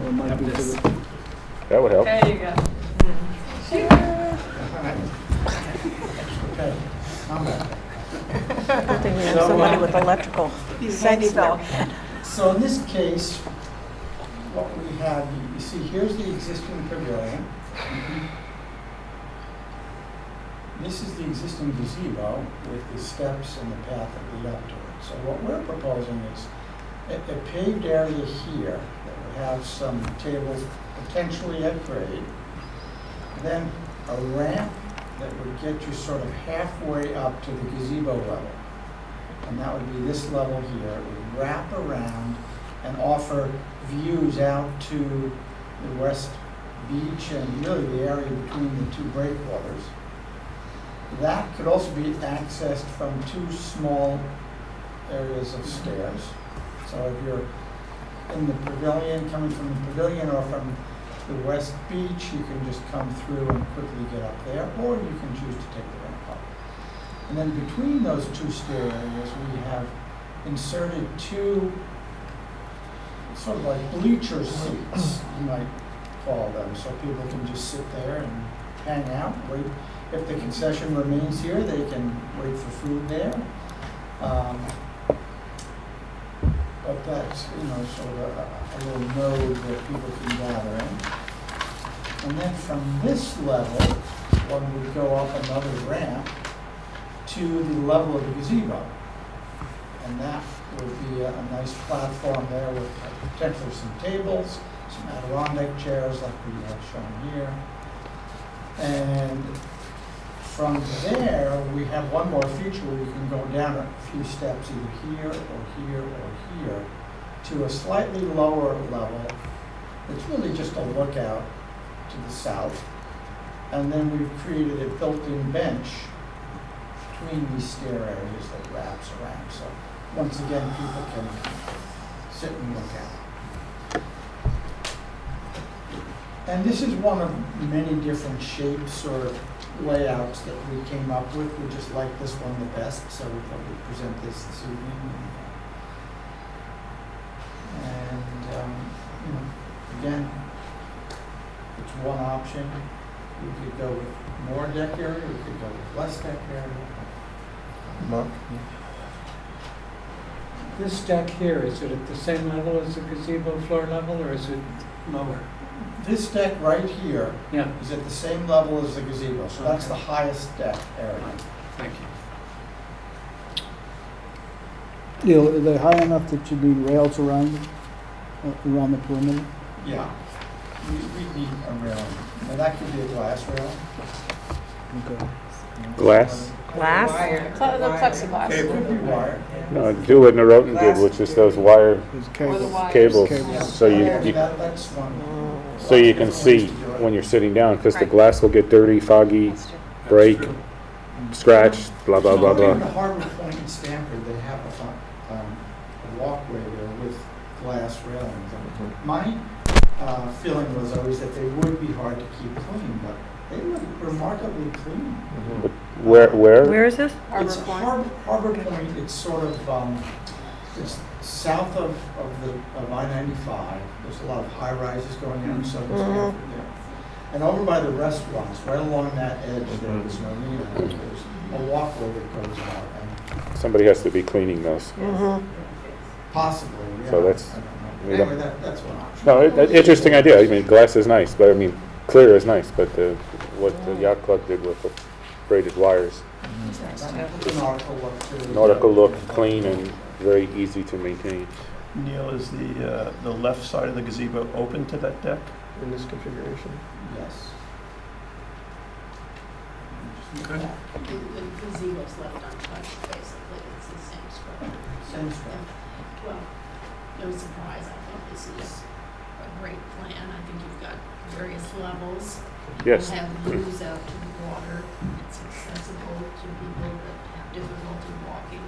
Or it might be for the, That would help. There you go. okay, I'm back. Good thing we have somebody with electrical sense now. So in this case, what we have, you see, here's the existing pavilion. This is the existing gazebo with the steps and the path that lead up to it. So what we're proposing is a paved area here that would have some tables potentially at grade, then a ramp that would get you sort of halfway up to the gazebo level. And that would be this level here. It would wrap around and offer views out to the west beach and really the area between the two breakwaters. That could also be accessed from two small areas of stairs. So if you're in the pavilion, coming from the pavilion or from the west beach, you can just come through and quickly get up there, or you can choose to take the ramp up. And then between those two stair areas, we have inserted two sort of like bleacher seats, you might call them, so people can just sit there and hang out, wait. If the concession remains here, they can wait for food there. But that's, sort of a little node that people can gather in. And then from this level, one would go up another ramp to the level of the gazebo. And that would be a nice platform there with potentially some tables, some Adirondack chairs like we have shown here. And from there, we have one more feature where you can go down a few steps either here or here or here to a slightly lower level. It's really just a lookout to the south. And then we've created a built-in bench between these stair areas that wraps around. So once again, people can sit and look out. And this is one of many different shapes or layouts that we came up with. We just like this one the best, so we thought we'd present this evening. And again, it's one option. We could go with more deck area, we could go with less deck area. Mark? This deck here, is it at the same level as the gazebo floor level, or is it lower? This deck right here Yeah, is at the same level as the gazebo, so that's the highest deck area. thank you. Neil, are they high enough that you need rails around the perimeter? Yeah, we need a railing. Now that could be a glass railing. Okay. Glass? Glass? Wire. The plexiglass. It could be wire. No, do what Norotan did, which is those wire There's Or the cables. wires. cables, Cables. so you That's one. so you can see when you're sitting down, because the Right. glass will get dirty, foggy, That's true. break, scratch, blah, blah, blah, In the blah. Harbor Point in Stamford, they have a walkway there with glass railings. And my feeling was always that they would be hard to keep clean, but they look remarkably clean. But where? Where is this? It's Harbor Point, it's sort of, it's south of I-95. There's a lot of high rises going on, so there's Stamford there. And over by the restaurants, right along that edge, there's a walkway that goes out. And Somebody has to be cleaning those. possibly, yeah. So that's- I don't know. we don't- Anyway, that's one option. No, interesting idea. I mean, glass is nice, but I mean, clear is nice, but what the yacht club did with the braided wires, That's a nautical look too. nautical look, clean and very easy to maintain. Neil, is the left side of the gazebo open to that deck in this configuration? Yes. Okay. The gazebo's left untouched, basically, it's the same structure. Same structure. Well, no surprise, I think this is a great plan. I think you've got various levels. Yes. You have views out to the water. It's accessible to people that have difficulty walking.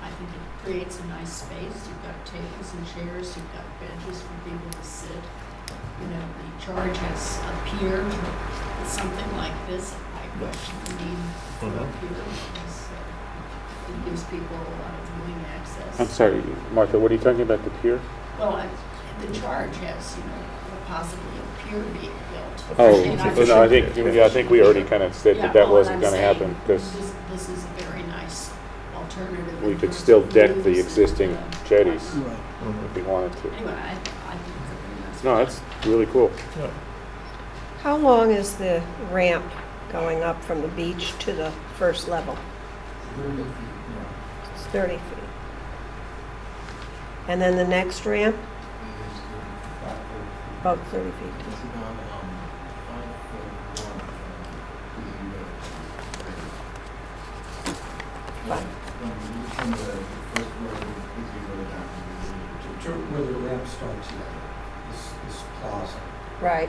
I think it creates a nice space. You've got tables and chairs, you've got benches for people to sit. The charge has a pier. It's something like this. I question the need for a pier because it gives people a lot of viewing access. I'm sorry, Martha, what are you talking about, the pier? Well, the charge has, possibly a pier being built. Oh, And no, I think we already kind of said that wasn't going to happen, because This is a very nice alternative. we in could terms still of deck the views existing and, jetties Right. if we wanted to. Anyway, I think it's a very nice. No, that's really cool. How long is the ramp going up from the beach to the first level? It's 30 feet. And then the next ramp, about 30 feet. Fine. Where the ramp starts here, this plaza. Right.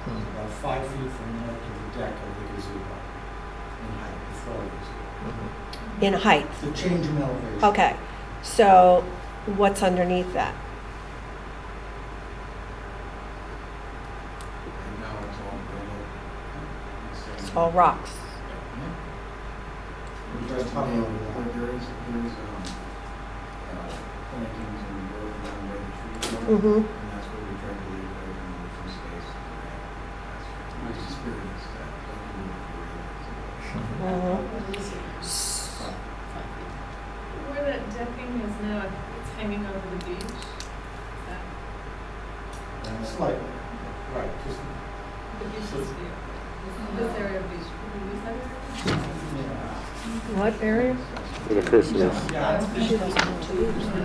About 5 feet from there to the deck of the gazebo. height, the floor is. In height? The change in elevation. Okay, so what's underneath that? And now it's all granite. It's all rocks. We just talked about that. There's plantings and growth down where the trees are. Mm-hmm. And that's where we try to leave some space. That's my experience, that don't do it for Where that decking is now, it's hanging over the beach. Is that Slightly, right, just, the beach is here? This area of beach, would we use that area? What area? Where the cursor is.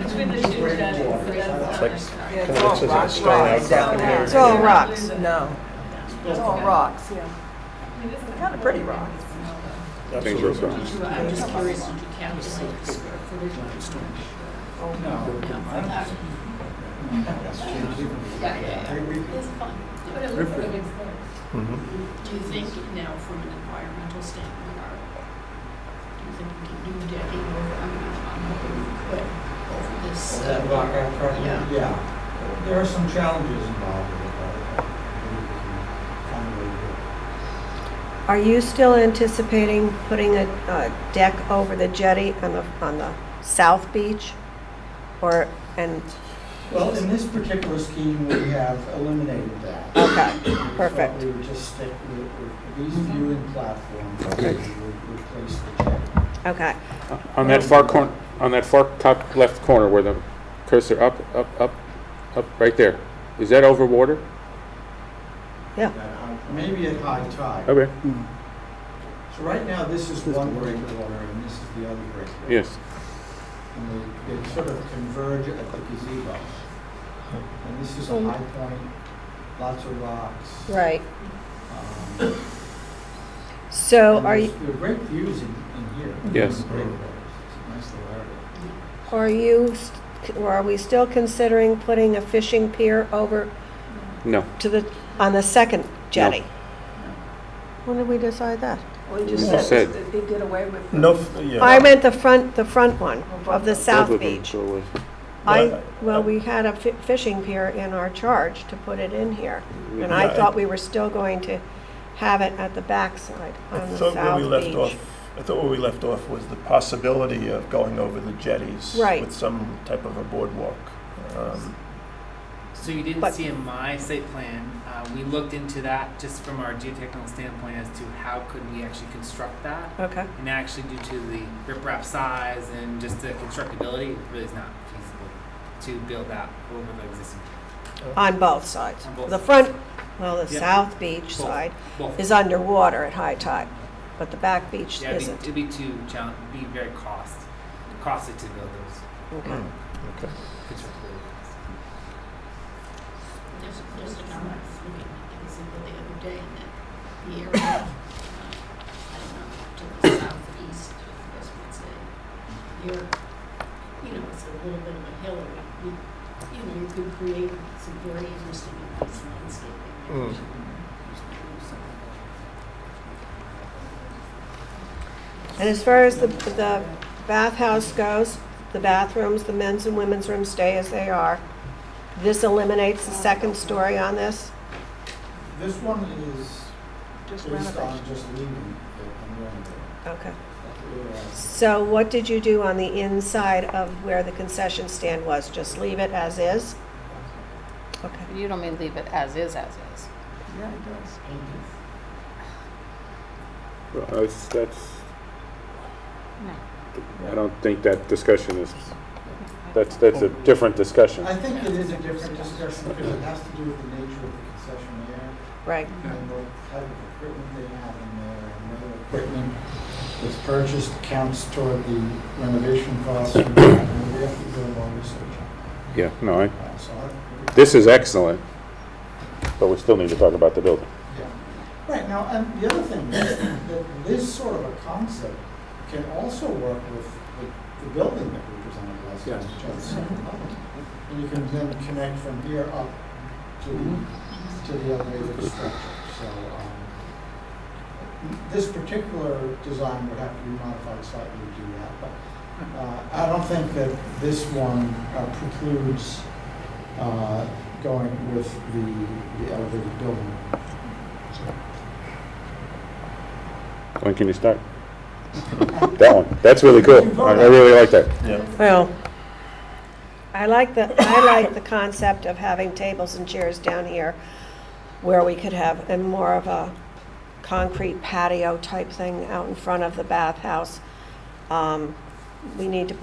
Between the two jetties. Yeah, Kind it's of all looks as a rocks stone outcrop down in there. there. It's all rocks. No, it's all rocks, yeah. Kind of pretty rocks. Dangerous rocks. I'm just curious, did you calculate the square footage of the storage? no. It's fun. But it looks like a big space. Mhm. Do you think now from an environmental standpoint, do you think we can do decking over, I'm hoping we could, over this? That rock outcrop? Yeah. Yeah, there are some challenges involved with it, but I think we can find a way to do it. Are you still anticipating putting a deck over the jetty on the south beach? Or, and, Well, in this particular scheme, we have eliminated that. okay, We thought perfect. we would just stick with these viewing platforms, we would replace the jetty. Okay, On that far top left corner where the cursor up, right there, is that over water? yeah, Maybe at high tide. Okay, So right now, this is one breakwater and this is the other breakwater. yes. And they sort of converge at the gazebo. And this is a high point, lots of rocks. right. Um, So and are there's- you, There are great views in here. Yes. Breakwaters. It's a nice little area. or are we still considering putting a fishing pier over No. on the second jetty? When did we decide that? Well, you just just said said they did away with. No, yeah. I meant the front one of the Both south of them beach. go away. Well, we had a fishing pier in our charge to put it in here. And I Yeah, thought we were still going to have it at the backside I on the thought where we south left beach. off, I thought where we left off was the possibility of going over the jetties Right. with some type of a boardwalk. So you didn't But- see in my site plan, we looked into that just from our geotechnical standpoint as to how could we actually construct that. Okay, And actually due to the riprap size and just the constructability, it really is not feasible to build that over the existing. on both sides. On both The sides. front, well, the Yep. south beach Both. side Both. is underwater at high tide, but the back beach Yeah, isn't. it'd be too challenging, it'd be very costly to build those Okay. Okay. constructability. There's a comment, looking at the gazebo the other day, and that the area, I don't know, to the southeast, I guess we'd say, you're, it's a little bit of a hill, you could create some very interesting and nice landscaping. Mm. And as far as the bathhouse goes, the bathrooms, the men's and women's rooms stay as they are. This eliminates the second story on this? This one is Just based on renovation. just leaving it and renovating. Okay. Yeah. So what did you do on the inside of where the concession stand was? Just leave it as is? Okay. You don't mean leave it as is, as is. Yeah, it does. Well, that's, I don't think that discussion is, that's a different discussion. I think it is a different discussion because it has to do with the nature of the concessionaire Right. and what type of equipment they have in there and whether equipment that's purchased counts toward the renovation costs. And we have to do more research on Yeah, no, that. So this is excellent, but we still need to talk about the building. yeah. Right, now, and the other thing is that this sort of a concept can also work with the building that we presented last time, which is the second level. And you can then connect from here up to the elevated structure. So, this particular design would have to be modified slightly to do that, but I don't think that this one precludes going with the elevated building. When can you start? That one, that's really cool. I really like that. Yeah. Well, I like the concept of having tables and chairs down here where we could have a more of a concrete patio type thing out in front of the bathhouse. We need to,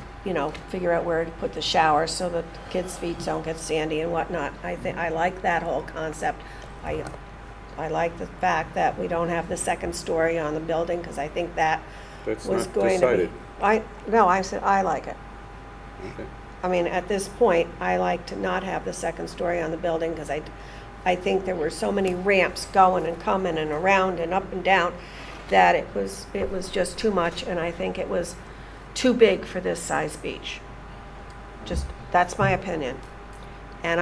figure out where to put the shower so that kids' feet don't get sandy and whatnot. I like that whole concept. I like the fact that we don't have the second story on the building, because I think that That's was not going decided. to be. No, I said I like it. Okay. I mean, at this point, I like to not have the second story on the building, because I think there were so many ramps going and coming and around and up and down that it was just too much, and I think it was too big for this size beach. Just, that's my opinion. And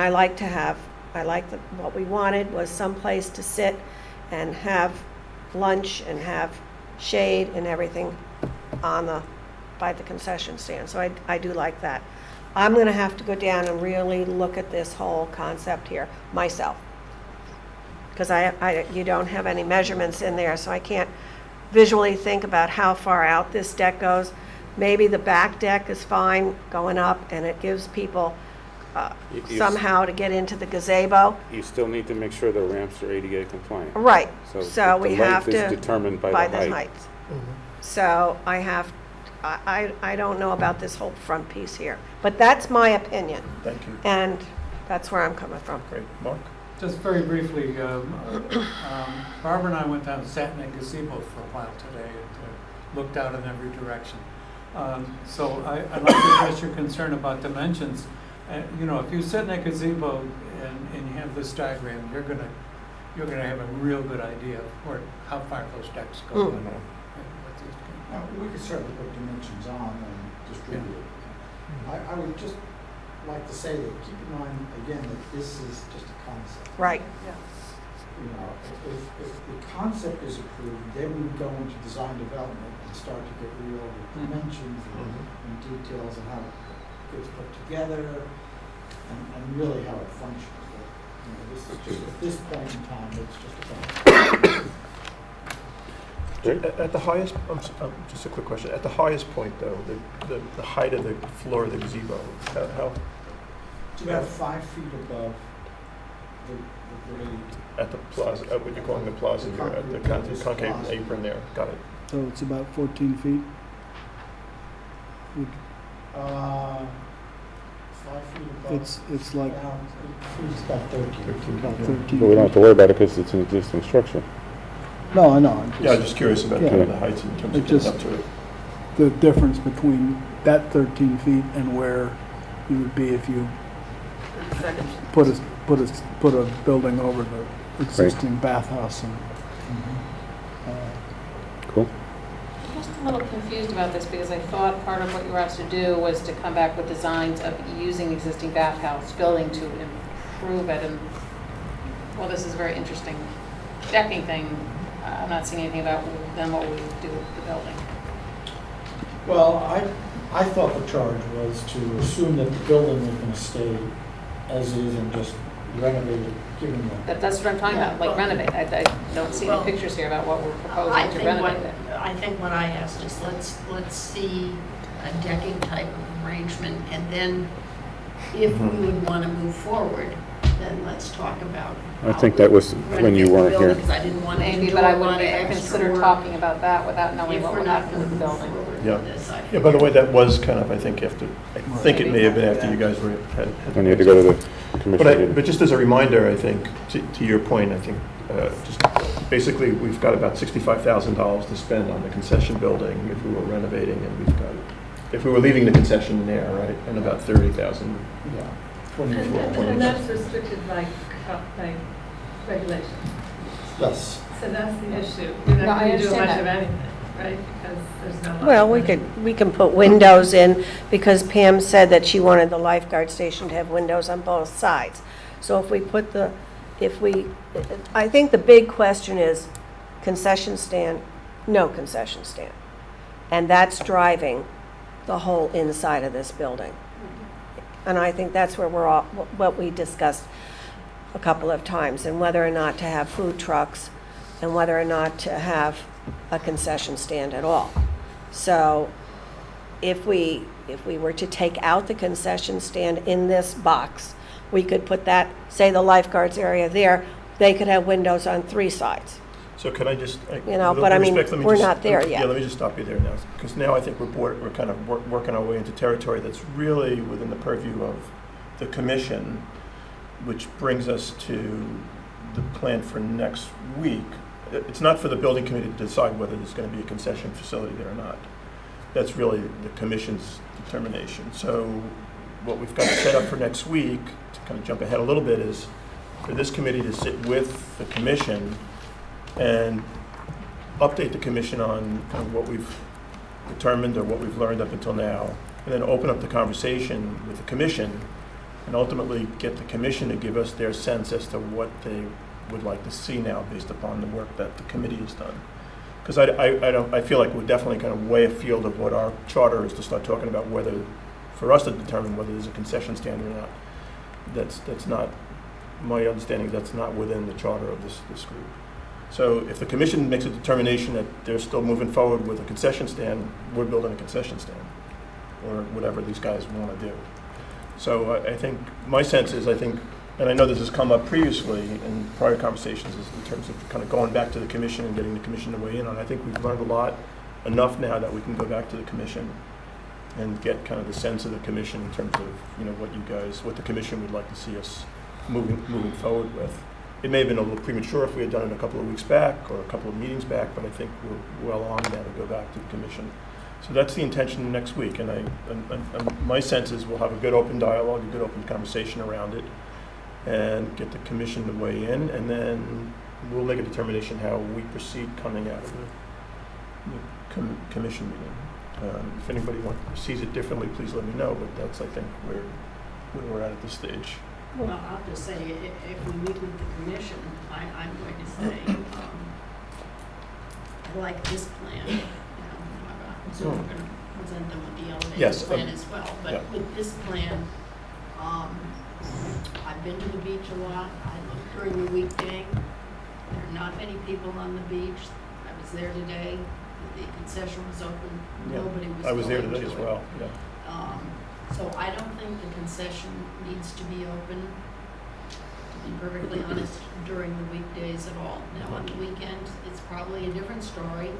what we wanted was some place to sit and have lunch and have shade and everything by the concession stand. So I do like that. I'm gonna have to go down and really look at this whole concept here myself, because you don't have any measurements in there, so I can't visually think about how far out this deck goes. Maybe the back deck is fine going up, and it gives people somehow to get into the gazebo. You still need to make sure the ramps are ADA compliant. Right, So so the we have length to. is determined by the height. heights. So I don't know about this whole front piece here, but that's my opinion, Thank you. and that's where I'm coming from. Great. Mark? Just very briefly, Barbara and I went down and sat in a gazebo for a while today and looked out in every direction. So I'd like to address your concern about dimensions. If you sit in a gazebo and you have this diagram, you're gonna have a real good idea of how far those decks go. Mm. We could certainly put dimensions on and distribute it. I would just like to say that keep in mind, again, that this is just a concept. Right. If the concept is approved, then we go into design development and start to get real dimensions and details and how it gets put together and really how it functions. But, this is just, at this point in time, it's just a concept. At the highest, just a quick question. At the highest point, though, the height of the floor of the gazebo, how It's about 5 feet above the grade. at the plaza, what you're calling the plaza here, at the concave Plaza. apron there? Got it. So it's about 14 feet? 5 feet above. It's like It's about 13. about Yeah. 13 But we don't have feet. to worry about it because it's an existing structure. No, I know. Yeah, I'm just curious about Yeah. kind of the heights in terms It of getting just- up to it. The difference between that 13 feet and where you would be if you put a building over the existing bathhouse and, Cool. I'm just a little confused about this, because I thought part of what you were asked to do was to come back with designs of using existing bathhouse building to improve it, and, well, this is a very interesting decking thing. I'm not seeing anything about then what we would do with the building. Well, I thought the charge was to assume that the building was going to stay as is and just renovate it, given the. That's what I'm talking about, like renovate. I don't see any Well, pictures here about what we're I proposing to think renovate it. I think what I asked is let's see a decking type of arrangement, and then if we would want to move forward, then let's talk about. I think that was when you weren't here. Because I didn't want to Maybe, do but I a lot wouldn't of even extra consider work talking about that without knowing if what we're would not happen going with to the move building. forward Yeah. with this. Yeah, by the way, that was kind of, I think, after, I think it may have been after you guys had. And you had to go to the commission. But just as a reminder, I think, to your point, I think, just basically, we've got about $65,000 to spend on the concession building if we were renovating, and we've got, if we were leaving the concession there, right, and about 30,000. Yeah. And that's restricted by regulation. Yes. So that's the issue. You're No, not I going to do understand much of that. anything, right? Because there's no. Well, money. we can put windows in, because Pam said that she wanted the lifeguard station to have windows on both sides. So if we put I think the big question is, concession stand, no concession stand. And that's driving the whole inside of this building. And I think that's where we're all, what we discussed a couple of times, and whether or not to have food trucks and whether or not to have a concession stand at all. So if we were to take out the concession stand in this box, we could put that, say the lifeguards area there, they could have windows on 3 sides. So can I just, You know, with but all I due mean, respect, let me we're just- not there Yeah, yet. let me just stop you there now, because now I think we're kind of working our way into territory that's really within the purview of the commission, which brings us to the plan for next week. It's not for the building committee to decide whether there's going to be a concession facility there or not. That's really the commission's determination. So what we've got set up for next week, to kind of jump ahead a little bit, is for this committee to sit with the commission and update the commission on kind of what we've determined or what we've learned up until now, and then open up the conversation with the commission and ultimately get the commission to give us their sense as to what they would like to see now based upon the work that the committee has done. Because I feel like we're definitely kind of way afield of what our charter is to start talking about whether, for us to determine whether there's a concession stand or not. That's not, my understanding, that's not within the charter of this group. So if the commission makes a determination that they're still moving forward with a concession stand, we're building a concession stand, or whatever these guys want to do. So I think, my sense is, and I know this has come up previously in prior conversations, is in terms of kind of going back to the commission and getting the commission to weigh in on. I think we've learned a lot, enough now that we can go back to the commission and get kind of the sense of the commission in terms of, you know, what the commission would like to see us moving forward with. It may have been a little premature if we had done it a couple of weeks back or a couple of meetings back, but I think we're well on now to go back to the commission. So that's the intention next week, and my sense is we'll have a good open dialogue, a good open conversation around it, and get the commission to weigh in, and then we'll make a determination how we proceed coming out of the commission meeting. If anybody sees it differently, please let me know, but that's, I think, where we're at this stage. Well, I'll just say, if we meet with the commission, I'm going to say, I like this plan, you know, so we're going to present them with the elevated Yes, plan as well. But yeah. with this plan, I've been to the beach a lot. I look during the weekday. There are not many people on the beach. I was there today. The concession was open. Yeah. Nobody was I was there going today to as it. well, yeah. So I don't think the concession needs to be open, to be perfectly honest, during the weekdays at all. Now, on the weekend, it's probably a different story.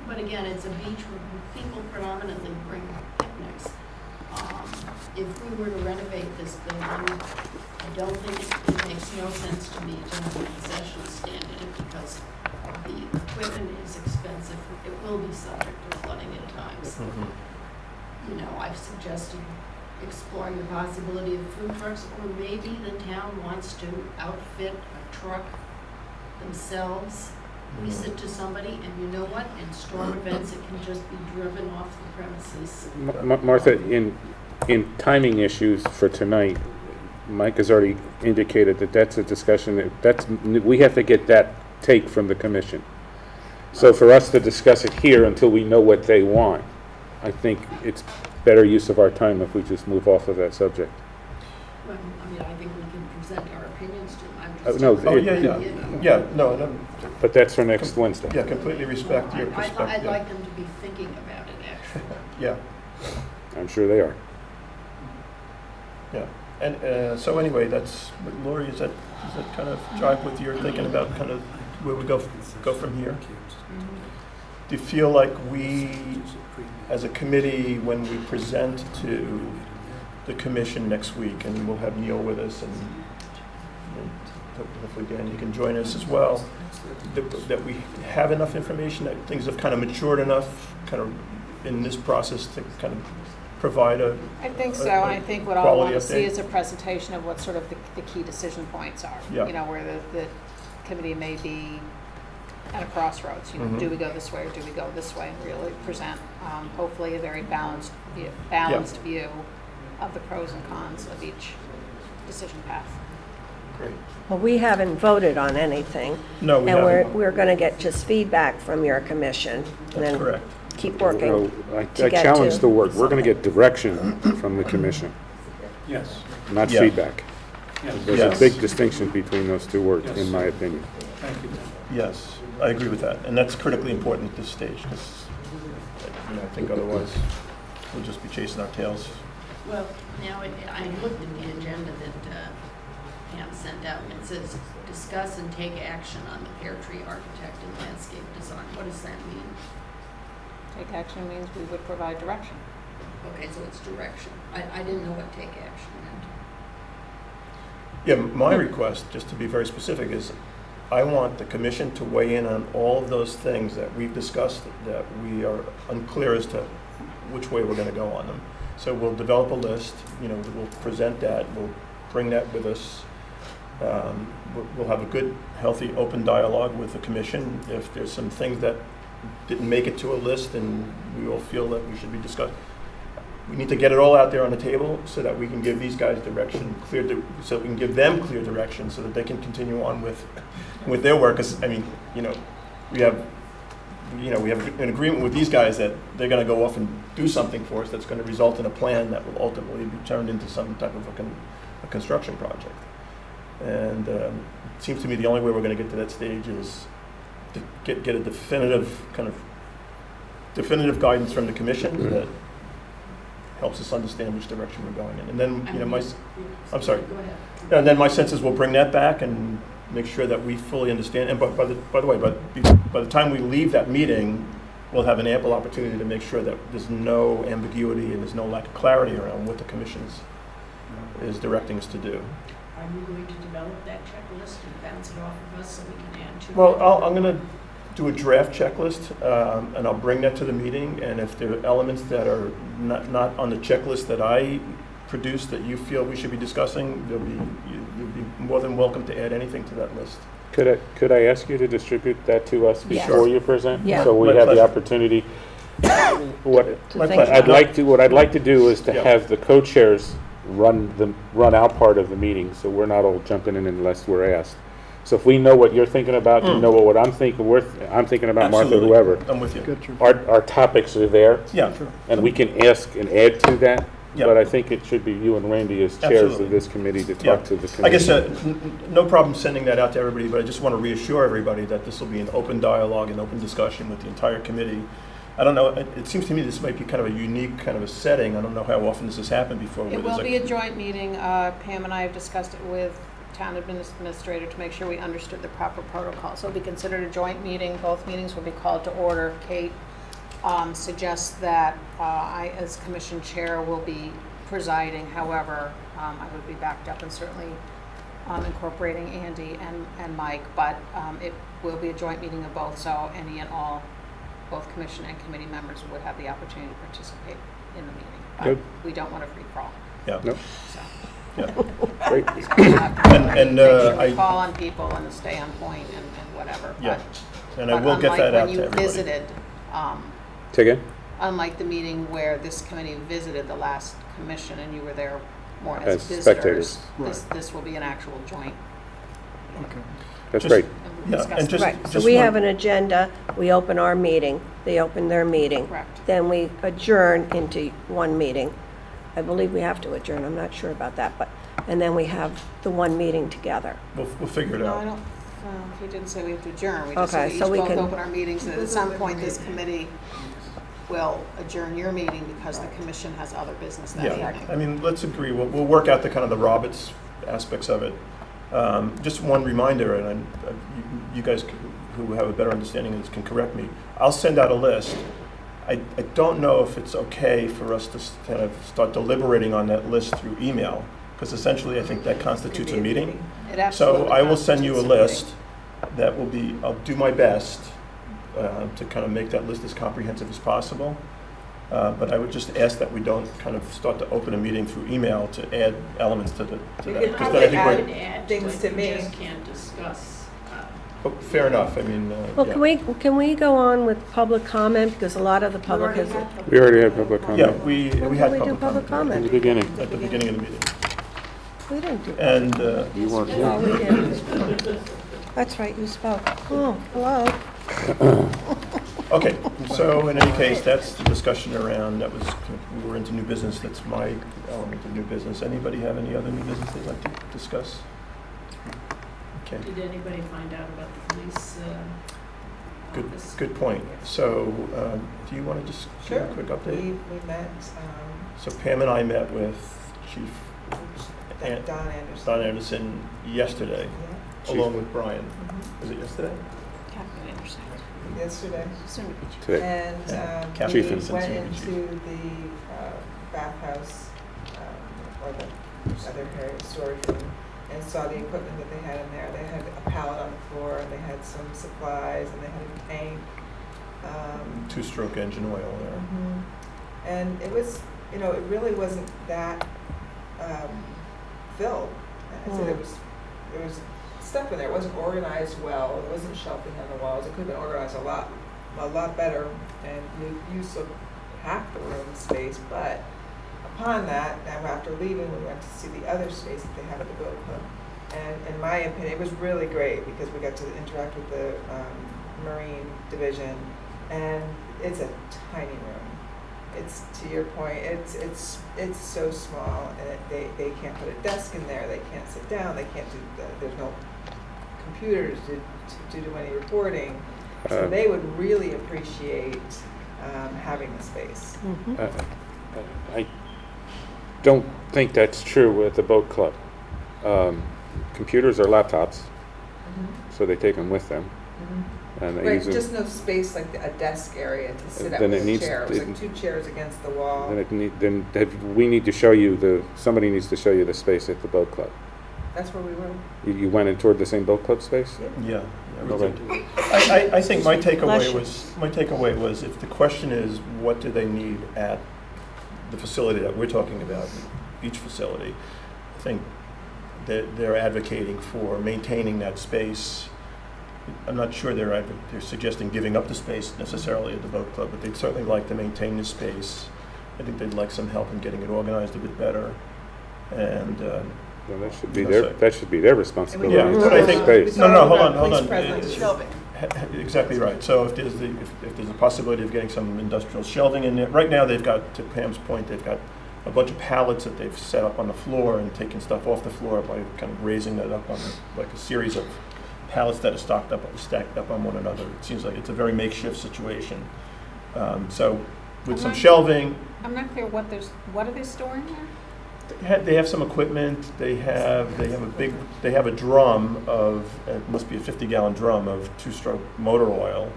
But again, it's a beach where people predominantly bring picnics. If we were to renovate this building, I don't think it makes no sense to me to have a concession stand in it because the equipment is expensive. It will be subject to flooding at times. You know, I've suggested exploring the possibility of food trucks, or maybe the town wants to outfit a truck themselves, lease it to somebody, and you know what? In storm events, it can just be driven off the premises. Martha, in timing issues for tonight, Mike has already indicated that that's a discussion we have to get that take from the commission. So for us to discuss it here until we know what they want, I think it's better use of our time if we just move off of that subject. Well, I mean, I think we can present our opinions to them. I'm just No, Oh, yeah, no, but that's for next Wednesday. yeah, completely respect your perspective. I'd like them to be thinking about it, actually. Yeah, I'm sure they are. yeah. And so anyway, that's, Lori, does that kind of jive with your thinking about kind of where we go from here? Do you feel like we, as a committee, when we present to the commission next week, and we'll have Neil with us, and hopefully Dan, you can join us as well, that we have enough information, that things have kind of matured enough, kind of in this process to kind of provide I think so, and I think what I'll want quality to see update? is a presentation of what sort of the key decision points are. Yeah. You know, where the committee may be at a crossroads. You know, Mhm. do we go this way or do we go this way? And really present, hopefully, a very balanced view of the pros and cons of each decision path. Great. Well, we haven't voted on anything. No, we And haven't. we're going to get just feedback from your commission. And That's then correct. keep working. No, I to get challenge to the word. We're going to something. get direction from the commission, Yes, not Yeah. feedback. yes, There's Yes. a big distinction between those two words, in my opinion. thank you, Tim. Yes, I agree with that. And that's critically important at this stage because, I think otherwise we'll just be chasing our tails. Well, now, I looked at the agenda that Pam sent out, and it says, discuss and take action on the pear tree architect and landscape design. What does that mean? Take action means we would provide direction. Okay, so it's direction. I didn't know what take action meant. Yeah, my request, just to be very specific, is I want the commission to weigh in on all of those things that we've discussed that we are unclear as to which way we're going to go on them. So we'll develop a list, we'll present that, we'll bring that with us. We'll have a good, healthy, open dialogue with the commission. If there's some things that didn't make it to a list and we all feel that we should be discussed, we need to get it all out there on the table so that we can give these guys direction, so we can give them clear direction so that they can continue on with their work. Because we have an agreement with these guys that they're going to go off and do something for us that's going to result in a plan that will ultimately be turned into some type of a construction project. And it seems to me the only way we're going to get to that stage is to get a definitive guidance from the commission that helps us understand which direction we're going in. And then, I'm sorry. Go ahead. And then my sense is we'll bring that back and make sure that we fully understand. And by the way, by the time we leave that meeting, we'll have an ample opportunity to make sure that there's no ambiguity and there's no lack of clarity around what the commission is directing us to do. Are you going to develop that checklist and bounce it off of us so we can add to it? Well, I'm going to do a draft checklist, and I'll bring that to the meeting. And if there are elements that are not on the checklist that I produced that you feel we should be discussing, you'll be more than welcome to add anything to that list. Could I ask you to distribute that to us Yes. before you present? Yeah. So we My have the pleasure. opportunity. What My think pleasure. what I'd like to do is to Yeah. have the co-chairs run our part of the meeting, so we're not all jumping in unless we're asked. So if we know what you're thinking about, you know what I'm thinking, I'm thinking about, Martha, Absolutely. whoever, I'm with you. Get your- our topics are there, Yeah. and we can ask and add to that. Yeah. But I think it should be you and Randy as chairs Absolutely. of this committee to Yeah. talk to the commission. I guess no problem sending that out to everybody, but I just want to reassure everybody that this will be an open dialogue and open discussion with the entire committee. I don't know, it seems to me this might be kind of a unique kind of a setting. I don't know how often this has happened before. where It there's will be a joint meeting. Pam and I have discussed it with town administrator to make sure we understood the proper protocol. So it'll be considered a joint meeting. Both meetings will be called to order. Kate suggests that I, as commission chair, will be presiding. However, I would be backed up and certainly incorporating Andy and Mike. But it will be a joint meeting of both, so any and all, both commission and committee members would have the opportunity to participate in the meeting. But Good. we don't want to free for all. Yeah. Nope. So Yeah. Great. And, make sure we I- call on people and stay on point and whatever. Yeah. But- And I will get that out to But unlike when you everybody. visited, Say again? unlike the meeting where this committee visited the last commission and you were there more As as visitors, spectators. this will be an actual joint. Okay. That's Just- great. And we'll Yeah, discuss and it. just- Right, so we one- have an agenda, we open our meeting, they open their meeting. Correct. Then we adjourn into one meeting. I believe we have to adjourn, I'm not sure about that, and then we have the one meeting together. We'll figure it No, I out. don't, he didn't say we have to adjourn. We just said Okay, we so each we both can- open our meetings, and at some point, this committee will adjourn your meeting because the commission has other business that Yeah, evening. I mean, let's agree, we'll work out the kind of the Roberts aspects of it. Just one reminder, and you guys who have a better understanding of this can correct me. I'll send out a list. I don't know if it's okay for us to kind of start deliberating on that list through email, because essentially I think that constitutes a meeting. It absolutely So I will send you a constitutes list that will be, I'll do my best to kind of make that list as comprehensive as possible. But I would just ask that we don't kind of start to open a meeting through email to add elements to that. You Because could then I probably think add we're, Add things it, to you me. just can't discuss. oh, fair enough, I mean, Well, yeah. can we go on with public comment, because a lot of the public has. We already had public Yeah, comment we When had did we do public comment in the comment? beginning. at the beginning of the meeting. We didn't do that. And You weren't No, here. we didn't. That's right, you spoke. Oh, hello. okay, so in any case, that's the discussion around, that was, we were into new business, that's my element of new business. Anybody have any other new business they'd like to discuss? Okay, Did anybody find out about the police good, office? good point. So, do you want to just give a Sure. quick update? We met, So Pam and I met with Chief Don Anderson. Don Anderson yesterday, Yeah. along with Brian. Mhm. Was it yesterday? Captain Anderson. Yesterday. Soon to be chief. Today. And Captain we Anderson, went soon to be chief. into the bathhouse, or the other area storage room, and saw the equipment that they had in there. They had a pallet on the floor, and they had some supplies, and they had a tank. Two-stroke engine oil there. Mhm. And it was, it really wasn't that filled. I said there was stuff in there. It wasn't organized well. It wasn't shelving on the walls. It could have been organized a lot better, and we used up half the room space. But upon that, and after leaving, we went to see the other space that they have at the Bldg Comm. And in my opinion, it was really great because we got to interact with the Marine Division, and it's a tiny room. It's, to your point, it's so small, and they can't put a desk in there. They can't sit down. They can't do. There's no computers to do any reporting. So they would really appreciate having the space. I don't think that's true at the boat club. Computers are laptops, so they take them with them. And they Right, use them. just no space like a desk area to sit at Then with it a needs- chair. It was it- like two chairs against the wall. We need to show you somebody needs to show you the space at the boat club. That's where we were. You went in toward the same boat club space? Yeah. we Okay. did. I think my Bless you. takeaway was if the question is what do they need at the facility that we're talking about, each facility, I think that they're advocating for maintaining that space. I'm not sure they're suggesting giving up the space necessarily at the boat club, but they'd certainly like to maintain the space. I think they'd like some help in getting it organized a bit better. And Well, that That's should be their responsibility. Yeah, but I think- Space. No, hold on. Police presence. Shelving. Exactly right. So if there's a possibility of getting some industrial shelving in there, right now they've got, to Pam's point, they've got a bunch of pallets that they've set up on the floor and taken stuff off the floor by kind of raising that up on like a series of pallets that are stacked up on one another. It seems like it's a very makeshift situation. So with some shelving, I'm not clear what are they storing there? they have some equipment. They have a drum of, it must be a 50-gallon drum of two-stroke motor oil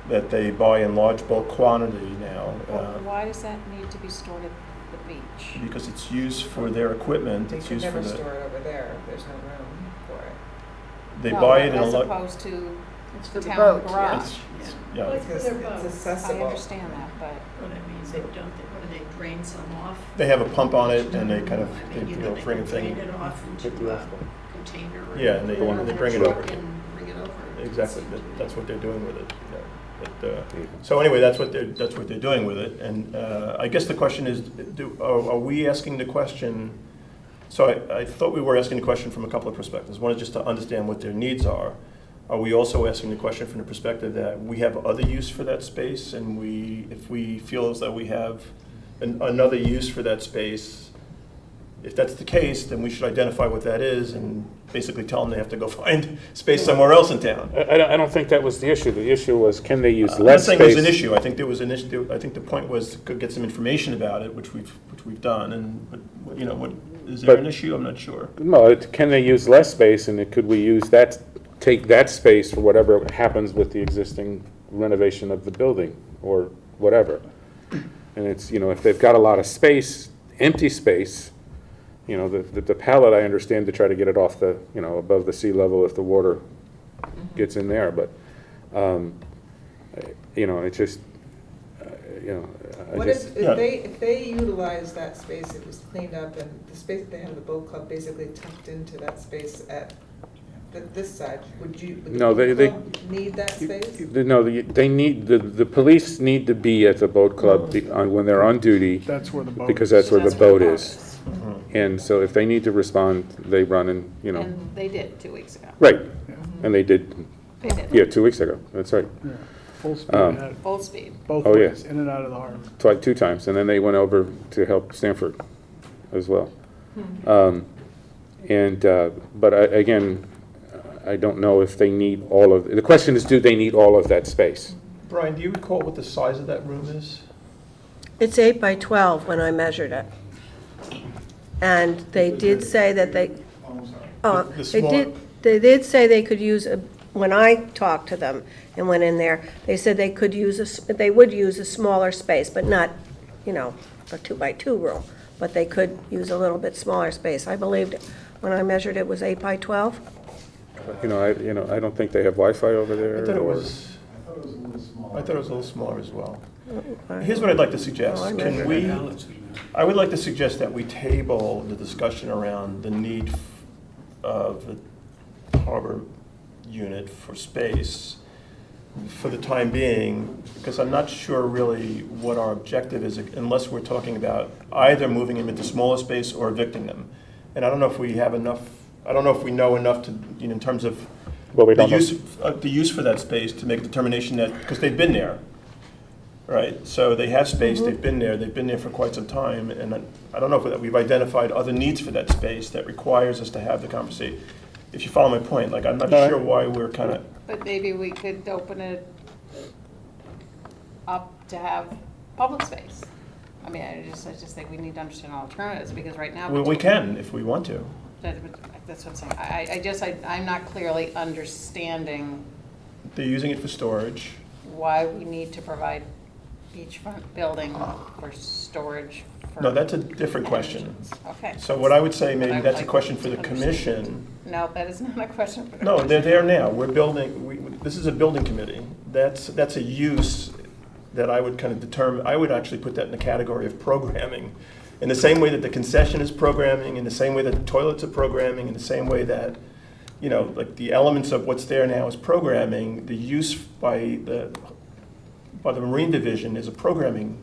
that they buy in large bulk quantity now. Why does that need to be stored at the beach? Because it's used for their equipment. They It's could used for never the, store it over there. There's no room for it. they No, buy it in a as lot. opposed to It's for the town boat, garage. Yeah. What's for Because their it's boats? I accessible. understand that, but What I mean, what do they drain some off? They have a pump on it, and they kind of I mean, they bring a they drain thing. it off Hit into the a asphalt. container. Yeah, and they bring it truck over. and bring it over. Exactly. That's what they're doing with it. Yeah. But, so anyway, that's what they're doing with it. And I guess the question is, are we asking the question? So I thought we were asking the question from a couple of perspectives. One is just to understand what their needs are. Are we also asking the question from the perspective that we have other use for that space, and if we feel as though we have another use for that space, if that's the case, then we should identify what that is and basically tell them they have to go find space somewhere else in town. I don't think that was the issue. The issue was, can they use I'm not less saying it was an space? issue. I think there was an issue. I think the point was to get some information about it, which we've done. And what is there an issue? I'm not sure. No, can they use less space, and could we take that space for whatever happens with the existing renovation of the building or whatever? And it's, if they've got a lot of space, empty space, the pallet, I understand to try to get it off the, above the sea level if the water gets in there, but, it's just, What if they utilize that space, it was cleaned up, and the space that they have in the boat club basically tucked into that space at this side, would the No, boat they- club need that space? No, they need, the police need to be at the boat club when they're on duty, That's where the boat because that's where the boat is. And so if they need to respond, they run and, you know, And they did 2 weeks ago. right. And they did, They did. yeah, 2 weeks ago, that's right. Yeah, full speed Um, ahead, Full speed. both Oh, yeah. ways, in and out of the harbor. It's like 2 times, and then they went over to help Stanford as well. But again, I don't know if they need all of, the question is, do they need all of that space? Brian, do you recall what the size of that room is? It's 8 by 12 when I measured it. And they did say that they, The they did say they could use, when I talked to them and went in there, they said they could use, they would use a smaller space, but not, you know, a 2 by 2 room. But they could use a little bit smaller space. I believed, when I measured it, was 8 by 12. You know, I don't think they have Wi-Fi over there. I thought it or- was, I thought it was a little small. I thought it was a little smaller as well. I- Here's what I'd like to suggest. Oh, I Can measured we, it. I would like to suggest that we table the discussion around the need of the harbor unit for space for the time being, because I'm not sure really what our objective is unless we're talking about either moving them into smaller space or evicting them. And I don't know if we have enough, I don't know if we know enough to, you know, in terms of Well, we the don't know. use for that space to make a determination that, because they've been there, right? So they have space, they've been there for quite some time, and I don't know if we've identified other needs for that space that requires us to have the conversation. If you follow my point, like, I'm not No, sure why we're kind of, But maybe we could open it up to have public space. I mean, I just think we need to understand alternatives, because right now. well, we can if we want to. That's what I'm saying. I'm not clearly understanding They're using it for storage. why we need to provide beachfront building for storage for. No, that's a different question. engines. Okay. So what I would say, But I maybe would that's a like question for the to understand. commission. No, that is not a question for the. No, they're commission. there now. We're building, this is a building committee. That's a use that I would kind of determine, I would actually put that in the category of programming. In the same way that the concession is programming, in the same way that the toilets are programming, in the same way that, you know, like the elements of what's there now is programming, the use by the Marine Division is a programming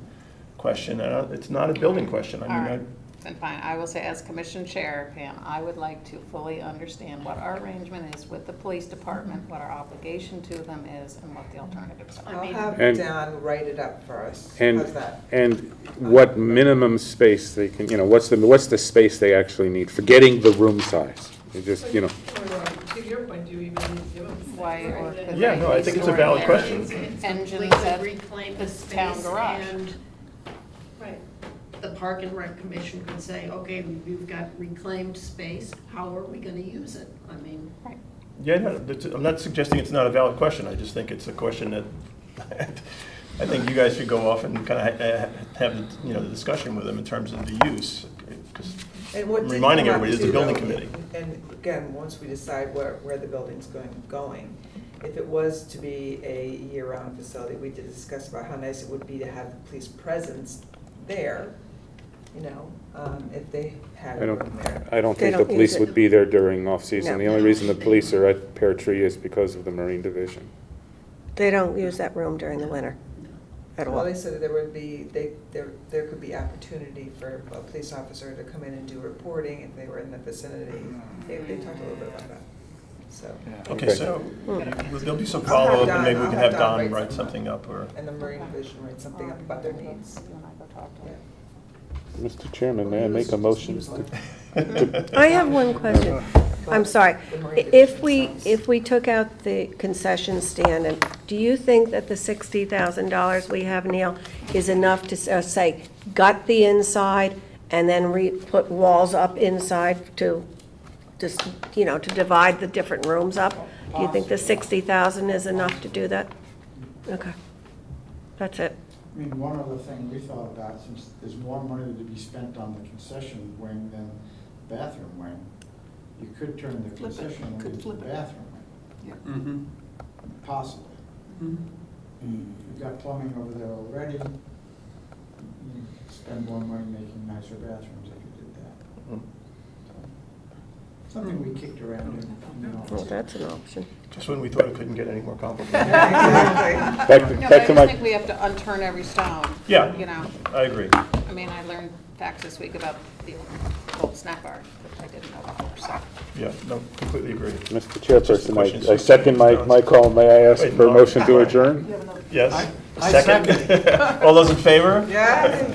question. It's not a building question. I All mean, right, then fine. I will say, as commission chair, Pam, I would like to fully understand what our arrangement is with the police department, what our obligation to them is, and what the alternatives are. I'll have And- Don write it up for us. And, How's that? and what minimum space they can, you know, what's the space they actually need, forgetting the room size. They just, you know, To your point, do you even need to give them? Why, or could Yeah, they no, I be think it's a storing valid their question. It's engines completely at reclaim the the town space, garage? and Right. the Park and Rec Commission could say, okay, we've got reclaimed space, how are we gonna use it? I mean, yeah, no, I'm not suggesting it's not a valid question. I just think it's a question that I think you guys should go off and kind of have, you know, the discussion with them in terms of the use. 'Cause And what did reminding come up everybody, it's a too, building though, committee. And again, once we decide where the building's going, if it was to be a year-round facility, we did discuss about how nice it would be to have the police presence there, you know, if they had I a don't, room there. I don't They think the don't police use it. would be there during off-season. No. The only reason the police are at Pear Tree is because of the Marine Division. They don't use that room during the winter at Well, all. they said that there would be, there could be opportunity for a police officer to come in and do reporting if they were in the vicinity. They talked a little bit about that, so. Okay, Okay. so there'll be some I'll have follow-up, Don- and maybe we I'll can have have Don Don write write something something up, or, And the Marine Division write something up about their needs. You and I go talk to them. Mr. Chairman, may I make a motion? I have one question. I'm sorry. The Marine If Division if we took out the concession stand, and do you think that the $60,000 we have, Neil, is enough to say, gut the inside and then put walls up inside to just, you know, to divide the different rooms up? Do you think the 60,000 is enough to do that? Okay. That's it. I mean, one other thing we thought about, since there's more money to be spent on the concession wing than the bathroom wing, you could turn the Flip it. concession wing Could into the flip it. bathroom wing, possibly. You've got plumbing over there already. You spend more money making nicer bathrooms if you did that. Something we kicked around in the Well, office. that's an option. just when we thought it couldn't get any more complicated. Back No, but back I to just my, think we have to unturn every stone. Yeah. You know, I agree. I mean, I learned facts this week about the old snack bar that I didn't know before, so. Yeah, no, completely agree. Mr. Chairperson, Questions? I second my call. May I ask Wait, for a Mark, motion to wait. adjourn? Yes? I Second? All those in favor? Yeah.